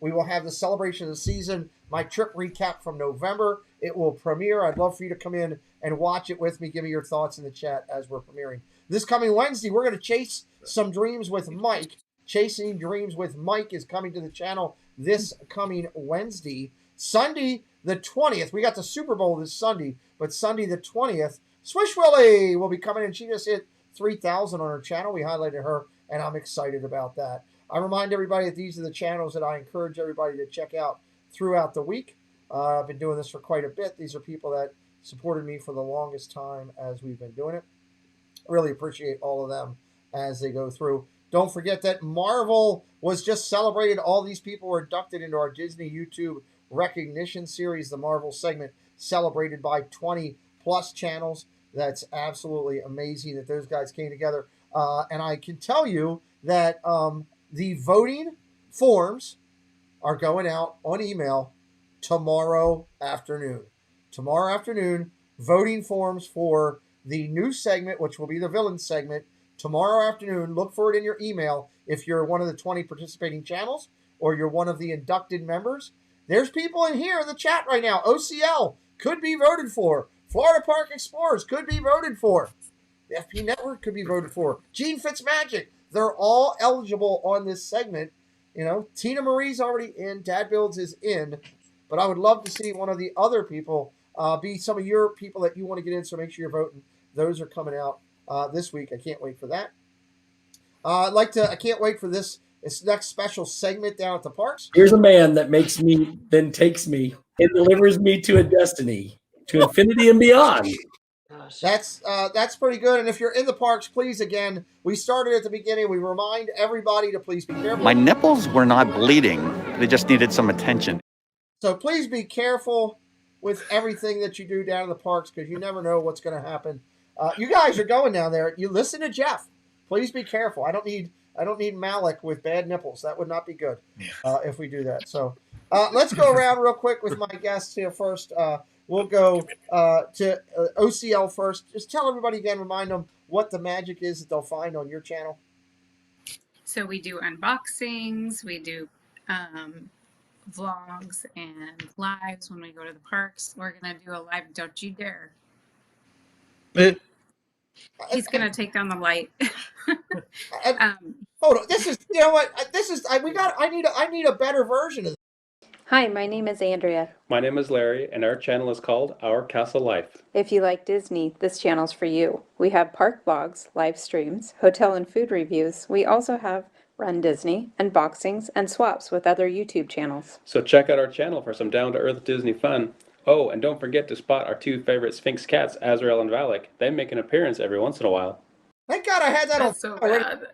J: we will have the celebration of the season, my trip recap from November. It will premiere. I'd love for you to come in and watch it with me. Give me your thoughts in the chat as we're premiering. This coming Wednesday, we're going to chase some dreams with Mike. Chasing Dreams with Mike is coming to the channel this coming Wednesday. Sunday the 20th, we got the Super Bowl this Sunday, but Sunday the 20th, Swish Willie will be coming in. She just hit 3,000 on her channel. We highlighted her, and I'm excited about that. I remind everybody that these are the channels that I encourage everybody to check out throughout the week. I've been doing this for quite a bit. These are people that supported me for the longest time as we've been doing it. Really appreciate all of them as they go through. Don't forget that Marvel was just celebrated. All these people were inducted into our Disney YouTube Recognition Series, the Marvel segment, celebrated by 20-plus channels. That's absolutely amazing that those guys came together. And I can tell you that the voting forms are going out on email tomorrow afternoon. Tomorrow afternoon, voting forms for the new segment, which will be the villain segment, tomorrow afternoon. Look for it in your email if you're one of the 20 participating channels or you're one of the inducted members. There's people in here in the chat right now. OCL could be voted for. Florida Park Explorers could be voted for. The FP Network could be voted for. Gene Fitzmagic. They're all eligible on this segment. You know, Tina Marie's already in. Dad Builds is in. But I would love to see one of the other people be some of your people that you want to get in, so make sure you're voting. Those are coming out this week. I can't wait for that. I can't wait for this next special segment down at the parks.
H: Here's a man that makes me, then takes me, and delivers me to a destiny, to infinity and beyond.
J: That's pretty good. And if you're in the parks, please, again, we started at the beginning. We remind everybody to please be careful.
R: My nipples were not bleeding. They just needed some attention.
J: So please be careful with everything that you do down in the parks, because you never know what's going to happen. You guys are going down there. You listen to Jeff. Please be careful. I don't need Malik with bad nipples. That would not be good if we do that. So let's go around real quick with my guests here first. We'll go to OCL first. Just tell everybody again, remind them what the magic is that they'll find on your channel.
G: So we do unboxings, we do vlogs and lives when we go to the parks. We're going to do a live Don't You Dare. He's going to take down the light.
J: Hold on. This is, you know what? I need a better version of this.
I: Hi, my name is Andrea.
L: My name is Larry, and our channel is called Our Castle Life.
I: If you like Disney, this channel's for you. We have park vlogs, live streams, hotel and food reviews. We also have Run Disney, unboxings, and swaps with other YouTube channels.
L: So check out our channel for some down-to-earth Disney fun. Oh, and don't forget to spot our two favorite Sphinx cats, Azrael and Valak. They make an appearance every once in a while.
J: Thank God I had that on.
G: So bad.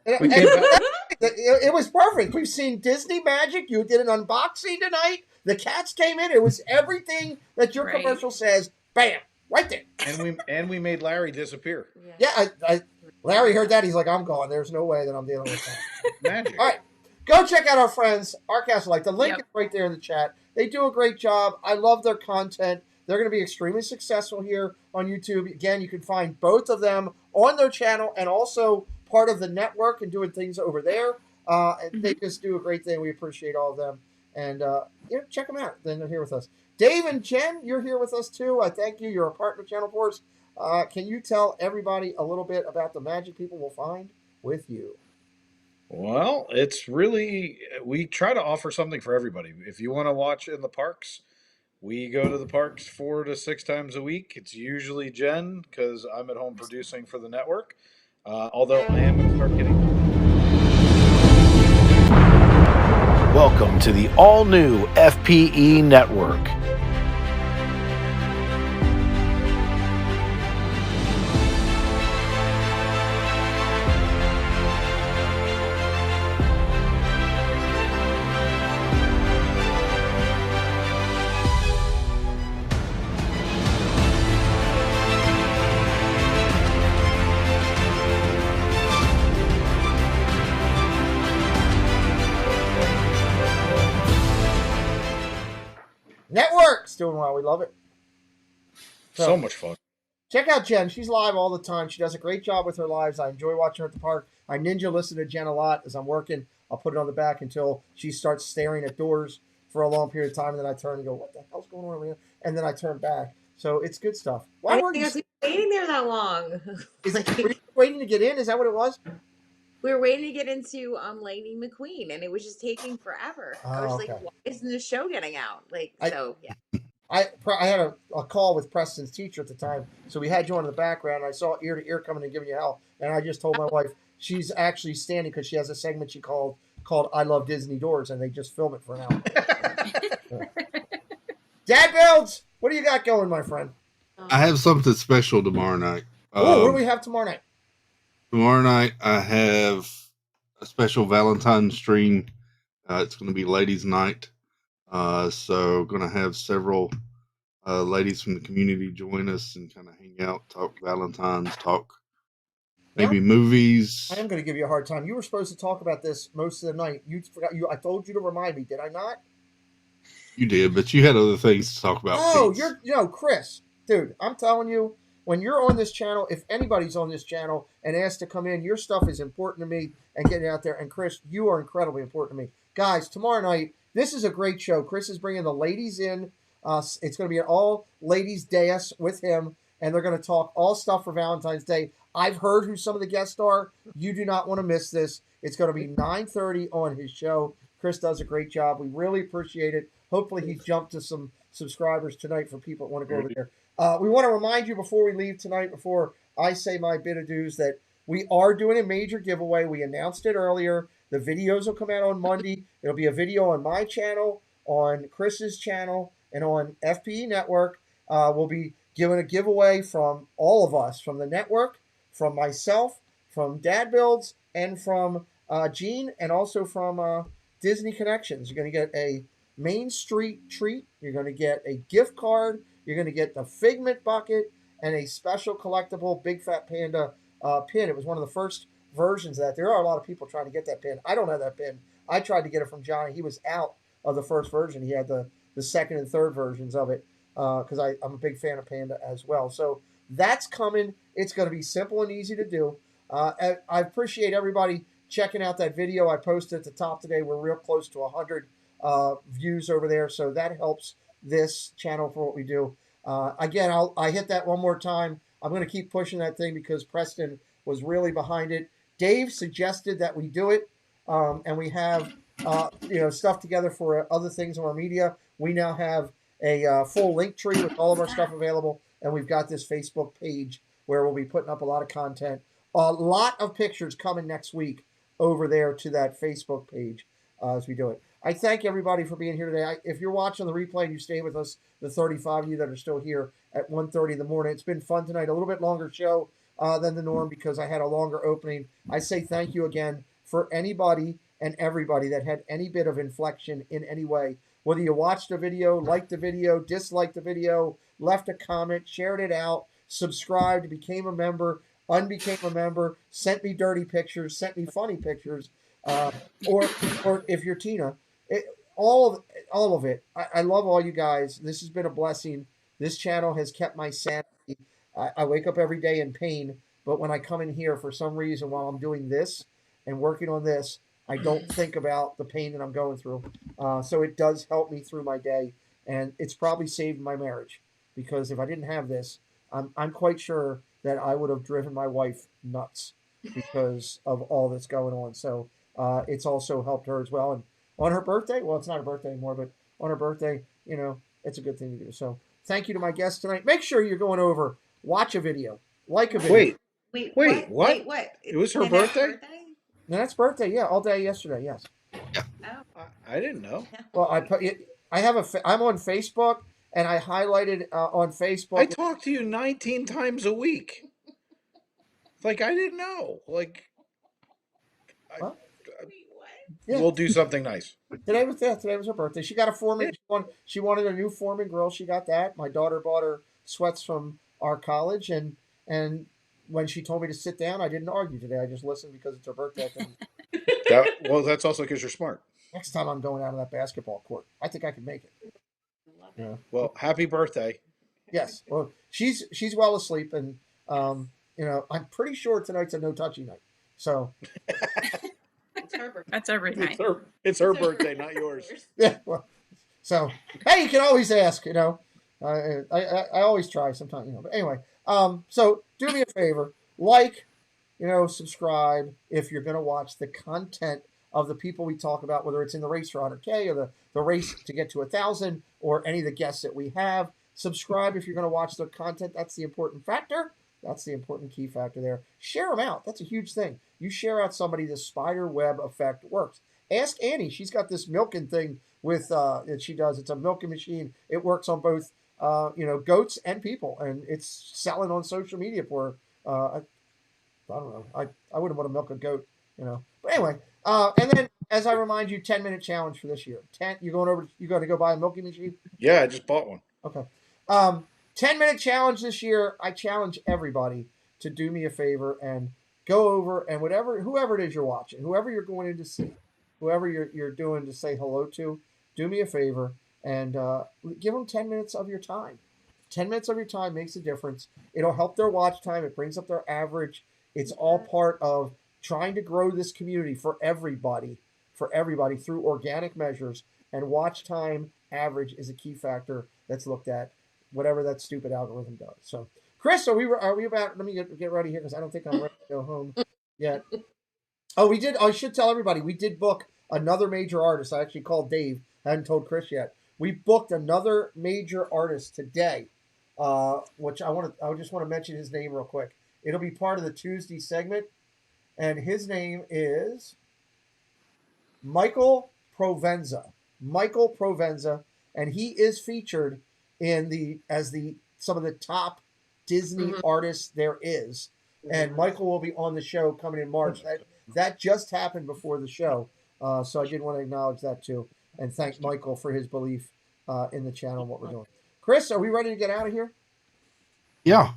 J: It was perfect. We've seen Disney magic. You did an unboxing tonight. The cats came in. It was everything that your commercial says. Bam, right there.
S: And we made Larry disappear.
J: Yeah, Larry heard that. He's like, I'm gone. There's no way that I'm dealing with that.
S: Magic.
J: All right, go check out our friends, Our Castle Life. The link is right there in the chat. They do a great job. I love their content. They're going to be extremely successful here on YouTube. Again, you can find both of them on their channel and also part of the network and doing things over there. They just do a great thing. We appreciate all of them. And check them out. Then they're here with us. Dave and Jen, you're here with us too. I thank you. You're a partner channel for us. Can you tell everybody a little bit about the magic people will find with you?
S: Well, it's really, we try to offer something for everybody. If you want to watch in the parks, we go to the parks 4 to 6 times a week. It's usually Jen, because I'm at home producing for the network. Although I am going to start getting...
P: Welcome to the all-new FPE Network.
J: Network's doing well. We love it.
S: So much fun.
J: Check out Jen. She's live all the time. She does a great job with her lives. I enjoy watching her at the park. I ninja listen to Jen a lot as I'm working. I'll put it on the back until she starts staring at doors for a long period of time. And then I turn and go, what the hell's going on over here? And then I turn back. So it's good stuff. Why weren't you
A: waiting there that long.
J: Were you waiting to get in? Is that what it was?
A: We were waiting to get into Lightning McQueen, and it was just taking forever. I was
J: Oh,
A: just
J: okay.
A: like, why isn't the show getting out? Yeah.
J: I had a call with Preston's teacher at the time, so we had you on in the background. I saw ear to ear coming and giving you hell, and I just told my wife she's actually standing because she has a segment she called "I Love Disney Doors," and they just film it for an hour. Dad Builds, what do you got going, my friend?
K: I have something special tomorrow night.
J: What do we have tomorrow night?
K: Tomorrow night, I have a special Valentine's stream. It's going to be ladies' night. So going to have several ladies from the community join us and kind of hang out, talk Valentine's, talk maybe movies.
J: I am going to give you a hard time. You were supposed to talk about this most of the night. You forgot. I told you to remind me. Did I not?
K: You did, but you had other things to talk about.
J: Oh, Chris, dude, I'm telling you, when you're on this channel, if anybody's on this channel and asked to come in, your stuff is important to me and getting out there. And Chris, you are incredibly important to me. Guys, tomorrow night, this is a great show. Chris is bringing the ladies in. It's going to be an all ladies dais with him, and they're going to talk all stuff for Valentine's Day. I've heard who some of the guests are. You do not want to miss this. It's going to be 9:30 on his show. Chris does a great job. We really appreciate it. Hopefully he's jumped to some subscribers tonight for people that want to go over there. We want to remind you before we leave tonight, before I say my bit of dues, that we are doing a major giveaway. We announced it earlier. The videos will come out on Monday. It'll be a video on my channel, on Chris's channel, and on FPE Network. We'll be giving a giveaway from all of us, from the network, from myself, from Dad Builds, and from Gene, and also from Disney Connections. You're going to get a Main Street treat. You're going to get a gift card. You're going to get the Figment bucket and a special collectible Big Fat Panda pin. It was one of the first versions of that. There are a lot of people trying to get that pin. I don't have that pin. I tried to get it from Johnny. He was out of the first version. He had the second and third versions of it because I'm a big fan of Panda as well. So that's coming. It's going to be simple and easy to do. I appreciate everybody checking out that video I posted at the top today. We're real close to 100 views over there, so that helps this channel for what we do. Again, I hit that one more time. I'm going to keep pushing that thing because Preston was really behind it. Dave suggested that we do it, and we have stuff together for other things in our media. We now have a full link tree with all of our stuff available, and we've got this Facebook page where we'll be putting up a lot of content. A lot of pictures coming next week over there to that Facebook page as we do it. I thank everybody for being here today. If you're watching the replay and you stay with us, the 35 of you that are still here at 1:30 in the morning, it's been fun tonight. A little bit longer show than the norm because I had a longer opening. I say thank you again for anybody and everybody that had any bit of inflection in any way. Whether you watched the video, liked the video, disliked the video, left a comment, shared it out, subscribed, became a member, unbecame a member, sent me dirty pictures, sent me funny pictures, or if you're Tina, all of it. I love all you guys. This has been a blessing. This channel has kept my sanity. I wake up every day in pain, but when I come in here for some reason while I'm doing this and working on this, I don't think about the pain that I'm going through. So it does help me through my day, and it's probably saved my marriage because if I didn't have this, I'm quite sure that I would have driven my wife nuts because of all that's going on. So it's also helped her as well. And on her birthday, well, it's not her birthday anymore, but on her birthday, it's a good thing to do. So thank you to my guests tonight. Make sure you're going over, watch a video, like a video.
S: Wait, what? It was her birthday?
J: Nanette's birthday, yeah, all day yesterday, yes.
S: I didn't know.
J: Well, I'm on Facebook, and I highlighted on Facebook.
S: I talk to you 19 times a week. I didn't know. We'll do something nice.
J: Today was her birthday. She got a Foreman. She wanted a new Foreman grill. She got that. My daughter bought her sweats from our college, and when she told me to sit down, I didn't argue today. I just listened because it's her birthday.
S: That's also because you're smart.
J: Next time I'm going out on that basketball court, I think I can make it.
S: Yeah. Well, happy birthday.
J: Yes. Well, she's well asleep, and I'm pretty sure tonight's a no touchy night. So.
G: It's her birthday. That's every night.
S: It's her birthday, not yours.
J: Yeah. Well, so hey, you can always ask. I always try sometimes. But anyway, So do me a favor, subscribe if you're going to watch the content of the people we talk about, whether it's in the race for 100K or the race to get to 1,000 or any of the guests that we have. Subscribe if you're going to watch the content. That's the important factor. That's the important key factor there. Share them out. That's a huge thing. You share out somebody, the spider web effect works. Ask Annie. She's got this milking thing with that she does. It's a milking machine. It works on both, goats and people, and it's selling on social media for. I don't know. I wouldn't want to milk a goat, But anyway, and then as I remind you, 10-minute challenge for this year. You going to go buy a milking machine?
S: Yeah, I just bought one.
J: Okay. 10-minute challenge this year. I challenge everybody to do me a favor and go over and whoever it is you're watching, whoever you're going in to see, whoever you're doing to say hello to, do me a favor and give them 10 minutes of your time. 10 minutes of your time makes a difference. It'll help their watch time. It brings up their average. It's all part of trying to grow this community for everybody through organic measures. And watch time average is a key factor that's looked at, whatever that stupid algorithm does. So, Chris, are we about? Let me get ready here because I don't think I'm ready to go home yet. Oh, we did. I should tell everybody we did book another major artist. I actually called Dave. I hadn't told Chris yet. We booked another major artist today, which I just want to mention his name real quick. It'll be part of the Tuesday segment, and his name is Michael Provenza. Michael Provenza, and he is featured in some of the top Disney artists there is. And Michael will be on the show coming in March. That just happened before the show, so I did want to acknowledge that too, and thank Michael for his belief in the channel and what we're doing. Chris, are we ready to get out of here?
K: Yeah.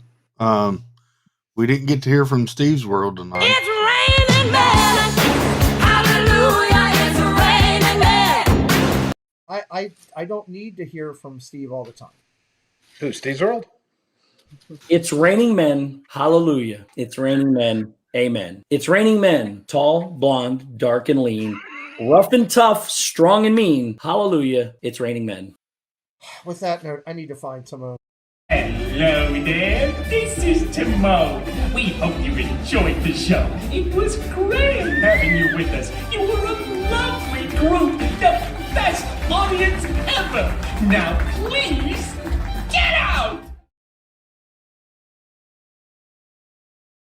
K: We didn't get to hear from Steve's world tonight.
B: It's raining men. Hallelujah, it's raining men.
J: I don't need to hear from Steve all the time.
S: Who, Steve's world?
H: It's raining men. Hallelujah. It's raining men. Amen. It's raining men. Tall, blonde, dark and lean, rough and tough, strong and mean. Hallelujah. It's raining men.
J: With that note, I need to find some
C: Hello there, this is Timo. We hope you enjoyed the show. It was great having you with us. You were a lovely group, the best audience ever. Now please, get out!